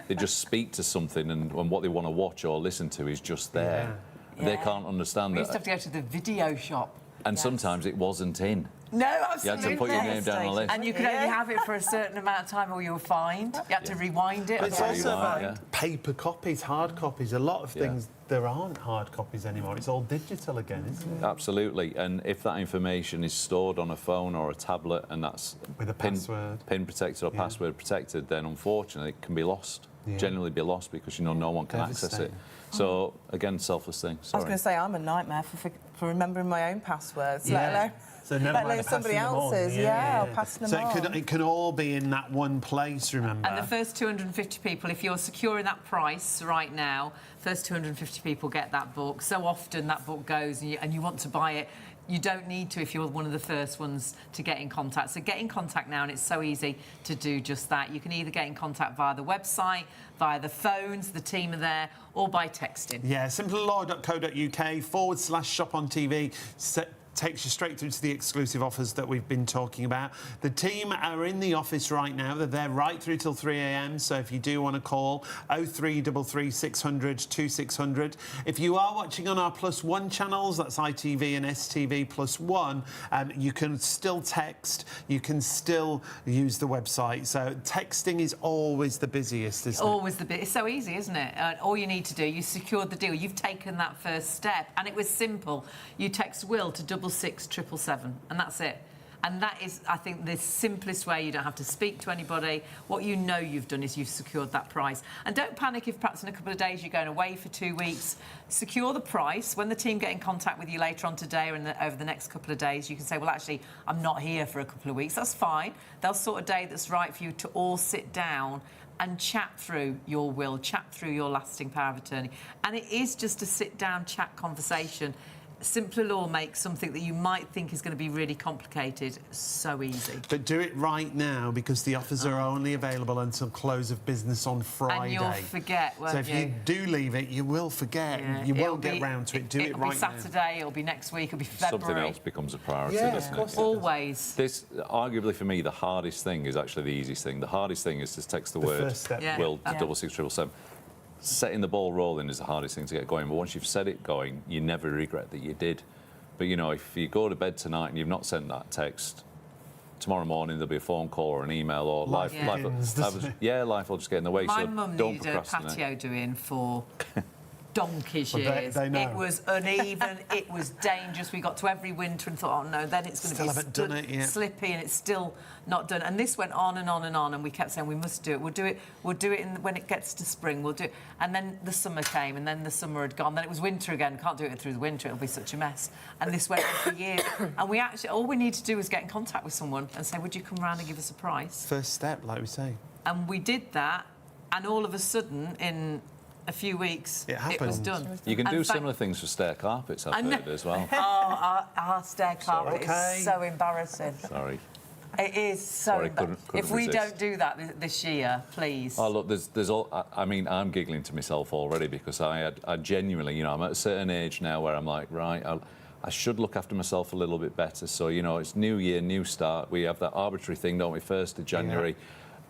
They just speak to something, and what they want to watch or listen to is just there. Yeah. They can't understand We that. used to have to go to the video shop. And Yes. sometimes it wasn't in. No, You absolutely. had to put your name down on the list. And you could only have it for a certain amount of time or you were fined. You had to rewind it. But it's That's also right, about yeah. paper copies, hard copies. A lot of Yeah. things, there aren't hard copies anymore. It's all digital again, isn't it? Absolutely, and if that information is stored on a phone or a tablet and that's With a password. pin protected or password protected, then unfortunately it can be lost. Yeah. Generally be lost because no one can access it. Devastating. So again, selfless thing. I was Sorry. going to say I'm a nightmare for remembering my own passwords, Yeah. let alone, So never let mind alone somebody passing them on. else's. Yeah, or passing them so on. it can all be in that one place, remember? And the first 250 people, if you're securing that price right now, first 250 people get that book. So often that book goes and you want to buy it. You don't need to if you're one of the first ones to get in contact. So get in contact now, and it's so easy to do just that. You can either get in contact via the website, via the phones, the team are there, or by texting. Yeah, simplelaw.co.uk/shop on TV. Takes you straight through to the exclusive offers that we've been talking about. The team are in the office right now. They're there right through till 3 a.m. So if you do want to call, 0333 600 2600. If you are watching on our +1 channels, that's ITV and STV +1, you can still text. You can still use the website. So texting is always the busiest, isn't it? Always the bit. It's so easy, isn't it? All you need to do, you secured the deal. You've taken that first step, and it was simple. You text Will to 66777, and that's it. And that is, I think, the simplest way. You don't have to speak to anybody. What you know you've done is you've secured that price. And don't panic if perhaps in a couple of days you're going away for 2 weeks. Secure the price. When the team get in contact with you later on today or over the next couple of days, you can say, well, actually, I'm not here for a couple of weeks. That's fine. They'll sort a day that's right for you to all sit down and chat through your will, chat through your lasting power of attorney. And it is just a sit-down chat conversation. Simpler Law makes something that you might think is going to be really complicated so easy. But do it right now, because the offers are only available until close of business on Friday. And you'll forget, won't So if you do leave it, you will forget. Yeah. You It'll won't get be- round to it. Do it It'll right be Saturday, it'll be next week, it'll be February. Something else becomes a priority, Yeah, doesn't of course it? it does. Always. This, arguably for me, the hardest thing is actually the easiest thing. The hardest thing is to text the word first step. Yeah. Will to Yeah. 66777. Setting the ball rolling is the hardest thing to get going, but once you've set it going, you never regret that you did. But, you know, if you go to bed tonight and you've not sent that text, tomorrow morning there'll be a phone call or an email or Life begins, doesn't it? life will just get in the way. My so mum don't needed a procrastinate. patio doing for donkey's Well, years. they know. It was uneven, it was dangerous. We got to every winter and thought, oh no, then it's going to Still be haven't done it yet. slippy, and it's still not done. And this went on and on and on, and we kept saying we must do it. We'll do it when it gets to spring. We'll do it. And then the summer came, and then the summer had gone. Then it was winter again. Can't do it through the winter. It'll be such a mess. And this went on for years. And we actually, all we need to do is get in contact with someone and say, would you come round and give us a price? First step, like we say. And we did that, and all of a sudden, in a few weeks, It was happened. done. You can And do thank- similar things for stair carpets, I I've know. heard as well. Oh, our stair carpet Okay. is so embarrassing. Sorry. It is so Sorry, embarrassing. couldn't If we resist. don't do that this year, please. Oh, look, there's all... I mean, I'm giggling to myself already because I genuinely, you know, I'm at a certain age now where I'm like, right, I should look after myself a little bit better. So, you know, it's new year, new start. We have that arbitrary thing, don't we, 1st of January.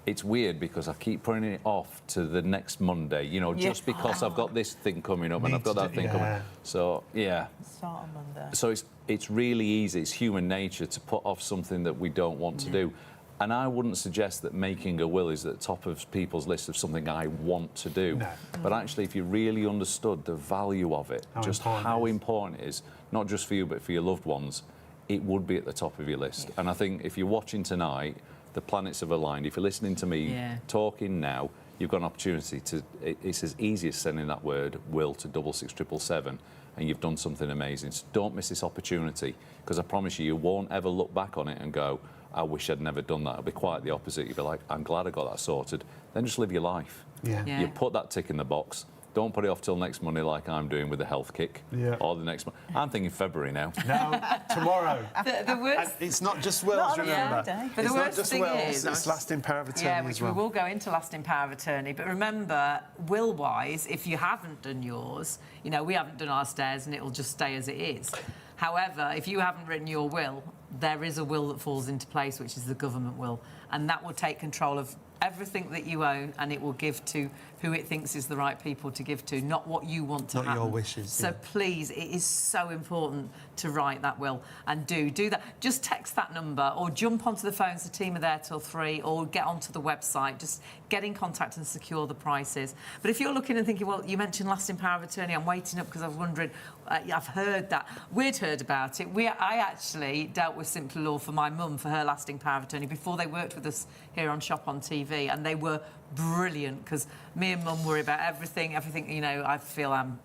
It's weird because I keep putting it off to the next Monday, you know, Yeah. just because I've got this thing coming up and Need I've got to that do- thing coming. yeah. So, yeah. Start on Monday. So it's really easy. It's human nature to put off something that we don't want to do. And I wouldn't suggest that making a will is at the top of people's list of something I want to do. No. But actually, if you really understood the value of it, How just important how it is. important it is, not just for you, but for your loved ones, it would be at the top of your list. And I think if you're watching tonight, the planets have aligned. If you're listening to me talking now, you've got an opportunity to... It's as easy as sending that word, will, to 66777, and you've done something amazing. So don't miss this opportunity, because I promise you, you won't ever look back on it and go, I wish I'd never done that. It'll be quite the opposite. You'll be like, I'm glad I got that sorted. Then just live your life. Yeah. Yeah. You put that tick in the box. Don't put it off till next Monday like I'm doing with the health kick. Yeah. Or the next month. I'm thinking February now. No, tomorrow. The worst... And it's not just wills, Not on a remember. Friday. But It's the not worst just thing wills, is- it's lasting power of attorney Yeah, which as well. we will go into lasting power of attorney. But remember, will-wise, if you haven't done yours, you know, we haven't done our stairs and it'll just stay as it is. However, if you haven't written your will there is a will that falls into place, which is the government will, and that will take control of everything that you own, and it will give to who it thinks is the right people to give to, not what you want to Not happen. your wishes, So yeah. please, it is so important to write that will, and do that. Just text that number or jump onto the phones. The team are there till 3, or get onto the website. Just get in contact and secure the prices. But if you're looking and thinking, well, you mentioned lasting power of attorney, I'm waiting up because I was wondering, I've heard that. We'd heard about it. I actually dealt with Simpler Law for my mum for her lasting power of attorney before they worked with us here on Shop on TV, and they were brilliant because me and Mum worry about everything. You know, I feel I'm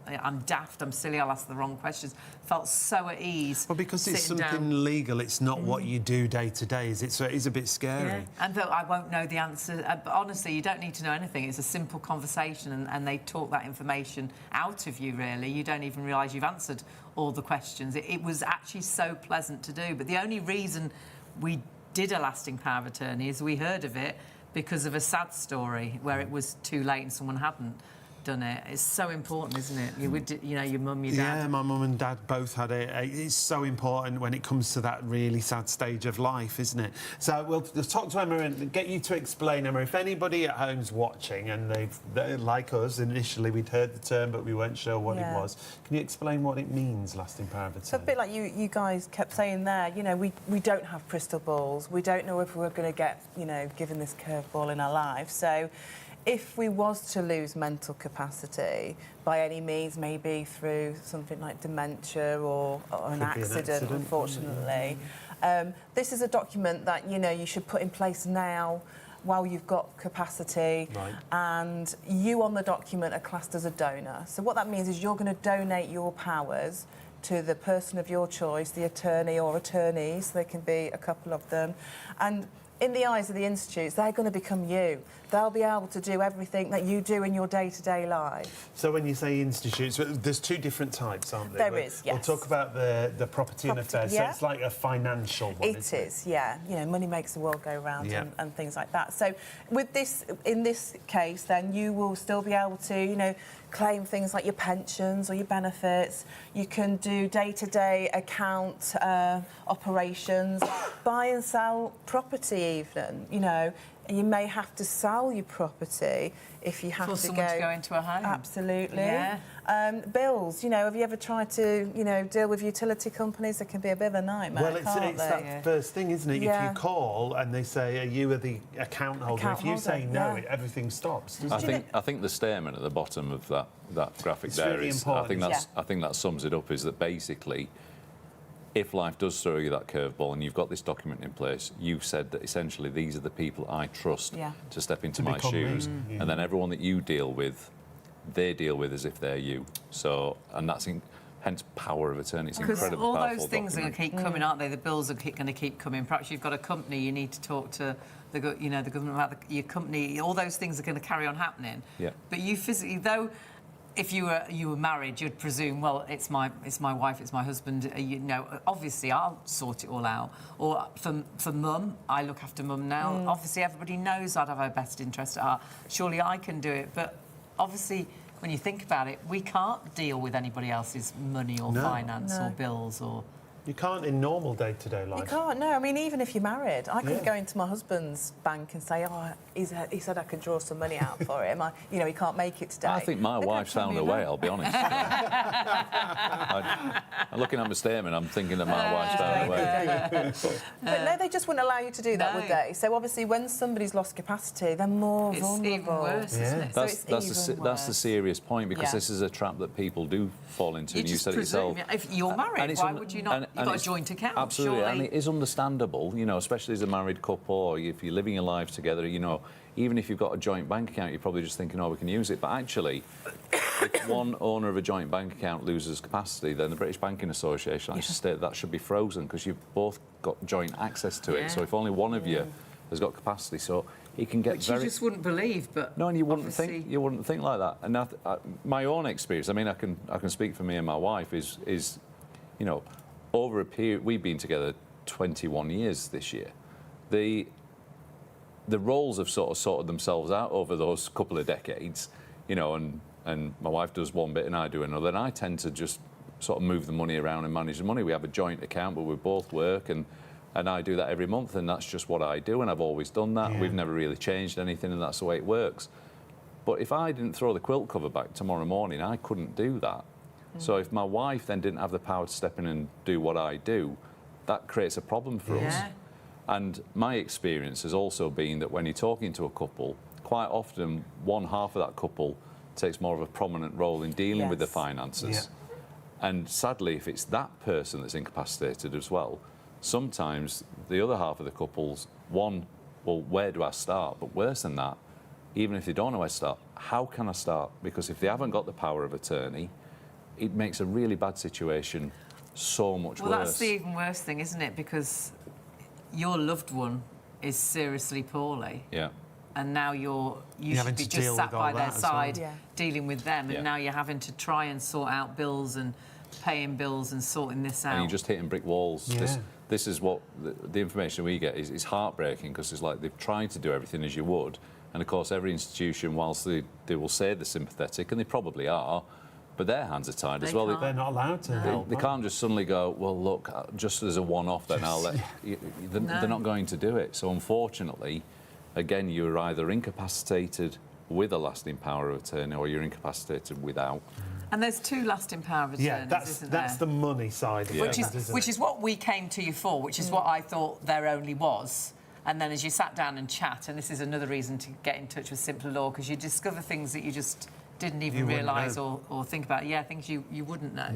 daft, I'm silly, I'll ask the wrong questions. Felt so at ease. Well, because it's sitting something down. legal, it's not what you do day to day, is it? So it is a bit scary. Yeah. And though I won't know the answer, but honestly, you don't need to know anything. It's a simple conversation, and they talk that information out of you, really. You don't even realise you've answered all the questions. It was actually so pleasant to do. But the only reason we did a lasting power of attorney is we heard of it because of a sad story where it was too late and someone hadn't done it. It's so important, isn't it? You know, your mum, your dad. Yeah, my mum and dad both had it. It's so important when it comes to that really sad stage of life, isn't it? So we'll talk to Emma and get you to explain, Emma, if anybody at home's watching and they're like us, initially we'd heard the term but we weren't sure what it was. Can you explain what it means, lasting power of attorney? So a bit like you guys kept saying there, you know, we don't have crystal balls. We don't know if we're going to get, you know, given this curveball in our life. So if we was to lose mental capacity by any means, maybe through something like dementia or an accident, unfortunately, this is a document that, you know, you should put in place now while you've got capacity, and you on the document are classed as a donor. So what that means is you're going to donate your powers to the person of your choice, the attorney or attorneys, there can be a couple of them, and in the eyes of the institutes, they're going to become you. They'll be able to do everything that you do in your day-to-day life. So when you say institutes, there's two different types, aren't there? There is, yes. We'll talk about the property and affairs. Yeah. So it's like a financial one, It is, yeah. You know, money makes the world go round, Yeah. and things like that. So with this, in this case, then you will still be able to, you know, claim things like your pensions or your benefits. You can do day-to-day account operations, buy and sell property even, you know. You may have to sell your property if you have For to someone to go into a home. Absolutely. Yeah. Bills, you know, have you ever tried to, you know, deal with utility companies? They can be a bit of a nightmare, Well, it's can't they? that first thing, isn't it? Yeah. If you call and they say, are you the account holder? Account if you say holder, no, yeah. everything stops, doesn't it? I think the statement at the bottom of that graphic It's there really is. important. I think that sums it up. Is that basically, if life does throw you that curveball and you've got this document in place, you've said that essentially these are the people I trust to step into my become me. shoes, and then everyone that you deal with, they deal with as if they're you. So, and that's hence power of attorney. It's Because incredibly all powerful those things are going document. to keep coming, aren't they? The bills are going to keep coming. Perhaps you've got a company, you need to talk to the government about your company. All those things are going to carry on happening. Yeah. But you physically, though, if you were married, you'd presume, well, it's my wife, it's my husband. You know, obviously I'll sort it all out. Or for mum, I look after mum now. Obviously everybody knows I'd have her best interest at heart. Surely I can do it, but obviously, when you think about it, we can't deal with anybody else's money or finance or bills or... You can't in normal day-to-day life. You can't, no. I mean, even if you're married, I could go into my husband's bank and say, oh, he said I could draw some money out for him. You know, he can't make it today. I think my wife's found a way, I'll be honest. I'm looking at my statement, I'm thinking that my wife's found a way. But no, they just wouldn't allow you to do that, No. would they? So obviously, when somebody's lost capacity, they're more It's vulnerable. even worse, isn't it? So That's the serious point, because Yeah. this is a trap that people do fall into, You and you just said it presume, yourself. if you're married, And it's why would you not? You've got a it's- joint account, Absolutely, surely. and it is understandable, you know, especially as a married couple, or if you're living your lives together, you know, even if you've got a joint bank account, you're probably just thinking, oh, we can use it. But actually, if one owner of a joint bank account loses capacity, then the British Banking Association actually stated that should be frozen, because you've both got joint access to it. Yeah. So if only one of you has got capacity, so it can get Which very... you just wouldn't believe, but No, and you wouldn't obviously- think like that. And my own experience, I mean, I can speak for me and my wife, is you know, over a period, we've been together 21 years this year. The roles have sort of sorted themselves out over those couple of decades, you know, and my wife does one bit and I do another, and I tend to just sort of move the money around and manage the money. We have a joint account, but we both work, and And I do that every month, and that's just what I do, and I've always done that. We've never really changed anything, and that's the way it works. But if I didn't throw the quilt cover back tomorrow morning, I couldn't do that. So if my wife then didn't have the power to step in and do what I do, that creates a problem for us. And my experience has also been that when you're talking to a couple, quite often one half of that couple takes more of a prominent role in dealing with the finances. And sadly, if it's that person that's incapacitated as well, sometimes the other half of the couples, one, well, where do I start? But worse than that, even if they don't know where to start, how can I start? Because if they haven't got the power of attorney, it makes a really bad situation so much worse. Well, that's the even worse thing, isn't it? Because your loved one is seriously poorly. And now you should be just sat by their side dealing with them, and now you're having to try and sort out bills and paying bills and sorting this out. And you're just hitting brick walls. This is what the information we get is heartbreaking, because it's like they've tried to do everything as you would, and of course every institution, whilst they will say they're sympathetic, and they probably are, but their hands are tied as well. They're not allowed to help. They can't just suddenly go, well, look, just as a one-off, then I'll let... They're not going to do it. So unfortunately, again, you're either incapacitated with a lasting power of attorney, or you're incapacitated without. And there's two lasting power of attorneys, isn't there? That's the money side of it. Which is what we came to you for, which is what I thought there only was. And then as you sat down and chat, and this is another reason to get in touch with Simpler Law, because you discover things that you just didn't even realise or think about. Things you wouldn't know.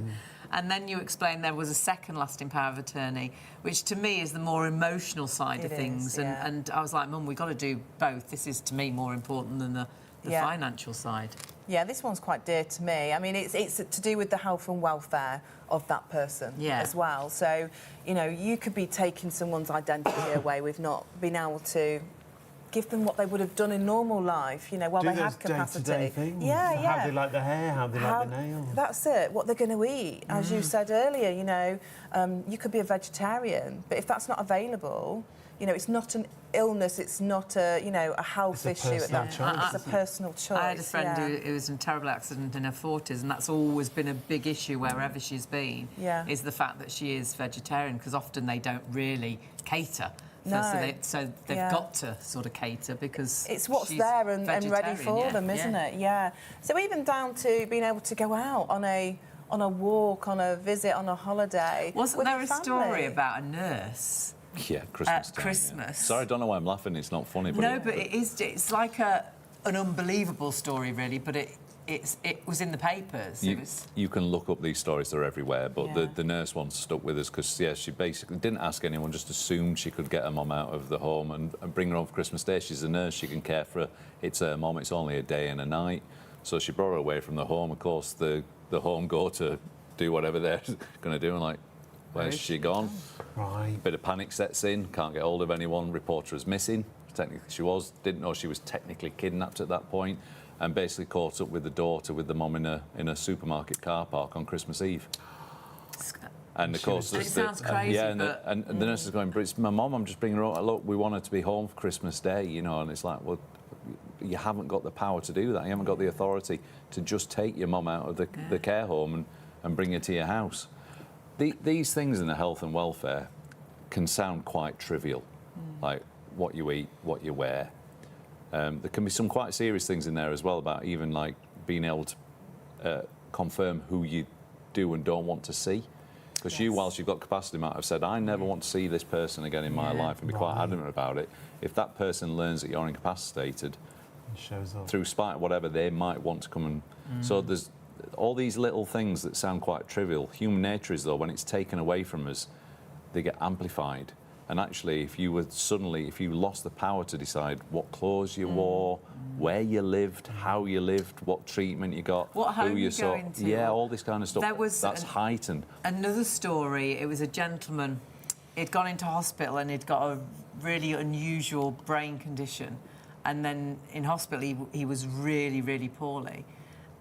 And then you explained there was a second lasting power of attorney, which to me is the more emotional side of things. And I was like, Mum, we've got to do both. This is, to me, more important than the financial side. Yeah, this one's quite dear to me. I mean, it's to do with the health and welfare of that person as well. So, you know, you could be taking someone's identity away with not being able to give them what they would have done in normal life, you know, while they had capacity. Day-to-day things. How they like the hair, how they like the nails. That's it, what they're going to eat. As you said earlier, you know, you could be a vegetarian, but if that's not available, you know, it's not an illness, it's not a, you know, a health issue at that time. It's a personal choice. I had a friend who was in a terrible accident in her 40s, and that's always been a big issue wherever she's been, is the fact that she is vegetarian, because often they don't really cater. So they've got to sort of cater, because it's what's there and ready for them, isn't it? So even down to being able to go out on a walk, on a visit, on a holiday. Wasn't there a story about a nurse? Christmas. Christmas. Sorry, I don't know why I'm laughing. It's not funny. But no, but it is. It's like an unbelievable story, really. But it was in the papers. You can look up these stories; they're everywhere. But the nurse one stuck with us because she basically didn't ask anyone; just assumed she could get her mum out of the home and bring her home for Christmas Day. She's a nurse; she can care for her. It's her mum. It's only a day and a night, so she brought her away from the home. Of course, the home go to do whatever they're going to do, and like, where's she gone? Right. Bit of panic sets in. Can't get hold of anyone. Report her as missing. Technically, she was. Didn't know she was technically kidnapped at that point. And basically caught up with the daughter, with the mum in a supermarket car park on Christmas Eve. And of course, it sounds crazy. And the nurse is going, but it's my mum. I'm just bringing her home. Look, we want her to be home for Christmas Day, you know. And it's like, well, you haven't got the power to do that. You haven't got the authority to just take your mum out of the care home and bring her to your house. These things in the health and welfare can sound quite trivial, like what you eat, what you wear. There can be some quite serious things in there as well, about even like being able to confirm who you do and don't want to see. Because you, whilst you've got capacity, might have said, I never want to see this person again in my life, and be quite adamant about it. If that person learns that you're incapacitated, shows up. Through spite, whatever, they might want to come and... So there's all these little things that sound quite trivial. Human nature is, though, when it's taken away from us, they get amplified. And actually, if you lost the power to decide what clothes you wore, where you lived, how you lived, what treatment you got, what home who you saw, into, all this kind of stuff, that's heightened. Another story, it was a gentleman, he'd gone into hospital and he'd got a really unusual brain condition. And then in hospital, he was really, really poorly.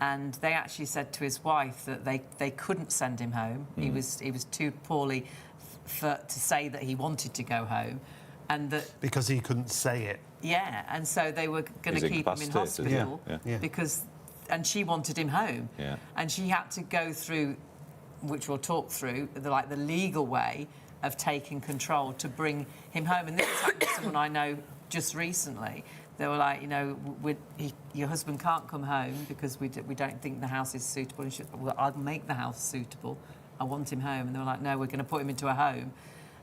And they actually said to his wife that they couldn't send him home. He was too poorly to say that he wanted to go home, and that because he couldn't say it. Yeah, and so they were going to keep him in hospital because, and she wanted him home, and she had to go through, which we'll talk through, the legal way, of taking control to bring him home. And this has happened to someone I know just recently. They were like, you know, your husband can't come home because we don't think the house is suitable. And she said, well, I'll make the house suitable. I want him home. And they were like, no, we're going to put him into a home.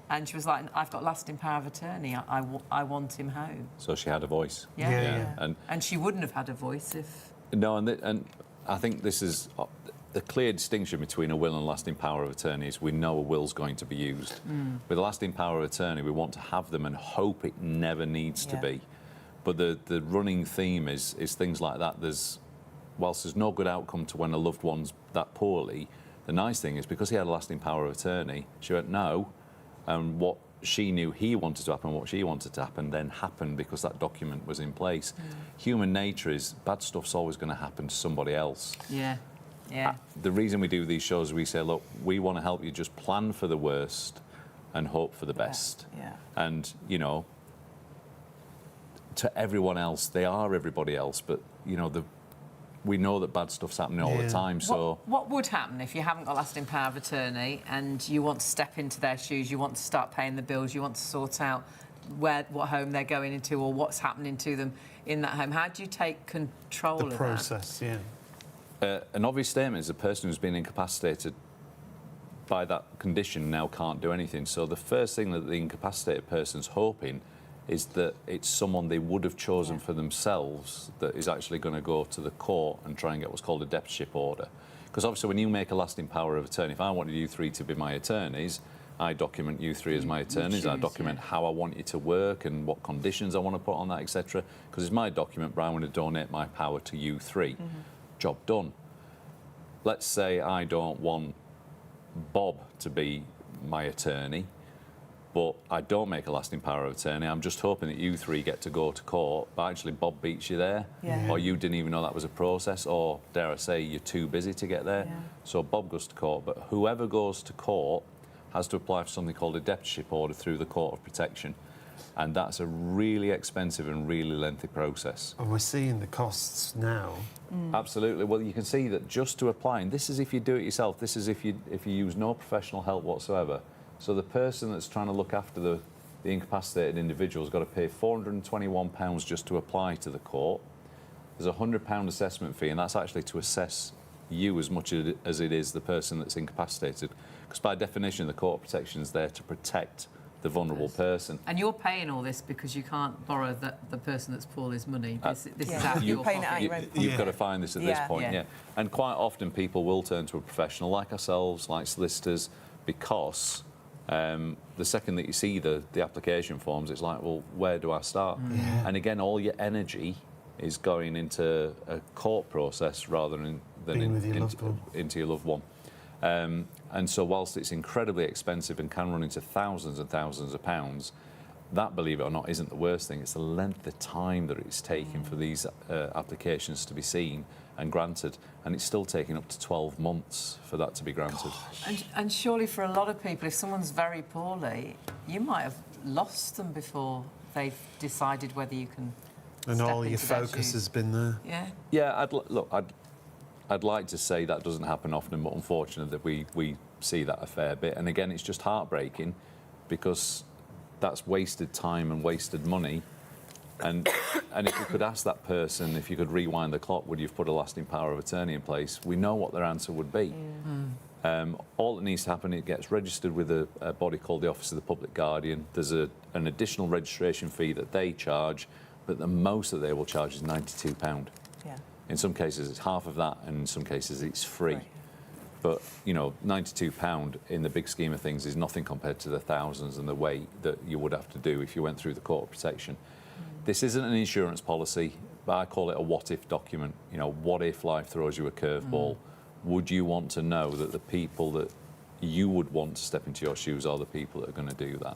And she was like, I've got lasting power of attorney. I want him home. So she had a voice. Yeah. And she wouldn't have had a voice if... No, and I think this is the clear distinction between a will and lasting power of attorney is we know a will's going to be used. With a lasting power of attorney, we want to have them and hope it never needs to be. But the running theme is things like that. Whilst there's no good outcome to when a loved one's that poorly, the nice thing is because he had a lasting power of attorney, she went, no, and what she knew he wanted to happen, what she wanted to happen, then happened because that document was in place. Human nature is bad stuff's always going to happen to somebody else. Yeah. The reason we do these shows, we say, look, we want to help you just plan for the worst and hope for the best. And, you know, to everyone else, they are everybody else, but, you know, we know that bad stuff's happening all the time, so... What would happen if you haven't got lasting power of attorney and you want to step into their shoes, you want to start paying the bills, you want to sort out what home they're going into or what's happening to them in that home? How do you take control of that? The process, An obvious statement is a person who's been incapacitated by that condition now can't do anything. So the first thing that the incapacitated person's hoping is that it's someone they would have chosen for themselves that is actually going to go to the court and try and get what's called a deputyship order. Because obviously when you make a lasting power of attorney, if I wanted you three to be my attorneys, I document you three as my attorneys, I document how I want you to work and what conditions I want to put on that, etc. Because it's my document, but I want to donate my power to you three. Job done. Let's say I don't want Bob to be my attorney, but I don't make a lasting power of attorney. I'm just hoping that you three get to go to court, but actually Bob beats you there, or you didn't even know that was a process, or dare I say, you're too busy to get there. So Bob goes to court, but whoever goes to court has to apply for something called a deputyship order through the Court of Protection. And that's a really expensive and really lengthy process. And we're seeing the costs now. Absolutely. Well, you can see that just to apply, and this is if you do it yourself, this is if you use no professional help whatsoever. So the person that's trying to look after the incapacitated individual has got to pay £421 just to apply to the court. There's a £100 assessment fee, and that's actually to assess you as much as it is the person that's incapacitated. Because by definition, the Court of Protection is there to protect the vulnerable person. And you're paying all this because you can't borrow the person that's poorly's money. This is out of You're your paying it pocket. out your own pocket. You've got to find this at this point, And quite often people will turn to a professional like ourselves, like solicitors, because the second that you see the application forms, it's like, well, where do I start? And again, all your energy is going into a court process rather than into your loved one. And so whilst it's incredibly expensive and can run into thousands and thousands of pounds, that, believe it or not, isn't the worst thing. It's the length of time that it's taking for these applications to be seen and granted. And it's still taking up to 12 months for that to be granted. And surely for a lot of people, if someone's very poorly, you might have lost them before they've decided whether you can And step all your into their focus shoes. has been there. Yeah, I'd like to say that doesn't happen often, but unfortunately we see that a fair bit. And again, it's just heartbreaking because that's wasted time and wasted money. And if you could ask that person, if you could rewind the clock, would you have put a lasting power of attorney in place? We know what their answer would be. All that needs to happen, it gets registered with a body called the Office of the Public Guardian. There's an additional registration fee that they charge, but the most that they will charge is £92. In some cases, it's half of that, and in some cases, it's free. But, you know, £92 in the big scheme of things is nothing compared to the thousands and the wait that you would have to do if you went through the Court of Protection. This isn't an insurance policy, but I call it a what-if document. You know, what if life throws you a curveball? Would you want to know that the people that you would want to step into your shoes are the people that are going to do that?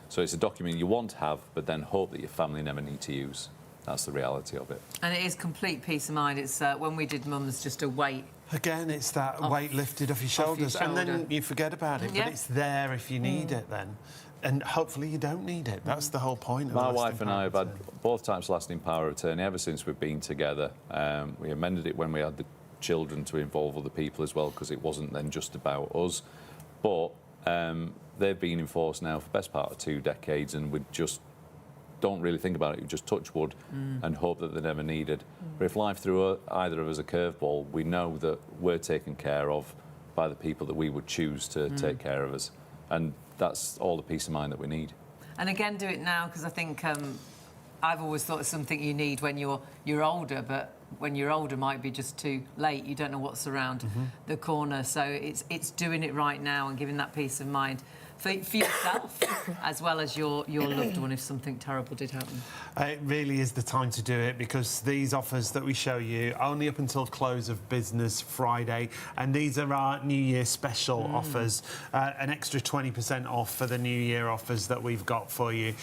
So it's a document you want to have, but then hope that your family never need to use. That's the reality of it. And it is complete peace of mind. It's when we did Mum's, just a weight. Again, it's that weight lifted off your shoulders, and then you forget about it. But it's there if you need it then. And hopefully you don't need it. That's the whole point of My wife and I have had both types of lasting power of attorney ever since we've been together. We amended it when we had the children to involve other people as well, because it wasn't then just about us. But they've been in force now for the best part of 2 decades, and we just don't really think about it. We just touch wood and hope that they're never needed. But if life threw either of us a curveball, we know that we're taken care of by the people that we would choose to take care of us. And that's all the peace of mind that we need. And again, do it now, because I think I've always thought it's something you need when you're older, but when you're older might be just too late. You don't know what's around the corner. So it's doing it right now and giving that peace of mind for yourself as well as your loved one if something terrible did happen. It really is the time to do it, because these offers that we show you only up until close of business Friday, and these are our New Year special offers, an extra 20% off for the New Year offers that we've got for you.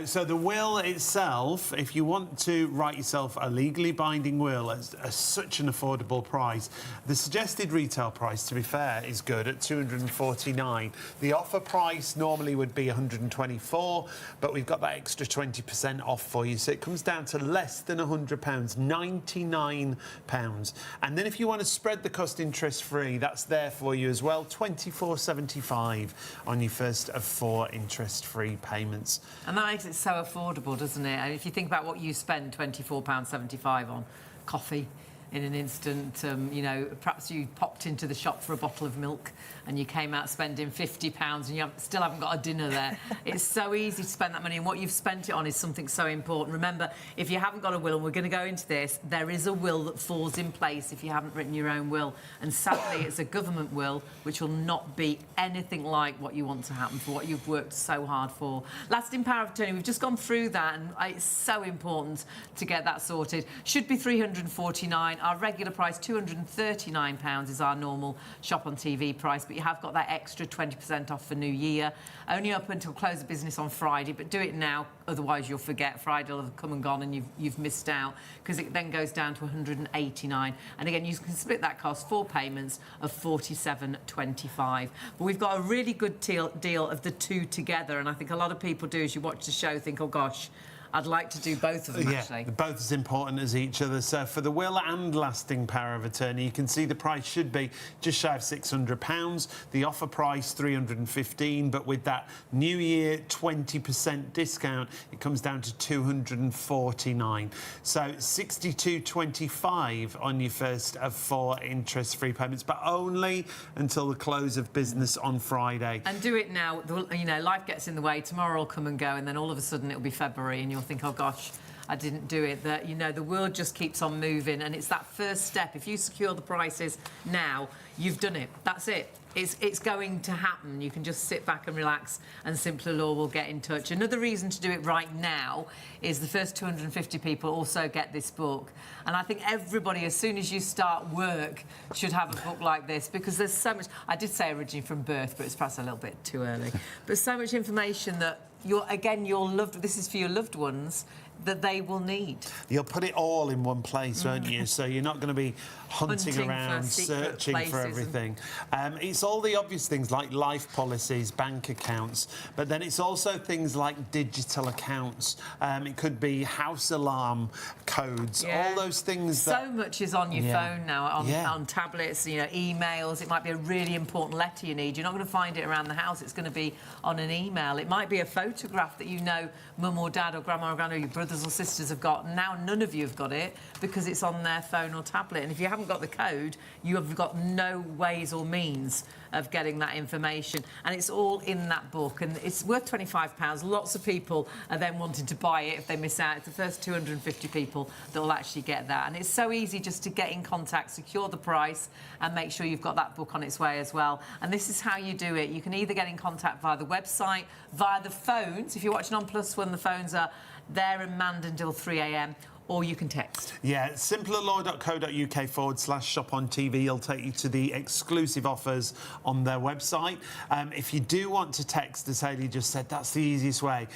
So the will itself, if you want to write yourself a legally binding will at such an affordable price, the suggested retail price, to be fair, is good at £249. The offer price normally would be £124, but we've got that extra 20% off for you, so it comes down to less than £100, £99. And then if you want to spread the cost interest free, that's there for you as well, £24.75 on your first of 4 interest free payments. And that makes it so affordable, doesn't it? And if you think about what you spend £24.75 on coffee in an instant, you know, perhaps you popped into the shop for a bottle of milk and you came out spending £50 and you still haven't got a dinner there. It's so easy to spend that money, and what you've spent it on is something so important. Remember, if you haven't got a will, and we're going to go into this, there is a will that falls in place if you haven't written your own will. And sadly, it's a government will, which will not be anything like what you want to happen for what you've worked so hard for. Lasting power of attorney, we've just gone through that, and it's so important to get that sorted. Should be £349. Our regular price, £239, is our normal shop on TV price, but you have got that extra 20% off for New Year. Only up until close of business on Friday, but do it now, otherwise you'll forget. Friday will have come and gone and you've missed out, because it then goes down to £189. And again, you can split that cost 4 payments of £47.25. But we've got a really good deal of the two together, and I think a lot of people do, as you watch the show, think, oh gosh, I'd like to do both of them, actually. Both as important as each other. So for the will and lasting power of attorney, you can see the price should be just shy of £600. The offer price, £315, but with that New Year 20% discount, it comes down to £249. So £62.25 on your first of 4 interest-free payments, but only until the close of business on Friday. And do it now. You know, life gets in the way. Tomorrow will come and go, and then all of a sudden it'll be February, and you'll think, oh gosh, I didn't do it. That, you know, the world just keeps on moving, and it's that first step. If you secure the prices now, you've done it. That's it. It's going to happen. You can just sit back and relax, and Simpler Law will get in touch. Another reason to do it right now is the first 250 people also get this book. And I think everybody, as soon as you start work, should have a book like this, because there's so much. I did say originally from birth, but it's perhaps a little bit too early. But so much information that this is for your loved ones, that they will need. You'll put it all in one place, won't you? So you're not going to be hunting around, searching for everything. It's all the obvious things like life policies, bank accounts, but then it's also things like digital accounts. It could be house alarm codes, all those things. So much is on your phone now, on tablets, you know, emails. It might be a really important letter you need. You're not going to find it around the house. It's going to be on an email. It might be a photograph that you know mum or dad or grandma or grandma, your brothers or sisters have got. Now none of you have got it because it's on their phone or tablet. And if you haven't got the code, you have got no ways or means of getting that information. And it's all in that book. And it's worth £25. Lots of people are then wanting to buy it if they miss out. It's the first 250 people that will actually get that. And it's so easy just to get in contact, secure the price, and make sure you've got that book on its way as well. And this is how you do it. You can either get in contact via the website, via the phones. If you're watching on Plus One, the phones are there and manned until 3 a.m, or you can text. Yeah, simplerlaw.co.uk/shop on TV. It'll take you to the exclusive offers on their website. If you do want to text, as Hayley just said, that's the easiest way.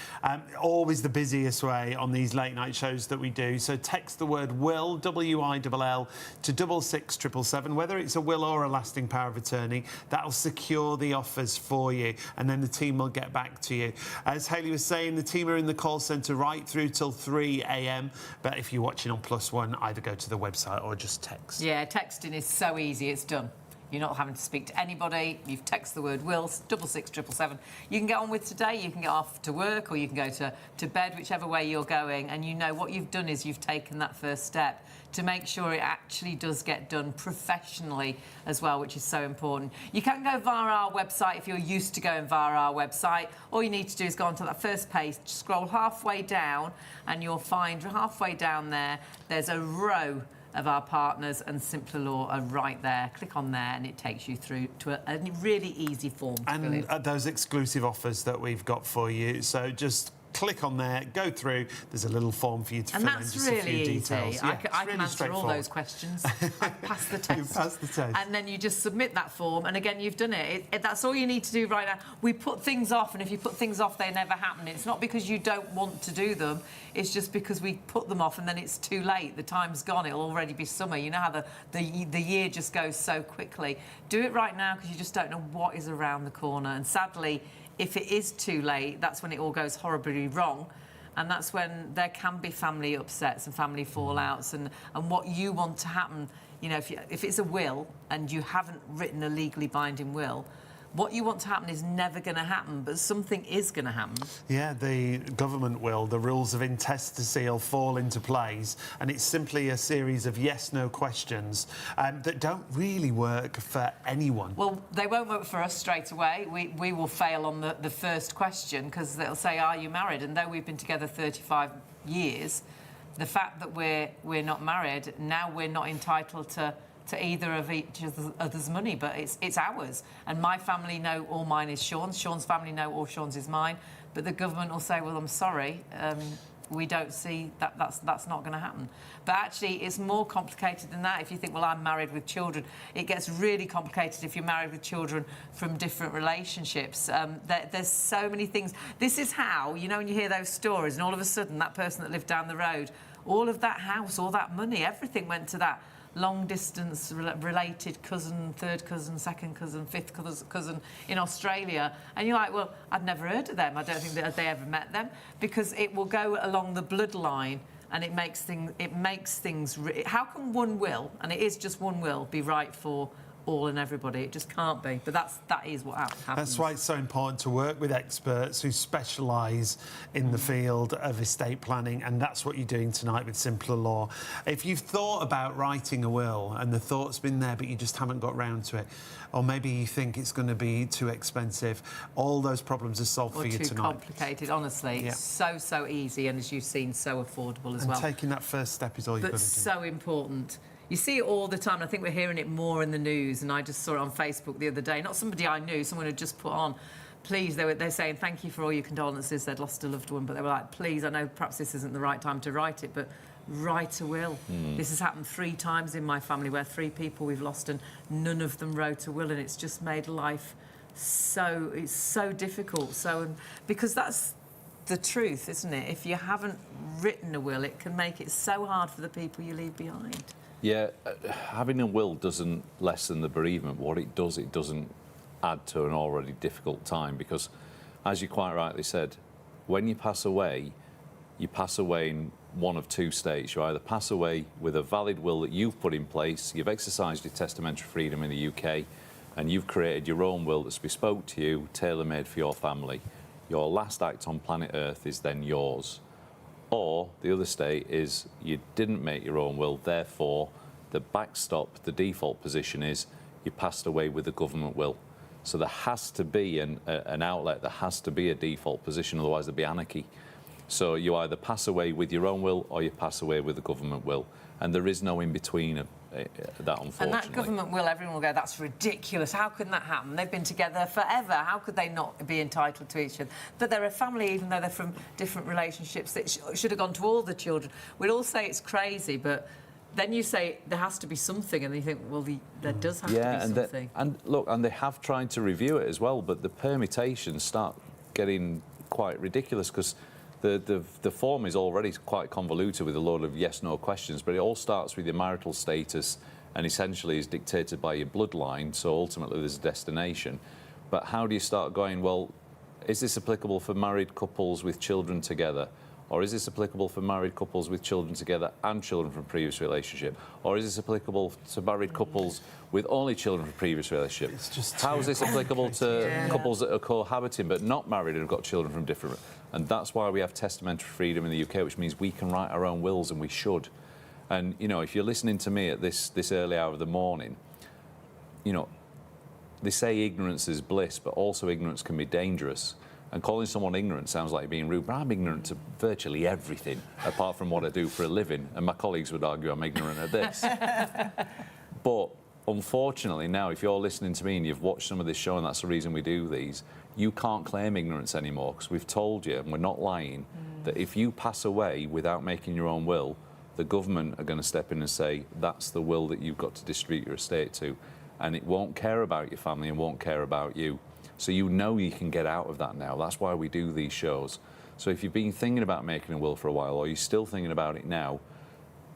Always the busiest way on these late night shows that we do. So text the word WILL, WILL, to 66777, whether it's a will or a lasting power of attorney. That'll secure the offers for you, and then the team will get back to you. As Hayley was saying, the team are in the call centre right through till 3 a.m, but if you're watching on Plus One, either go to the website or just text. Yeah, texting is so easy, it's done. You're not having to speak to anybody. You've texted the word will, 66777. You can get on with today. You can get off to work or you can go to bed, whichever way you're going. And you know what you've done is you've taken that first step to make sure it actually does get done professionally as well, which is so important. You can go via our website if you're used to going via our website. All you need to do is go onto that first page, scroll halfway down, and you'll find halfway down there's a row of our partners, and Simpler Law are right there. Click on there and it takes you through to a really easy form to fill in. And those exclusive offers that we've got for you. So just click on there, go through. There's a little form for you to fill in, just really a few easy. details. I can answer all those questions. I pass the test. You pass the test. And then you just submit that form, and again, you've done it. That's all you need to do right now. We put things off, and if you put things off, they never happen. It's not because you don't want to do them. It's just because we put them off, and then it's too late. The time's gone. It'll already be summer. You know how the year just goes so quickly. Do it right now because you just don't know what is around the corner. And sadly, if it is too late, that's when it all goes horribly wrong. And that's when there can be family upsets and family fallouts and what you want to happen. You know, if it's a will and you haven't written a legally binding will, what you want to happen is never going to happen, but something is going to happen. Yeah, the government will. The rules of intestacy will fall into place, and it's simply a series of yes-no questions that don't really work for anyone. Well, they won't work for us straight away. We will fail on the first question because they'll say, are you married? And though we've been together 35 years, the fact that we're not married, now we're not entitled to either of each other's money, but it's ours. And my family know all mine is Sean's. Sean's family know all Sean's is mine. But the government will say, well, I'm sorry, we don't see that's not going to happen. But actually, it's more complicated than that. If you think, well, I'm married with children, it gets really complicated if you're married with children from different relationships. There's so many things. This is how, you know, when you hear those stories and all of a sudden that person that lived down the road, all of that house, all that money, everything went to that long-distance related cousin, third cousin, second cousin, fifth cousin in Australia. And you're like, well, I've never heard of them. I don't think that they ever met them, because it will go along the bloodline and it makes things... How can one will, and it is just one will, be right for all and everybody? It just can't be. But that is what happens. That's why it's so important to work with experts who specialise in the field of estate planning, and that's what you're doing tonight with Simpler Law. If you've thought about writing a will and the thought's been there but you just haven't got round to it, or maybe you think it's going to be too expensive, all those problems are solved for you tonight. Or too complicated, honestly. It's so easy, and as you've seen, so affordable as well. And taking that first step is all you've got to do. But so important. You see it all the time. I think we're hearing it more in the news, and I just saw it on Facebook the other day. Not somebody I knew, someone had just put on, please, they're saying thank you for all your condolences. They'd lost a loved one, but they were like, please, I know perhaps this isn't the right time to write it, but write a will. This has happened 3 times in my family where 3 people we've lost and none of them wrote a will, and it's just made life so difficult. Because that's the truth, isn't it? If you haven't written a will, it can make it so hard for the people you leave behind. Yeah, having a will doesn't lessen the bereavement. What it doesn't add to an already difficult time, because, as you quite rightly said, when you pass away in one of 2 states. You either pass away with a valid will that you've put in place, you've exercised your testamentary freedom in the UK, and you've created your own will that's bespoke to you, tailor-made for your family. Your last act on planet Earth is then yours. Or the other state is you didn't make your own will, therefore the backstop, the default position is you passed away with a government will. So there has to be an outlet, there has to be a default position, otherwise there'd be anarchy. So you either pass away with your own will or you pass away with a government will. And there is no in-between of that, unfortunately. And that government will, everyone will go, that's ridiculous. How can that happen? They've been together forever. How could they not be entitled to each other? But they're a family, even though they're from different relationships. That should have gone to all the children. We'd all say it's crazy, but then you say there has to be something, and you think, well, there does have to be something. And look, and they have tried to review it as well, but the permutations start getting quite ridiculous, because the form is already quite convoluted with a load of yes/no questions, but it all starts with your marital status and essentially is dictated by your bloodline, so ultimately there's a destination. But how do you start going, well, is this applicable for married couples with children together? Or is this applicable for married couples with children together and children from previous relationship? Or is this applicable to married couples with only children from previous relationship? It's just How is this applicable to Yeah. couples that are cohabiting but not married and have got children from different... And that's why we have testamentary freedom in the UK, which means we can write our own wills, and we should. And, you know, if you're listening to me at this early hour of the morning, you know, they say ignorance is bliss, but also ignorance can be dangerous. And calling someone ignorant sounds like being rude, but I'm ignorant to virtually everything, apart from what I do for a living. And my colleagues would argue I'm ignorant of this. But unfortunately now, if you're listening to me and you've watched some of this show, and that's the reason we do these, you can't claim ignorance anymore, because we've told you, and we're not lying, that if you pass away without making your own will, the government are going to step in and say, that's the will that you've got to distribute your estate to. And it won't care about your family and won't care about you. So you know you can get out of that now. That's why we do these shows. So if you've been thinking about making a will for a while, or you're still thinking about it now,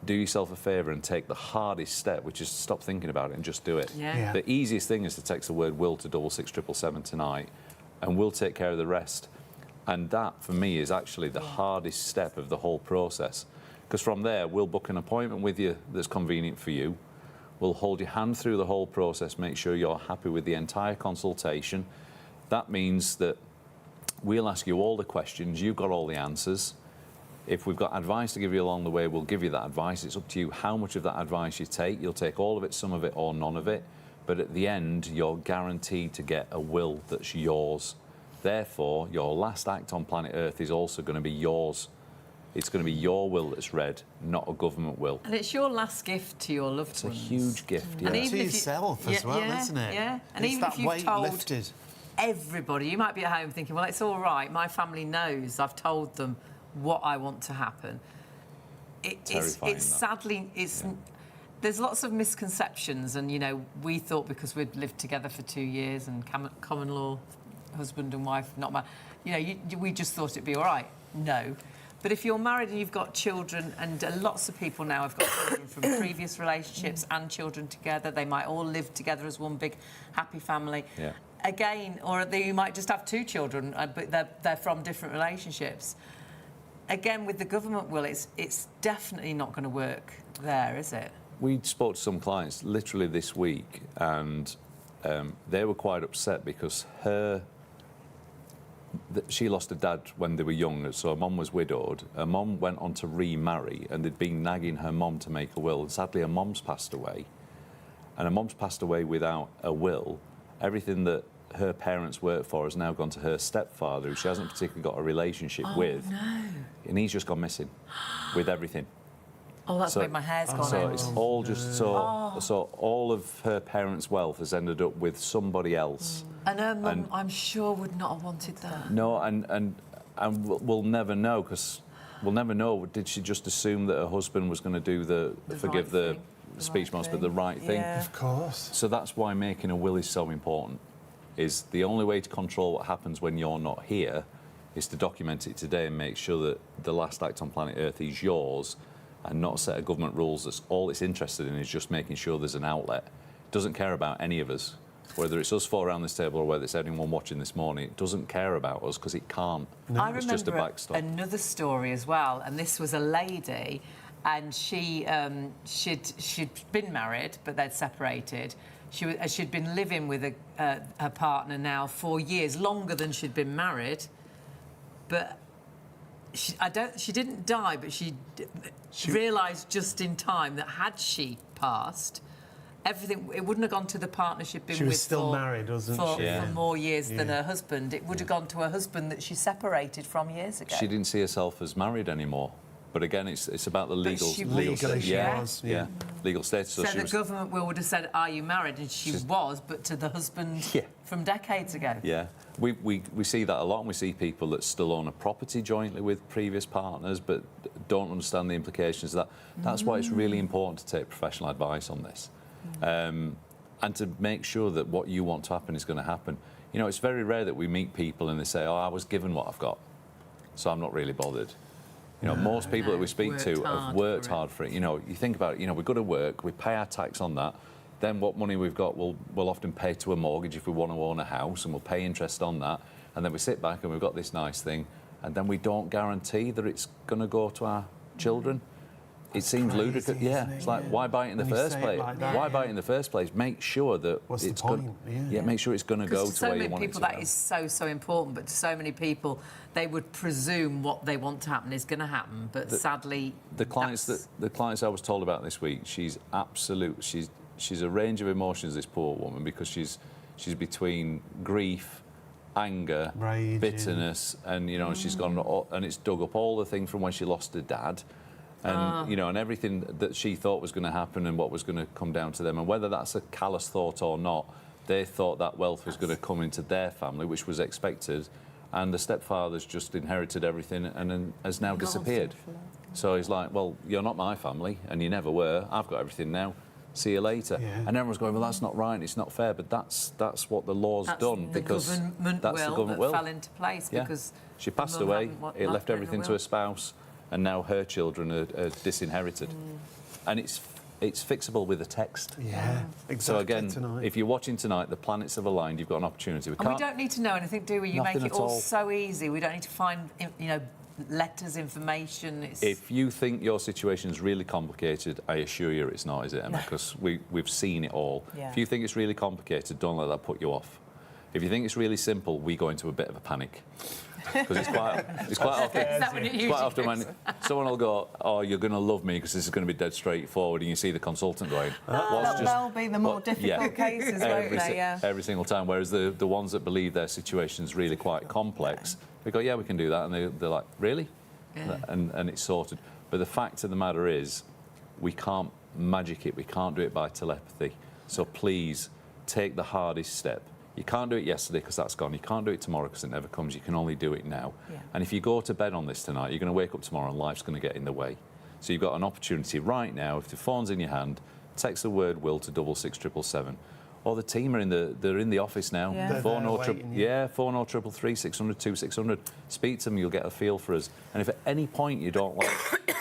do yourself a favour and take the hardest step, which is to stop thinking about it and just do it. Yeah. The easiest thing is to text the word will to 66777 tonight, and we'll take care of the rest. And that, for me, is actually the hardest step of the whole process. Because from there, we'll book an appointment with you that's convenient for you. We'll hold your hand through the whole process, make sure you're happy with the entire consultation. That means that we'll ask you all the questions, you've got all the answers. If we've got advice to give you along the way, we'll give you that advice. It's up to you how much of that advice you take. You'll take all of it, some of it, or none of it. But at the end, you're guaranteed to get a will that's yours. Therefore, your last act on planet Earth is also going to be yours. It's going to be your will that's read, not a government will. And it's your last gift to your loved It's a ones. huge gift, yeah. And even To if you- yourself as well, yeah, isn't it? Yeah, and It's even that if you've weight told lifted. everybody, you might be at home thinking, well, it's all right, my family knows, I've told them what I want to happen. Terrifying, It's that. sadly, there's lots of misconceptions, and, you know, we thought because we'd lived together for 2 years and common law, husband and wife, not married, you know, we just thought it'd be all right. No. But if you're married and you've got children, and lots of people now have got children from previous relationships and children together, they might all live together as one big happy family. Yeah. Again, or you might just have 2 children, but they're from different relationships. Again, with the government will, it's definitely not going to work there, is it? We spoke to some clients literally this week, and they were quite upset because she lost a dad when they were young, so her mum was widowed. Her mum went on to remarry, and they'd been nagging her mum to make a will. And sadly, her mum's passed away, and her mum's passed away without a will. Everything that her parents worked for has now gone to her stepfather, who she hasn't particularly got a relationship with. No. And he's just gone missing with everything. Oh, that's So- made my hair's gone So out. it's all just so all of her parents' wealth has ended up with somebody else. And her mum, I'm sure, would not have wanted that. No, and we'll never know, because we'll never know. Did she just assume that her husband was going to do forgive right the thing. speech most, but the right thing? Yeah. Of course. So that's why making a will is so important. Is the only way to control what happens when you're not here is to document it today and make sure that the last act on planet Earth is yours, and not a set of government rules that's all it's interested in is just making sure there's an outlet. It doesn't care about any of us, whether it's us 4 around this table or whether it's anyone watching this morning. It doesn't care about us because it can't. I It's just a remember backstop. another story as well, and this was a lady, and she'd been married, but they'd separated. She'd been living with her partner now for years, longer than she'd been married, but she didn't die, but she realised just in time that had she passed, everything, it wouldn't have gone to the partner she'd been She with was still married, wasn't she? Yeah. for more years than Yeah. her husband. It would have gone to her husband that she separated from years ago. She didn't see herself as married anymore. But again, it's about the legal she legal was. Legally she yeah, was, yeah, legal status. So she the was, government would have said, "Are you married?" And she was, but to the husband Yeah. from decades ago. yeah, we see that a lot, and we see people that still own a property jointly with previous partners, but don't understand the implications of that. That's why it's really important to take professional advice on this, and to make sure that what you want to happen is going to happen. You know, it's very rare that we meet people and they say, "Oh, I was given what I've got, so I'm not really bothered." You know, most people that we speak to have worked hard for it. You know, you think about it, you know, we go to work, we pay our tax on that, then what money we've got we'll often pay to a mortgage if we want to own a house, and we'll pay interest on that, and then we sit back and we've got this nice thing, and then we don't guarantee that it's going to go to our children. It seems ludicrous. Yeah, it's like, why buy it in the first place? Why buy it in the first place? Make sure that What's it's the point? good. Yeah, make sure it's going to go to where you want it to people, go. that is so important. But to so many people, they would presume what they want to happen is going to happen. But sadly, the clients I was told about this week, she's a range of emotions. This poor woman, because she's between grief, anger, Raging. bitterness, and she's gone and it's dug up all the things from when she lost her dad. And and everything that she thought was going to happen and what was going to come down to them, and whether that's a callous thought or not, they thought that wealth was going to come into their family, which was expected, and the stepfather's just inherited everything and then has now disappeared. So he's like, well, you're not my family, and you never were. I've got everything now. See you later. Yeah. And everyone's going, well, that's not right. It's not fair. But that's what the law's done, because that's the government will. Fell into place because she passed away. It left everything to her spouse. And now her children are disinherited. And it's fixable with a text. Yeah, exactly. So again, if you're watching tonight, the planets have aligned, you've got an opportunity. We don't need to know anything, do we? You make it all so easy. We don't need to find, letters, information. If you think your situation is really complicated, I assure you it's not, is it, Emma? Because we've seen it all. Yeah. If you think it's really complicated, don't let that put you off. If you think it's really simple, we go into a bit of a panic. Because it's quite often when someone will go, oh, you're going to love me because this is going to be dead straightforward, and you see the consultant going, they'll be the more difficult cases, won't they? Yeah. Every single time. Whereas the ones that believe their situation's really quite complex, we go, yeah, we can do that, and they're like, really? Yeah. And it's sorted. But the fact of the matter is, we can't magic it. We can't do it by telepathy. So please take the hardest step. You can't do it yesterday because that's gone. You can't do it tomorrow because it never comes. You can only do it now. Yeah. And if you go to bed on this tonight, you're going to wake up tomorrow and life's going to get in the way. So you've got an opportunity right now. If the phone's in your hand, text the word will to 66777. Or the team are in the office now. Yeah. Phone 333 600 2600. Speak to them. You'll get a feel for us. And if at any point you don't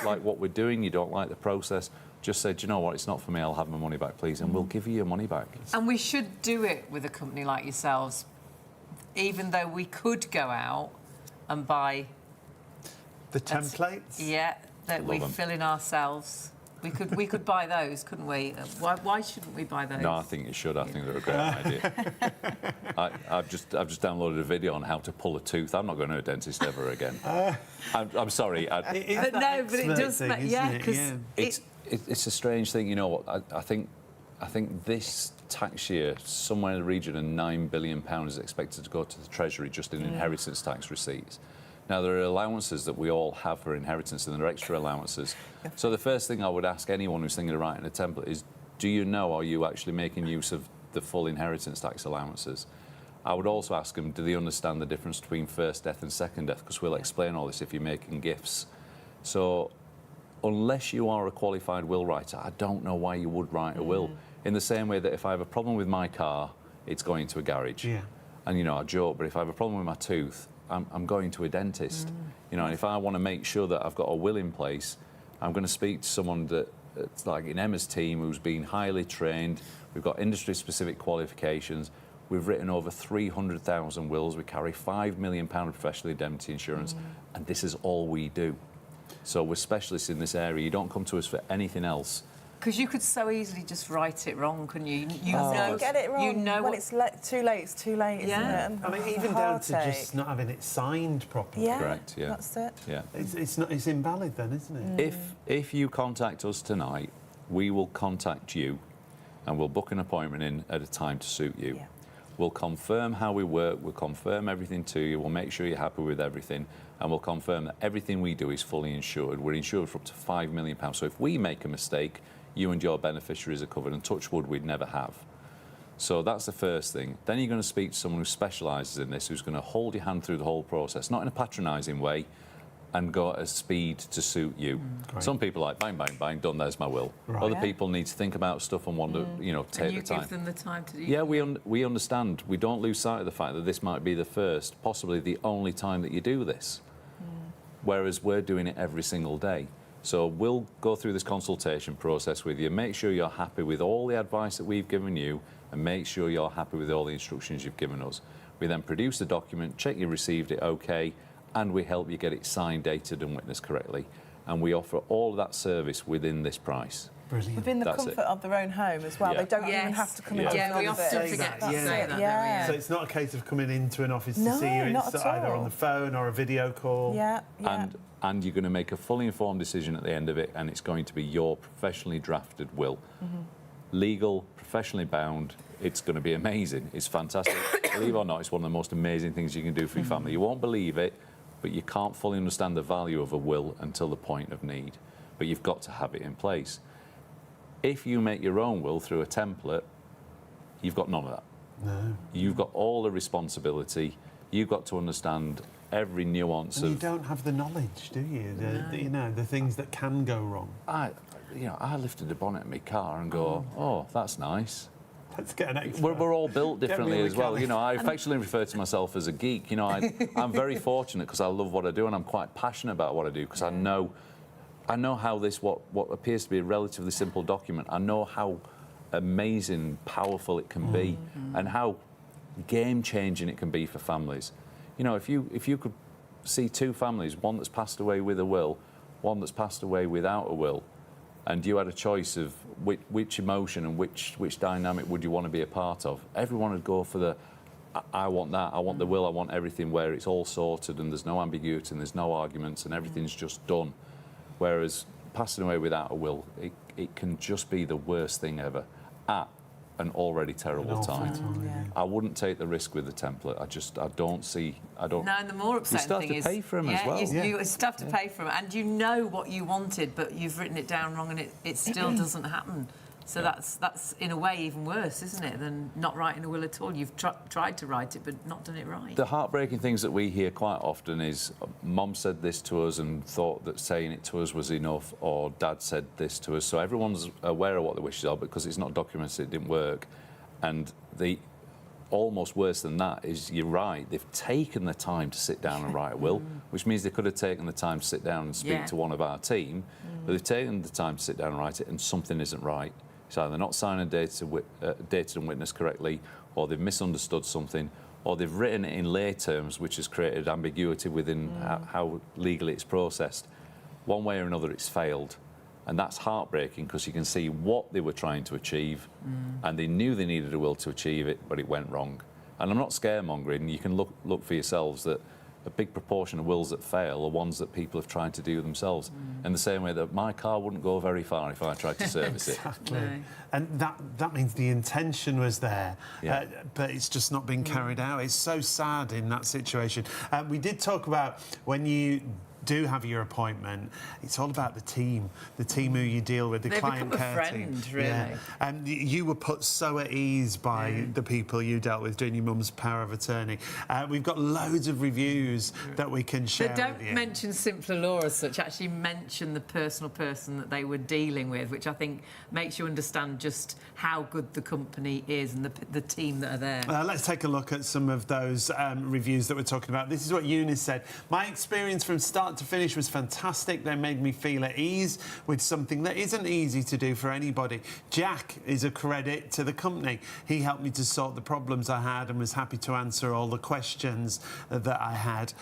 like what we're doing, you don't like the process, just say, do you know what, it's not for me, I'll have my money back, please, and we'll give you your money back. And we should do it with a company like yourselves, even though we could go out and buy... The templates? That we fill in ourselves. We could buy those, couldn't we? Why shouldn't we buy those? No, I think you should. I think they're a great idea. I've just downloaded a video on how to pull a tooth. I'm not going to a dentist ever again. I'm sorry. But it does. Because it's a strange thing. You know what? I think this tax year, somewhere in the region of £9 billion is expected to go to the Treasury just in inheritance tax receipts. Now, there are allowances that we all have for inheritance, and there are extra allowances. So the first thing I would ask anyone who's thinking of writing a template is, do you know, are you actually making use of the full inheritance tax allowances? I would also ask them, do they understand the difference between first death and second death? Because we'll explain all this if you're making gifts. So unless you are a qualified will writer, I don't know why you would write a will. In the same way that if I have a problem with my car, it's going to a garage. Yeah. And, I joke, but if I have a problem with my tooth, I'm going to a dentist. And if I want to make sure that I've got a will in place, I'm going to speak to someone that's like in Emma's team who's been highly trained. We've got industry-specific qualifications. We've written over 300,000 wills. We carry £5 million professional indemnity insurance, and this is all we do. So we're specialists in this area. You don't come to us for anything else. Because you could so easily just write it wrong, couldn't you? You get it wrong. You know when it's too late, it's too late, isn't it? I mean, even down to just not having it signed properly. Yeah, correct, yeah. That's it. Yeah. It's invalid then, isn't it? If you contact us tonight, we will contact you and we'll book an appointment in at a time to suit you. Yeah. We'll confirm how we work, we'll confirm everything to you, we'll make sure you're happy with everything, and we'll confirm that everything we do is fully insured. We're insured for up to £5 million. So if we make a mistake, you and your beneficiaries are covered, and touch wood, we'd never have. So that's the first thing. Then you're going to speak to someone who specialises in this, who's going to hold your hand through the whole process, not in a patronising way, and go at a speed to suit you. Some people are like, bang, bang, bang, done, there's my will. Right. Other people need to think about stuff and want to, take the time. Give them the time to do it. Yeah, we understand. We don't lose sight of the fact that this might be the first, possibly the only time that you do this. Whereas we're doing it every single day. So we'll go through this consultation process with you, make sure you're happy with all the advice that we've given you, and make sure you're happy with all the instructions you've given us. We then produce the document, check you received it okay, and we help you get it signed, dated and witnessed correctly. And we offer all of that service within this price. Brilliant. Within the That's comfort it. of their own home as well. Yeah. They don't even Yes. have to come Yeah. into Yeah, the we office. often forget to Yeah. say that. Yeah. So it's not a case of coming into an office to No, see you. not It's at either all. on the phone or a video call. Yeah, And you're going to make a fully informed decision at the end of it, and it's going to be your professionally drafted will. Legal, professionally bound. It's going to be amazing. It's fantastic. Believe it or not, it's one of the most amazing things you can do for your family. You won't believe it, but you can't fully understand the value of a will until the point of need. But you've got to have it in place. If you make your own will through a template, you've got none of that. No. You've got all the responsibility. You've got to understand every nuance And of... you don't have the knowledge, do you? You know, the things that can go wrong. I lifted the bonnet of my car and go, oh, that's nice. Let's get an expert. We're all built Get me differently a as well. mechanic. You know, I affectionately refer to myself as a geek. You know, I'm very fortunate because I love what I do and I'm quite passionate about what I do because I know how this, what appears to be a relatively simple document, I know how amazing, powerful it can be and how game-changing it can be for families. You know, if you could see two families, one that's passed away with a will, one that's passed away without a will, and you had a choice of which emotion and which dynamic would you want to be a part of, everyone would go for the, I want that, I want the will, I want everything where it's all sorted and there's no ambiguity and there's no arguments and everything's just done. Whereas passing away without a will, it can just be the worst thing ever at an already terrible time. I wouldn't take the risk with the template. I don't see. No, and the more upsetting thing is... You still have to pay for them as well. You still have to pay for them, and you know what you wanted, but you've written it down wrong and it still doesn't happen. So that's in a way even worse, isn't it, than not writing a will at all? You've tried to write it, but not done it right. The heartbreaking things that we hear quite often is Mum said this to us and thought that saying it to us was enough, or Dad said this to us. So everyone's aware of what the wishes are, because it's not documented, it didn't work. And the almost worse than that is, you're right, they've taken the time to sit down and write a will, which means they could have taken the time to sit down and speak to one of our team, but they've taken the time to sit down and write it and something isn't right. It's either not signed and dated and witnessed correctly, or they've misunderstood something, or they've written it in lay terms, which has created ambiguity within how legally it's processed. One way or another, it's failed. And that's heartbreaking, because you can see what they were trying to achieve, and they knew they needed a will to achieve it, but it went wrong. And I'm not scaremongering. You can look for yourselves that a big proportion of wills that fail are ones that people have tried to do themselves. In the same way that my car wouldn't go very far if I tried to service it. Exactly. And that means the intention was there, but it's just not been carried out. It's so sad in that situation. We did talk about when you do have your appointment, it's all about the team who you deal with, the They client become a care friend, team. really. Yeah. And you were put so at ease by the people you dealt with doing your mum's power of attorney. We've got loads of reviews that we can share They don't with you. mention simpler law as such, actually mention the personal person that they were dealing with, which I think makes you understand just how good the company is and the team that are there. Let's take a look at some of those reviews that we're talking about. This is what Eunice said. My experience from start to finish was fantastic. They made me feel at ease with something that isn't easy to do for anybody. Jack is a credit to the company. He helped me to sort the problems I had and was happy to answer all the questions that I had.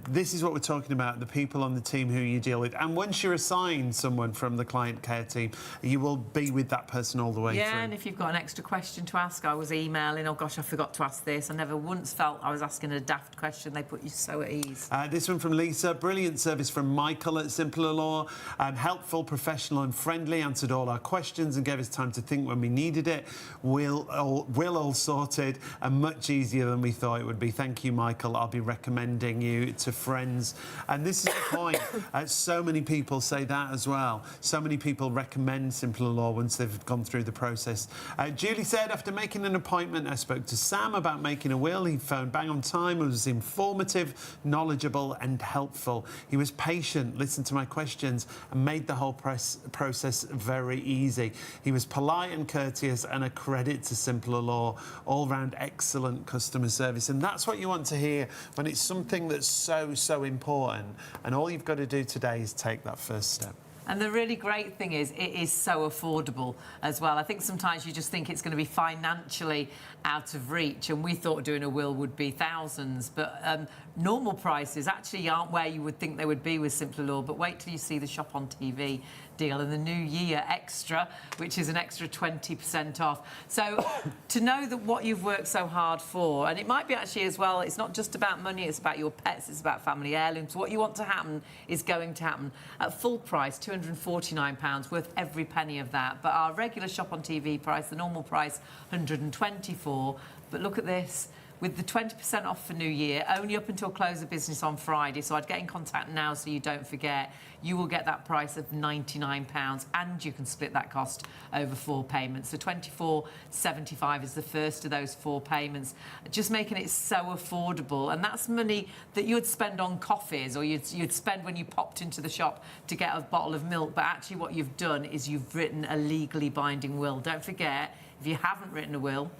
This is what we're talking about, the people on the team who you deal with. And once you're assigned someone from the client care team, you will be with that person all the way through. Yeah, and if you've got an extra question to ask, I was emailing, oh gosh, I forgot to ask this. I never once felt I was asking a daft question. They put you so at ease. This one from Lisa. Brilliant service from Michael at Simpler Law. Helpful, professional and friendly. Answered all our questions and gave us time to think when we needed it. Will all sorted and much easier than we thought it would be. Thank you, Michael. I'll be recommending you to friends. And this is the point. So many people say that as well. So many people recommend Simpler Law once they've gone through the process. Julie said, after making an appointment, I spoke to Sam about making a will. He phoned bang on time and was informative, knowledgeable and helpful. He was patient, listened to my questions and made the whole process very easy. He was polite and courteous and a credit to Simpler Law. All-round excellent customer service. And that's what you want to hear when it's something that's so important. And all you've got to do today is take that first step. And the really great thing is it is so affordable as well. I think sometimes you just think it's going to be financially out of reach, and we thought doing a will would be thousands, but normal prices actually aren't where you would think they would be with Simpler Law. But wait till you see the Shop on TV deal and the New Year Extra, which is an extra 20% off. So to know that what you've worked so hard for, and it might be actually as well, it's not just about money, it's about your pets, it's about family heirlooms. What you want to happen is going to happen at full price, £249, worth every penny of that. But our regular Shop on TV price, the normal price, £124. But look at this. With the 20% off for New Year, only up until close of business on Friday, so I'd get in contact now so you don't forget, you will get that price of £99, and you can split that cost over 4 payments. So £24.75 is the first of those 4 payments, just making it so affordable. And that's money that you would spend on coffees, or you'd spend when you popped into the shop to get a bottle of milk. But actually what you've done is you've written a legally binding will. Don't forget, if you haven't written a will,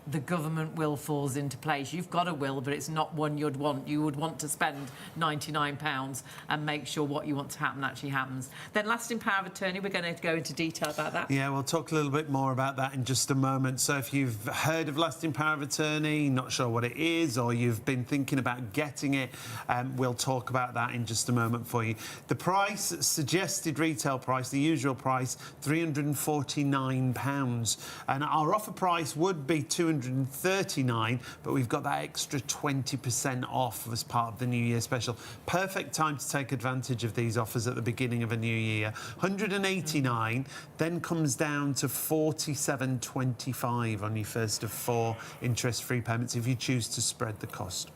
the government will falls into place. You've got a will, but it's not one you'd want. You would want to spend £99 and make sure what you want to happen actually happens. Then lasting power of attorney, we're going to go into detail about that. Yeah, we'll talk a little bit more about that in just a moment. So if you've heard of lasting power of attorney, not sure what it is, or you've been thinking about getting it, we'll talk about that in just a moment for you. The price, suggested retail price, the usual price, £349. And our offer price would be £239, but we've got that extra 20% off as part of the New Year special. Perfect time to take advantage of these offers at the beginning of a new year. £189, then comes down to £47.25 on your first of 4 interest-free payments if you choose to spread the cost.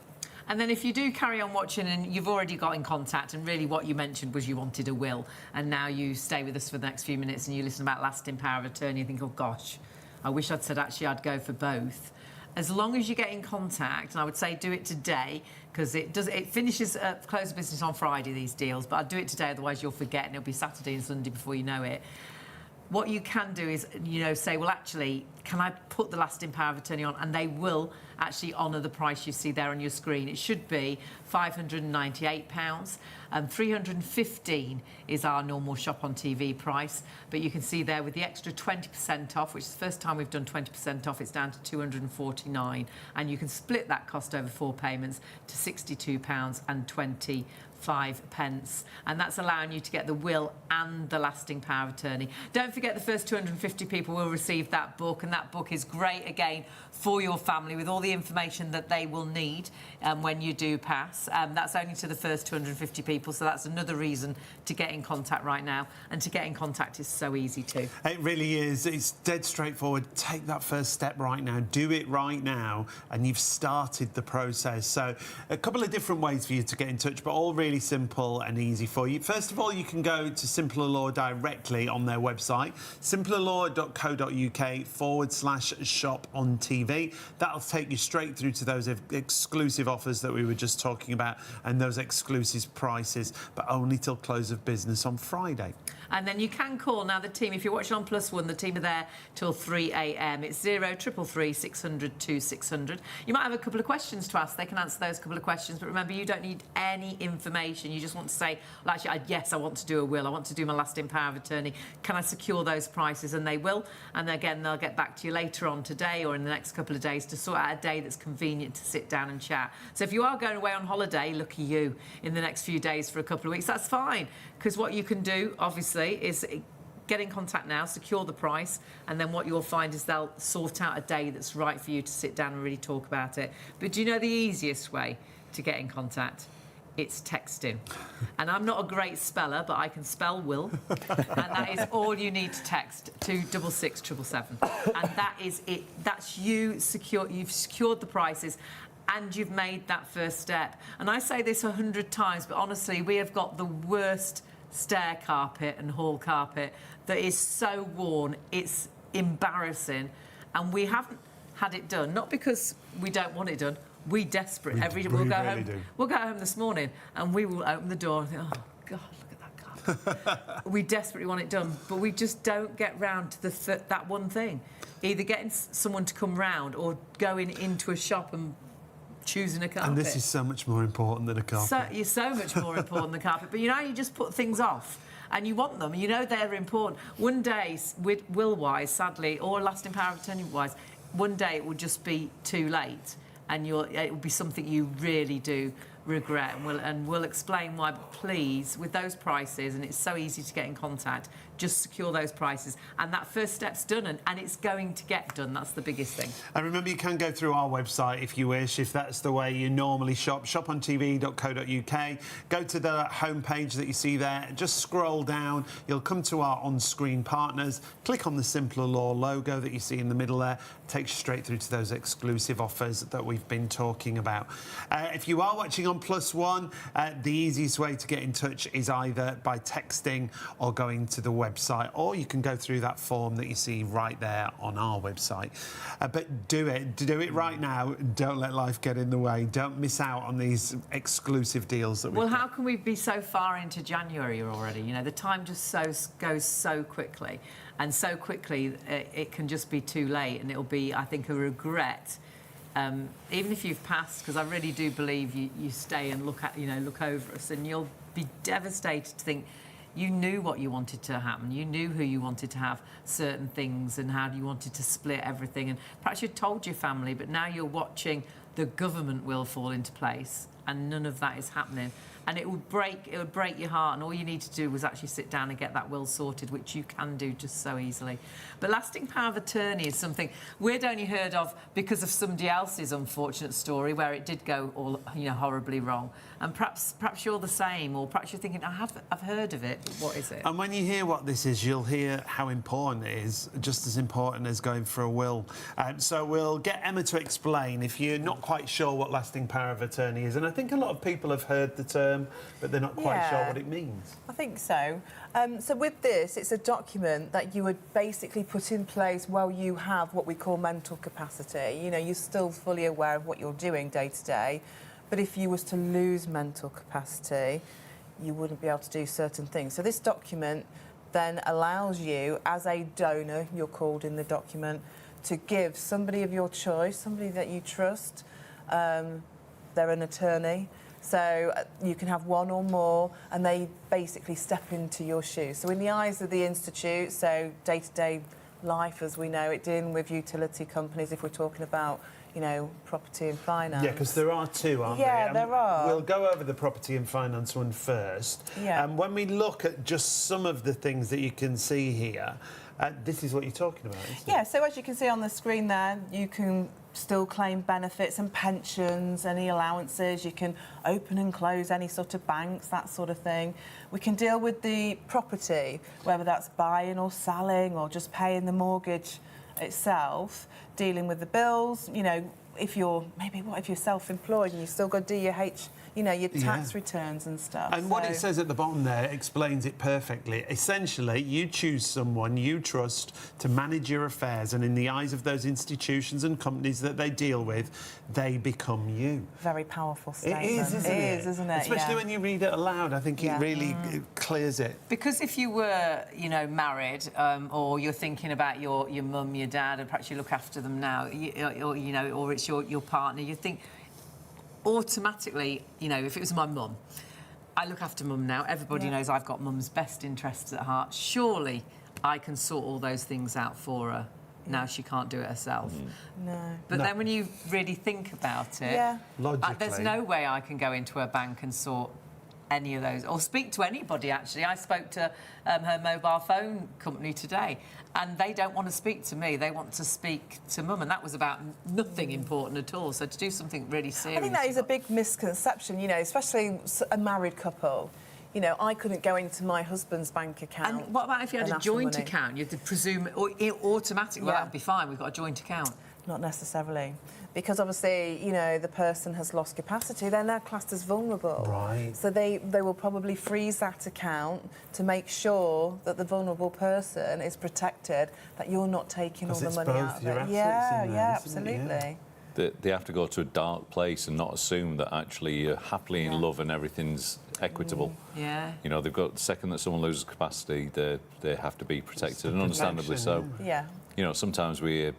And then if you do carry on watching and you've already got in contact, and really what you mentioned was you wanted a will, and now you stay with us for the next few minutes and you listen about lasting power of attorney and think, oh gosh, I wish I'd said actually I'd go for both. As long as you get in contact, and I would say do it today, because it finishes at close of business on Friday, these deals, but I'd do it today, otherwise you'll forget and it'll be Saturday and Sunday before you know it. What you can do is, say, well, actually, can I put the lasting power of attorney on? And they will actually honour the price you see there on your screen. It should be £598. £315 is our normal Shop on TV price. But you can see there with the extra 20% off, which is the first time we've done 20% off, it's down to £249. And you can split that cost over 4 payments to £62.25. And that's allowing you to get the will and the lasting power of attorney. Don't forget, the first 250 people will receive that book, and that book is great again for your family with all the information that they will need when you do pass. That's only to the first 250 people, so that's another reason to get in contact right now. And to get in contact is so easy too. It really is. It's dead straightforward. Take that first step right now. Do it right now, and you've started the process. So a couple of different ways for you to get in touch, but all really simple and easy for you. First of all, you can go to Simpler Law directly on their website, simplerlaw.co.uk/shop on TV. That'll take you straight through to those exclusive offers that we were just talking about, and those exclusive prices, but only till close of business on Friday. And then you can call now the team. If you're watching on +1, the team are there till 3 a.m. It's 0333 600 2600. You might have a couple of questions to ask. They can answer those couple of questions. But remember, you don't need any information. You just want to say, well, actually, yes, I want to do a will. I want to do my lasting power of attorney. Can I secure those prices? And they will. And again, they'll get back to you later on today or in the next couple of days to sort out a day that's convenient to sit down and chat. So if you are going away on holiday, lucky you, in the next few days for a couple of weeks, that's fine. Because what you can do, obviously, is get in contact now, secure the price, and then what you'll find is they'll sort out a day that's right for you to sit down and really talk about it. But do you know the easiest way to get in contact? It's texting. And I'm not a great speller, but I can spell will. And that is all you need to text to 66777. And that is it. That's you secure. You've secured the prices and you've made that first step. And I say this 100 times, but honestly, we have got the worst stair carpet and hall carpet that is so worn, it's embarrassing. And we haven't had it done, not because we don't want it done. We desperate. We'll go home. We'll go home this morning and we will open the door and think, oh God, look at that carpet. We desperately want it done, but we just don't get round to that one thing. Either getting someone to come round or going into a shop and choosing a carpet. And this is so much more important than a carpet. You're so much more important than carpet. But you just put things off. and you want them. You know they're important. One day, with will-wise, sadly, or lasting power of attorney-wise, one day it will just be too late, and it will be something you really do regret, and we'll explain why. But please, with those prices, and it's so easy to get in contact, just secure those prices, and that first step's done, and it's going to get done. That's the biggest thing. And remember, you can go through our website if you wish, if that's the way you normally shop, shopontv.co.uk. Go to the homepage that you see there, just scroll down, you'll come to our on-screen partners, click on the Simpler Law logo that you see in the middle there, it takes you straight through to those exclusive offers that we've been talking about. If you are watching on +1, the easiest way to get in touch is either by texting or going to the website, or you can go through that form that you see right there on our website. But do it right now. Don't let life get in the way. Don't miss out on these exclusive deals that we've got. How can we be so far into January already? You know, the time just goes so quickly, and so quickly it can just be too late, and it'll be, I think, a regret. Even if you've passed, because I really do believe you stay and look over us, and you'll be devastated to think you knew what you wanted to happen. You knew who you wanted to have certain things and how you wanted to split everything. And perhaps you told your family, but now you're watching the government will fall into place, and none of that is happening. And it would break your heart, and all you need to do was actually sit down and get that will sorted, which you can do just so easily. But lasting power of attorney is something we'd only heard of because of somebody else's unfortunate story where it did go all horribly wrong. And perhaps you're the same, or perhaps you're thinking, I've heard of it, but what is it? And when you hear what this is, you'll hear how important it is, just as important as going for a will. So we'll get Emma to explain if you're not quite sure what lasting power of attorney is. And I think a lot of people have heard the term, but they're not quite sure what it means. I think so. So with this, it's a document that you would basically put in place while you have what we call mental capacity. You know, you're still fully aware of what you're doing day to day, but if you was to lose mental capacity, you wouldn't be able to do certain things. So this document then allows you, as a donor, you're called in the document, to give somebody of your choice, somebody that you trust, they're an attorney, so you can have one or more, and they basically step into your shoes. So in the eyes of the Institute, so day-to-day life as we know it, dealing with utility companies, if we're talking about, you know, property and finance. Yeah, because there are two, aren't there? Yeah, there are. We'll go over the property and finance one first. Yeah. And when we look at just some of the things that you can see here, this is what you're talking about, isn't it? Yeah, so as you can see on the screen there, you can still claim benefits and pensions, any allowances. You can open and close any sort of banks, that sort of thing. We can deal with the property, whether that's buying or selling or just paying the mortgage itself, dealing with the bills. You know, if you're self-employed and you've still got to do your your tax returns and stuff. And what it says at the bottom there explains it perfectly. Essentially, you choose someone you trust to manage your affairs, and in the eyes of those institutions and companies that they deal with, they become you. Very powerful statement. It is, isn't it? It is, isn't it? Especially when you read it aloud, I think it really clears it. Because if you were, married, or you're thinking about your mum, your dad, and perhaps you look after them now, or it's your partner, you think automatically, if it was my mum, I look after mum now. Everybody knows I've got mum's best interests at heart. Surely I can sort all those things out for her. Now she can't do it herself. No. But then when you really think about it, logically, there's no way I can go into a bank and sort any of those, or speak to anybody, actually. I spoke to her mobile phone company today, and they don't want to speak to me. They want to speak to mum, and that was about nothing important at all. So to do something really serious... I think that is a big misconception, especially a married couple. I couldn't go into my husband's bank account. And what about if you had a joint account? You had to presume, or automatically, well, that'd be fine, we've got a joint account. Not necessarily. Because obviously, the person has lost capacity, they're now classed as vulnerable. Right. So they will probably freeze that account to make sure that the vulnerable person is protected, that you're not taking all the money out of it. Yeah, absolutely. They have to go to a dark place and not assume that actually you're happily in love and everything's equitable. Yeah. They've got, the second that someone loses capacity, they have to be protected, and understandably so. Yeah. Sometimes we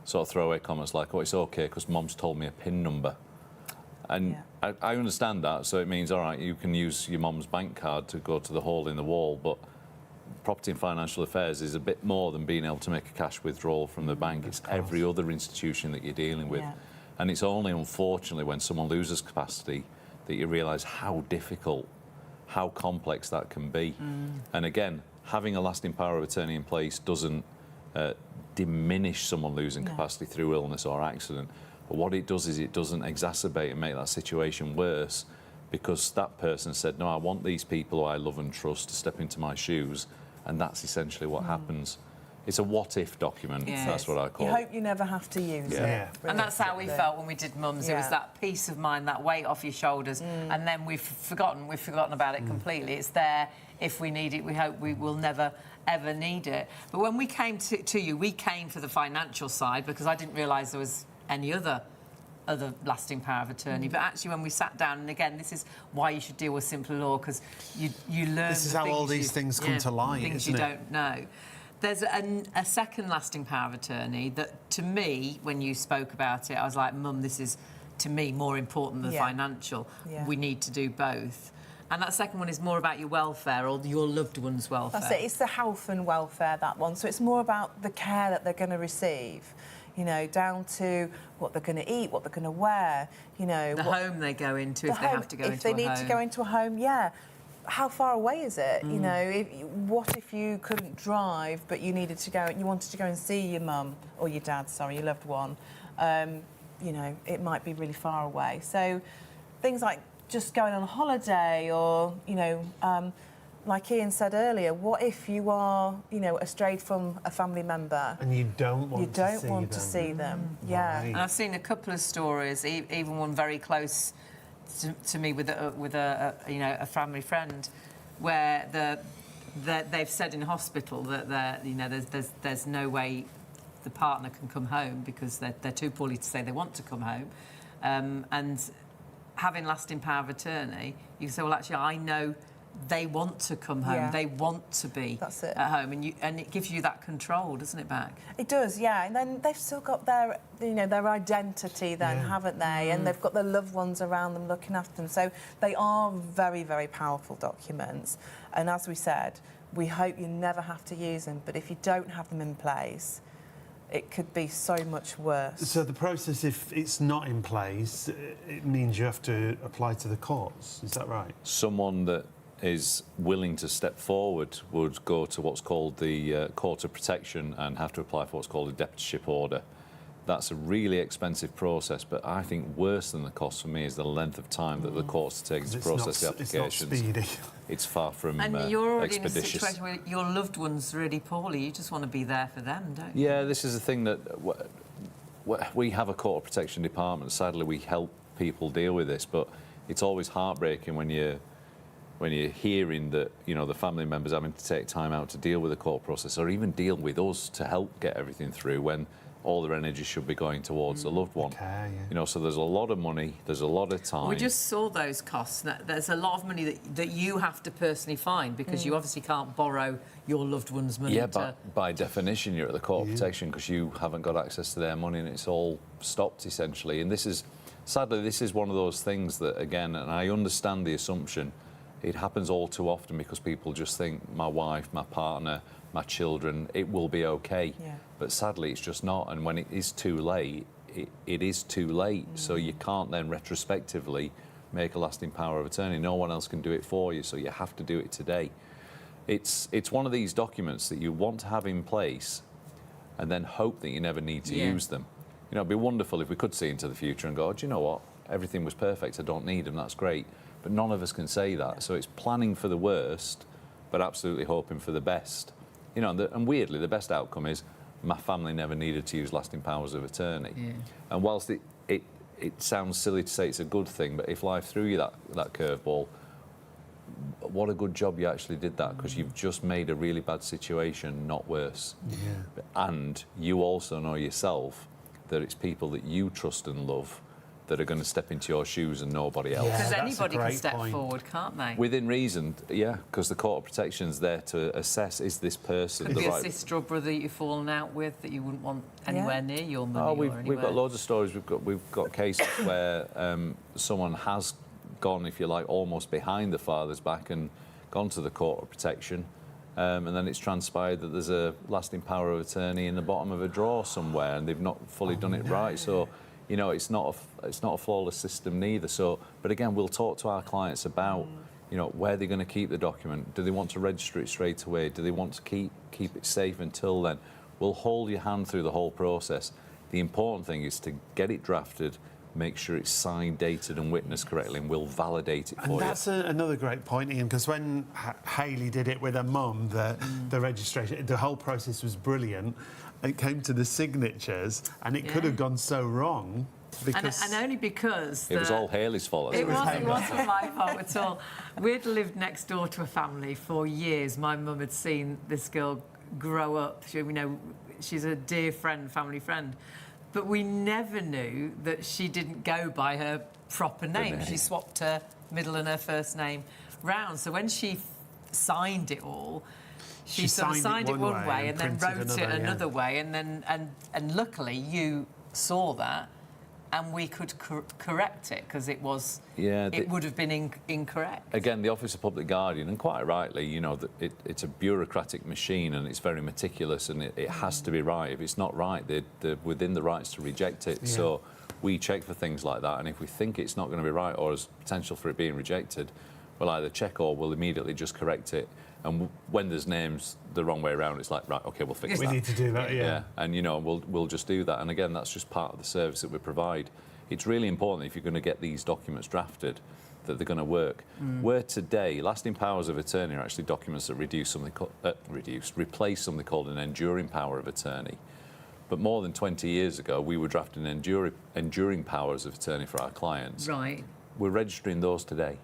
sort of throw away comments like, oh, it's OK because Mom's told me a PIN number. And I understand that, so it means, all right, you can use your mum's bank card to go to the hole in the wall, but property and financial affairs is a bit more than being able to make a cash withdrawal from the bank. It's every other institution that you're dealing with. Yeah. And it's only, unfortunately, when someone loses capacity that you realise how difficult, how complex that can be. And again, having a lasting power of attorney in place doesn't diminish someone losing capacity through illness or accident. But what it does is it doesn't exacerbate and make that situation worse, because that person said, no, I want these people who I love and trust to step into my shoes, and that's essentially what happens. It's a what-if document, that's what I call it. You hope you never have to use it. And that's how we felt when we did Mums. It was that peace of mind, that weight off your shoulders, and then we've forgotten about it completely. It's there if we need it. We hope we will never, ever need it. But when we came to you, we came for the financial side, because I didn't realise there was any other lasting power of attorney. But actually, when we sat down, and again, this is why you should deal with simpler law, because you learn. This is how all these things come to light, things isn't you it? don't know. There's a second lasting power of attorney that, to me, when you spoke about it, I was like, Mum, this is, to me, more important than financial. We need to do both. And that second one is more about your welfare, or your loved one's welfare. That's it. It's the health and welfare, that one. So it's more about the care that they're going to receive, you know, down to what they're going to eat, what they're going to wear, you know. The home they go into, if they have to go into a home. If they need to go into a home, how far away is it? You know, what if you couldn't drive, but you wanted to go and see your mum or your dad, sorry, your loved one? You know, it might be really far away. So things like just going on holiday, or, you know, like Ian said earlier, what if you are, you know, estrayed from a family member and you don't want to see them? Right. And I've seen a couple of stories, even one very close to me with a you know, a family friend, where they've said in hospital that you know, there's no way the partner can come home because they're too poorly to say they want to come home, and having lasting power of attorney, you can say, well, actually, I know they want to come home. They want to be at home, and it gives you that control, doesn't it, back? It does, and then they've still got their, you know, their identity then, haven't they? And they've got their loved ones around them looking after them. So they are very, very powerful documents. And as we said, we hope you never have to use them. But if you don't have them in place, it could be so much worse. So the process, if it's not in place, it means you have to apply to the courts. Is that right? Someone that is willing to step forward would go to what's called the Court of Protection and have to apply for what's called a deputyship order. That's a really expensive process, but I think worse than the cost for me is the length of time that the courts take to process the applications. It's not speedy. It's far from and you're already expeditious. in a situation where your loved one's really poorly. You just want to be there for them, don't you? Yeah, this is the thing that we have a Court of Protection department. Sadly, we help people deal with this, but it's always heartbreaking when you're hearing that, you know, the family members having to take time out to deal with the court process, or even deal with us to help get everything through, when all their energy should be going towards the loved one. Okay, You know, so there's a lot of money, there's a lot of time. We just saw those costs. There's a lot of money that you have to personally find, because you obviously can't borrow your loved one's money. Yeah, but by definition, you're at the Court of Protection because you haven't got access to their money, and it's all stopped, essentially. And sadly, this is one of those things that, again, and I understand the assumption, it happens all too often because people just think, my wife, my partner, my children, it will be okay. But sadly, it's just not. And when it is too late, it is too late. So you can't then retrospectively make a lasting power of attorney. No one else can do it for you, so you have to do it today. It's one of these documents that you want to have in place and then hope that you never need to use them. You know, it'd be wonderful if we could see into the future and go, oh, do you know what? Everything was perfect, I don't need them, that's great. But none of us can say that. So it's planning for the worst, but absolutely hoping for the best. You know, and weirdly, the best outcome is my family never needed to use lasting powers of attorney. And whilst it sounds silly to say it's a good thing, but if life threw you that curveball, what a good job you actually did that, because you've just made a really bad situation not worse. And you also know yourself that it's people that you trust and love that are going to step into your shoes and nobody else. Yeah, Because that's a anybody can great step point. forward, can't they? Within reason, yeah, because the Court of Protection's there to assess, is this person Could the be a right... sister or brother that you've fallen out with that you wouldn't want anywhere near your money Oh, or we've anywhere. got loads of stories. We've got cases where someone has gone, if you like, almost behind the father's back and gone to the Court of Protection, and then it's transpired that there's a lasting power of attorney in the bottom of a drawer somewhere, and they've not fully done it right. So, you know, it's not a flawless system neither. So, but again, we'll talk to our clients about, you know, where they're going to keep the document. Do they want to register it straight away? Do they want to keep it safe until then? We'll hold your hand through the whole process. The important thing is to get it drafted, make sure it's signed, dated and witnessed correctly, and we'll validate it for you. And that's another great point, Ian, because when Hayley did it with her mum, the registration, the whole process was brilliant. It came to the signatures, and it could have gone so wrong. Because And only because... It was all Hayley's fault. It wasn't my fault at all. We'd lived next door to a family for years. My mum had seen this girl grow up. She's a dear friend, family friend. But we never knew that she didn't go by her proper name. She swapped her middle and her first name round. So when she signed it all, she sort of signed it one way and then wrote it another way. And then and luckily you saw that, and we could correct it because it was it would have been incorrect. Again, the Office of Public Guardian, and quite rightly, you know, that it's a bureaucratic machine and it's very meticulous and it has to be right. If it's not right, they're within the rights to reject it. Yeah. So we check for things like that, and if we think it's not going to be right or there's potential for it being rejected, we'll either check or we'll immediately just correct it. And when there's names the wrong way around, it's like, right, OK, we'll fix that. We need to do that, yeah. And, you know, we'll just do that. And again, that's just part of the service that we provide. It's really important if you're going to get these documents drafted that they're going to work. Where today, lasting powers of attorney are actually documents that replace something called an enduring power of attorney. But more than 20 years ago, we were drafting enduring powers of attorney for our clients. Right. We're registering those today.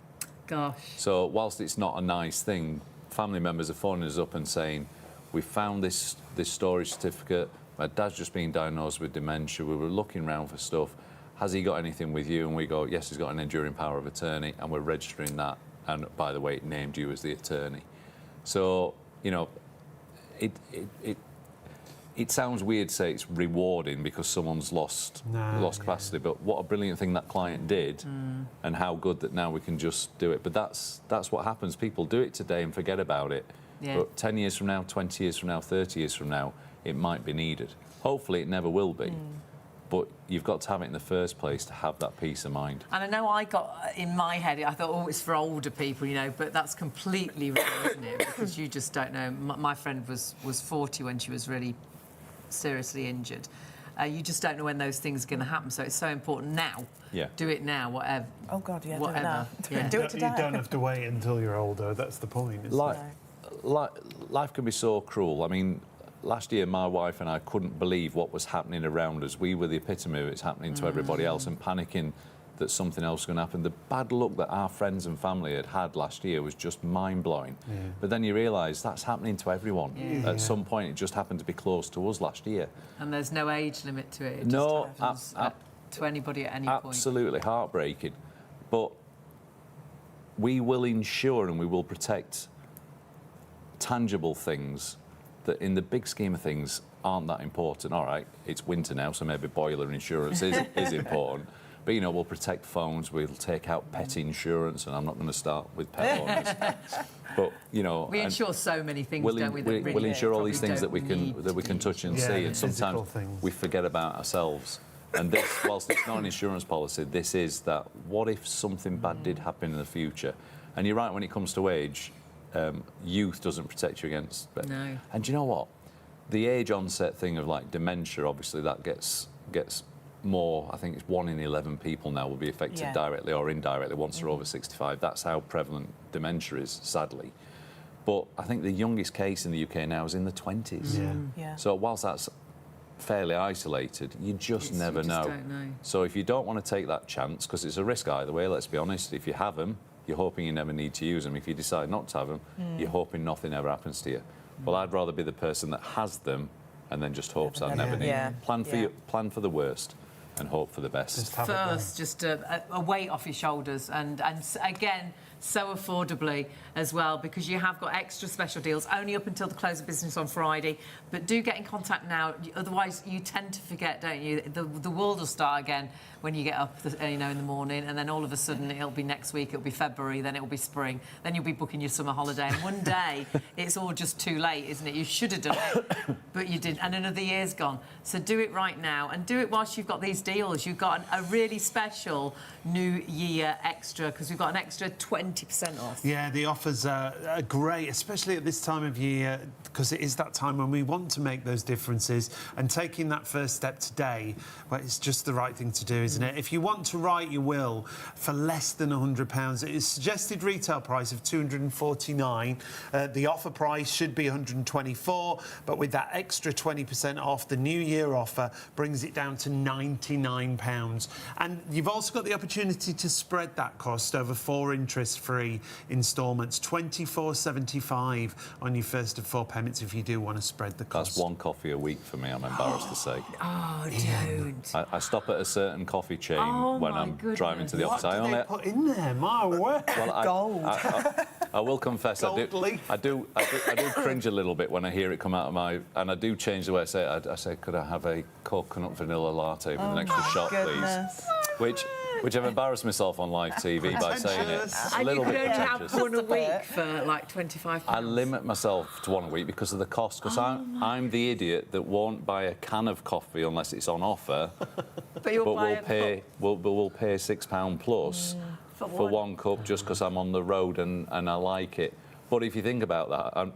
Gosh. So whilst it's not a nice thing, family members are phoning us up and saying, we found this storage certificate, my dad's just been diagnosed with dementia, we were looking around for stuff, has he got anything with you? And we go, yes, he's got an enduring power of attorney, and we're registering that, and by the way, it named you as the attorney. So, you know, it sounds weird to say it's rewarding because someone's lost capacity, but what a brilliant thing that client did, and how good that now we can just do it. But that's what happens. People do it today and forget about it. Yeah. But 10 years from now, 20 years from now, 30 years from now, it might be needed. Hopefully it never will be. But you've got to have it in the first place to have that peace of mind. And I know I got in my head, I thought, oh, it's for older people, you know, but that's completely wrong, isn't it? Because you just don't know. My friend was 40 when she was really seriously injured. You just don't know when those things are going to happen, so it's so important now. Yeah. Do it now, whatever. Oh God, yeah, whatever. Do it now. Do it today. You don't have to wait until you're older. That's the point. Life can be so cruel. I mean, last year my wife and I couldn't believe what was happening around us. We were the epitome of it's happening to everybody else, and panicking that something else was going to happen. The bad luck that our friends and family had last year was just mind-blowing. Yeah. But then you realise that's happening to everyone. Yeah. At some point, it just happened to be close to us last year. And there's no age limit to it. It no, just happens to anybody at any point. Absolutely heartbreaking. But we will ensure and we will protect tangible things that in the big scheme of things aren't that important. All right, it's winter now, so maybe boiler insurance is important. But, you know, we'll protect phones, we'll take out pet insurance, and I'm not going to start with pet owners. But, you know... We insure so many things, don't we? We'll insure all these things that we can touch and see, and sometimes we forget about ourselves. And this, whilst it's not an insurance policy, this is that, what if something bad did happen in the future? And you're right, when it comes to age, youth doesn't protect you against... No. And do you know what? The age onset thing of, like, dementia, obviously, that gets more. I think it's 1 in 11 people now will be affected directly or indirectly once they're over 65. That's how prevalent dementia is, sadly. But I think the youngest case in the UK now is in the 20s. Yeah. So whilst that's fairly isolated, you just never know. Don't know. So if you don't want to take that chance, because it's a risk either way, let's be honest, if you have them, you're hoping you never need to use them. If you decide not to have them, you're hoping nothing ever happens to you. Well, I'd rather be the person that has them and then just hopes I never need them. Plan for the worst. and hope for the best. First, just a weight off your shoulders, and again, so affordably as well, because you have got extra special deals only up until the close of business on Friday. But do get in contact now, otherwise you tend to forget, don't you? The world will start again when you get up, in the morning, and then all of a sudden it'll be next week, it'll be February, then it'll be spring, then you'll be booking your summer holiday, and one day it's all just too late, isn't it? You should have done it, but you didn't, and another year's gone. So do it right now, and do it whilst you've got these deals. You've got a really special New Year extra, because we've got an extra 20% off. Yeah, the offers are great, especially at this time of year, because it is that time when we want to make those differences, and taking that first step today, well, it's just the right thing to do, isn't it? If you want to write your will for less than £100, it is suggested retail price of £249. The offer price should be £124, but with that extra 20% off, the New Year offer brings it down to £99. And you've also got the opportunity to spread that cost over 4 interest-free instalments, £24.75 on your first of 4 payments if you do want to spread the cost. That's 1 coffee a week for me, I'm embarrassed to say. Oh, don't. I stop at a certain coffee chain when I'm driving to the office. What do they put in there? My word. Well, Gold. I will confess, I do cringe a little bit when I hear it come out of my... And I do change the way I say it. I say, could I have a coconut vanilla latte with an extra shot, please? Which I've embarrassed myself on live TV by saying it. And you could only have 1 a week for like £25. I limit myself to 1 a week because of the cost, because I'm the idiot that won't buy a can of coffee unless it's on offer, but we'll pay £6 plus for 1 cup just because I'm on the road and I like it. But if you think about that,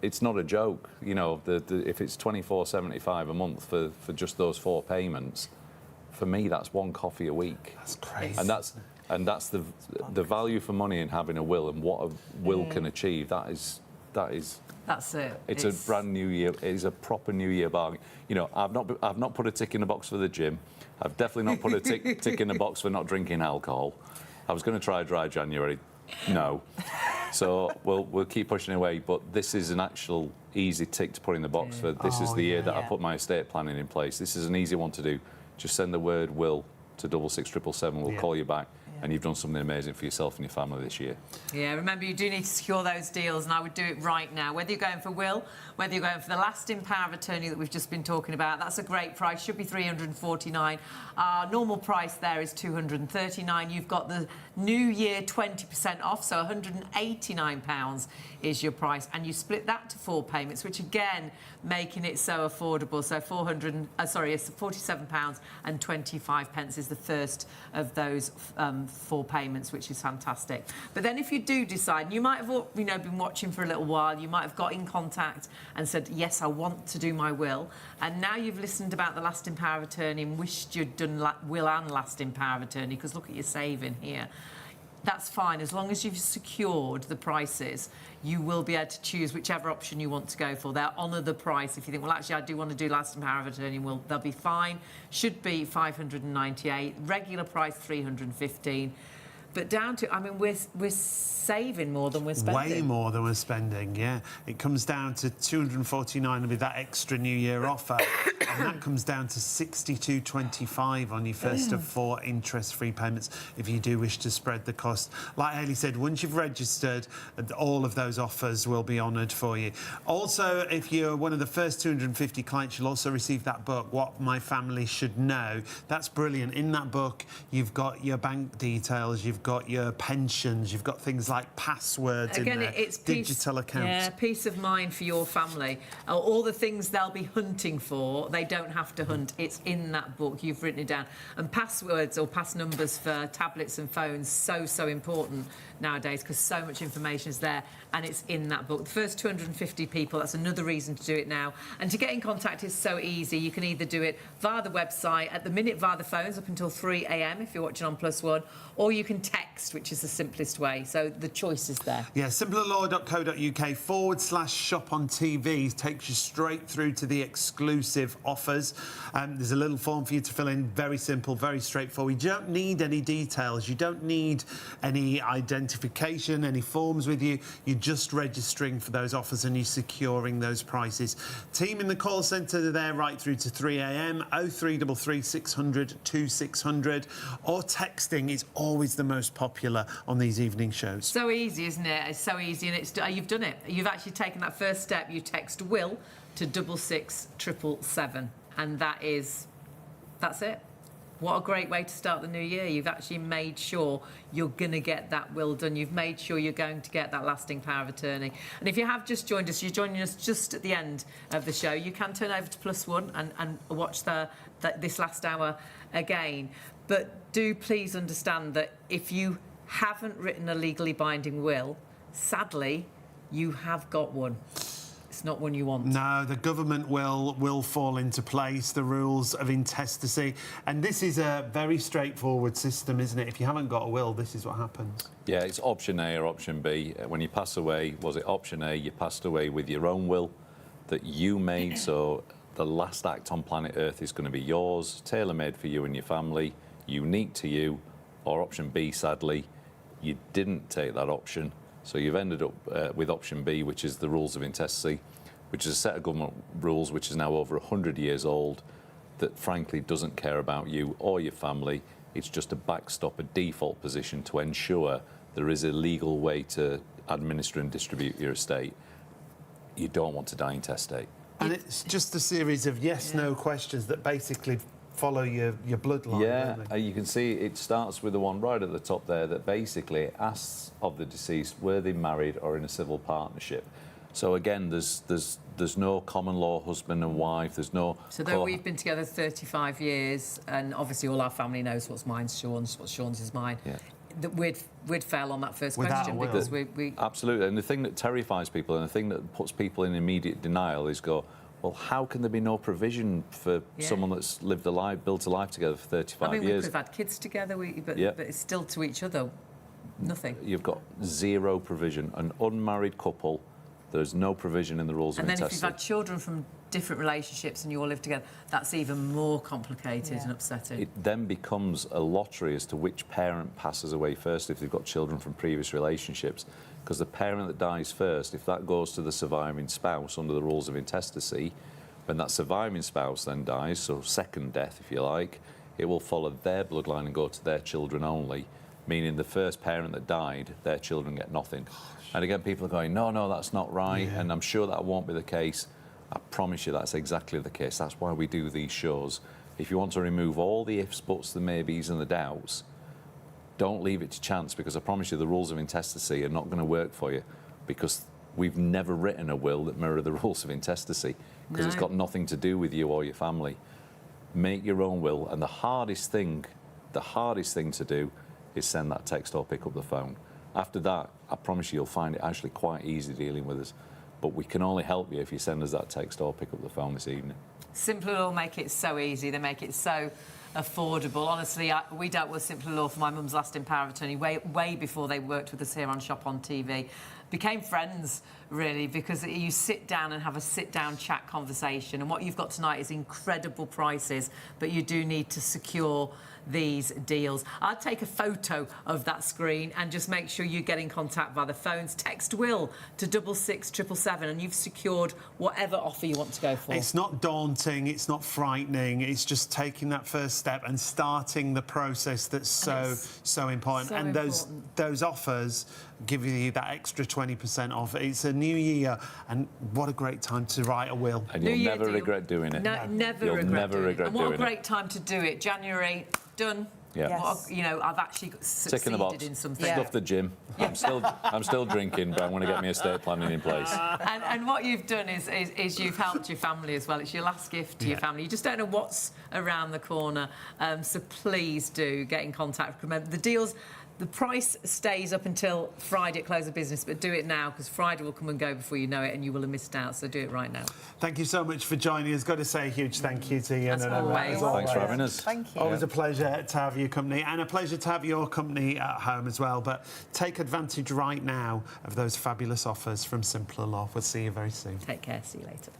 it's not a joke. You know, if it's £24.75 a month for just those 4 payments, for me, that's 1 coffee a week. That's crazy. And that's the value for money in having a will, and what a will can achieve. That's it. It's a brand new year. It is a proper New Year bargain. You know, I've not put a tick in the box for the gym. I've definitely not put a tick in the box for not drinking alcohol. I was going to try dry January. No. So we'll keep pushing away. But this is an actual easy tick to put in the box for. This is the year that I put my estate planning in place. This is an easy one to do. Just send the word will to 66777. We'll call you back. And you've done something amazing for yourself and your family this year. Yeah, remember, you do need to secure those deals, and I would do it right now. Whether you're going for will, whether you're going for the lasting power of attorney that we've just been talking about, that's a great price, should be $349. Our normal price there is $239. You've got the New Year 20% off, so £189 is your price, and you split that to 4 payments, which again, making it so affordable. So it's £47.25 is the first of those 4 payments, which is fantastic. But then if you do decide, and you might have been watching for a little while, you might have got in contact and said, yes, I want to do my will, and now you've listened about the lasting power of attorney and wished you'd done will and lasting power of attorney, because look at your saving here. That's fine, as long as you've secured the prices, you will be able to choose whichever option you want to go for. They'll honour the price. If you think, well, actually, I do want to do lasting power of attorney, well, they'll be fine. Should be $598. Regular price $315. But down to, I mean, we're saving more than we're spending. Way more than we're spending, yeah. It comes down to $249 with that extra New Year offer, and that comes down to $62.25 on your first of 4 interest-free payments if you do wish to spread the cost. Like Hayley said, once you've registered, all of those offers will be honoured for you. Also, if you're one of the first 250 clients, you'll also receive that book, What My Family Should Know. That's brilliant. In that book, you've got your bank details, you've got your pensions, you've got things like passwords in there, it's digital accounts. Yeah, peace of mind for your family. All the things they'll be hunting for, they don't have to hunt. It's in that book. You've written it down. And passwords or pass numbers for tablets and phones, so important nowadays, because so much information is there, and it's in that book. The first 250 people, that's another reason to do it now. And to get in contact is so easy. You can either do it via the website, at the minute via the phones up until 3 a.m. if you're watching on +1, or you can text, which is the simplest way. So the choice is there. Yeah, simplerlaw.co.uk/shop on TV takes you straight through to the exclusive offers. There's a little form for you to fill in, very simple, very straightforward. You don't need any details. You don't need any identity identification, any forms with you. You're just registering for those offers and you're securing those prices. Team in the call centre, they're there right through to 3 a.m. 0333 600 2600, or texting is always the most popular on these evening shows. So easy, isn't it? It's so easy, and you've done it. You've actually taken that first step. You text Will to 66777, and that's it. What a great way to start the new year. You've actually made sure you're going to get that will done. You've made sure you're going to get that lasting power of attorney. And if you have just joined us, you're joining us just at the end of the show, you can turn over to +1 and watch this last hour again. But do please understand that if you haven't written a legally binding will, sadly, you have got one. It's not one you want. No, the government will fall into place, the rules of intestacy. And this is a very straightforward system, isn't it? If you haven't got a will, this is what happens. Yeah, it's option A or option B. When you pass away, was it option A, you passed away with your own will that you made, so the last act on planet Earth is going to be yours, tailor-made for you and your family, unique to you, or option B, sadly, you didn't take that option. So you've ended up with option B, which is the rules of intestacy, which is a set of government rules which is now over 100 years old, that frankly doesn't care about you or your family. It's just a backstop, a default position to ensure there is a legal way to administer and distribute your estate. You don't want to die intestate. And it's just a series of yes/no questions that basically follow your bloodline. Yeah, you can see it starts with the one right at the top there that basically asks of the deceased were they married or in a civil partnership. So again, there's no common law husband and wife. There's no. So though we've been together 35 years, and obviously all our family knows what's mine's Sean's, what's Sean's is mine. Yeah. That we'd fail on that first Without question a will. because we Absolutely, and the thing that terrifies people and the thing that puts people in immediate denial is well, how can there be no provision for someone that's built a life together for 35 I mean, years? we've had kids together, but it's still to each other, nothing. You've got zero provision. An unmarried couple, there's no provision in the rules of intestacy. And then if you've had children from different relationships and you all live together, that's even more complicated and upsetting. It then becomes a lottery as to which parent passes away first if they've got children from previous relationships. Because the parent that dies first, if that goes to the surviving spouse under the rules of intestacy, when that surviving spouse then dies, so second death if you like, it will follow their bloodline and go to their children only, meaning the first parent that died, their children get nothing. And again, people are going, no, that's not right, and I'm sure that won't be the case. I promise you that's exactly the case. That's why we do these shows. If you want to remove all the ifs, buts, the maybes and the doubts, don't leave it to chance, because I promise you the rules of intestacy are not going to work for you, because we've never written a will that mirror the rules of intestacy, because it's got nothing to do with you or your family. Make your own will, and the hardest thing to do is send that text or pick up the phone. After that, I promise you'll find it actually quite easy dealing with us. But we can only help you if you send us that text or pick up the phone this evening. Simple Law make it so easy. They make it so affordable. Honestly, we dealt with Simple Law for my mum's lasting power of attorney way before they worked with us here on Shop on TV. Became friends, really, because you sit down and have a sit-down chat conversation. And what you've got tonight is incredible prices, but you do need to secure these deals. I'd take a photo of that screen and just make sure you get in contact via the phones. Text Will to 66777 and you've secured whatever offer you want to go for. It's not daunting, it's not frightening, it's just taking that first step and starting the process that's so important. So and important. those offers give you that extra 20% off. It's a new year, and what a great time to write a will. And you'll never regret doing it. No, never You'll regret never doing regret it. And what doing a great time to do it. January, done. Yeah. Yes. I've actually Tick in the box. succeeded in something. Stuff the gym. I'm still drinking, but I want to get my estate planning in place. And what you've done is you've helped your family as well. It's your last gift to your family. You just don't know what's around the corner. So please do get in contact. Remember, the price stays up until Friday at close of business, but do it now, because Friday will come and go before you know it and you will have missed out. So do it right now. Thank you so much for joining us. Got to say a huge thank you to you. As always. Thanks for having us. Thank you. Always a pleasure to have your company, and a pleasure to have your company at home as well. But take advantage right now of those fabulous offers from Simpler Law. We'll see you very soon. Take care. See you later.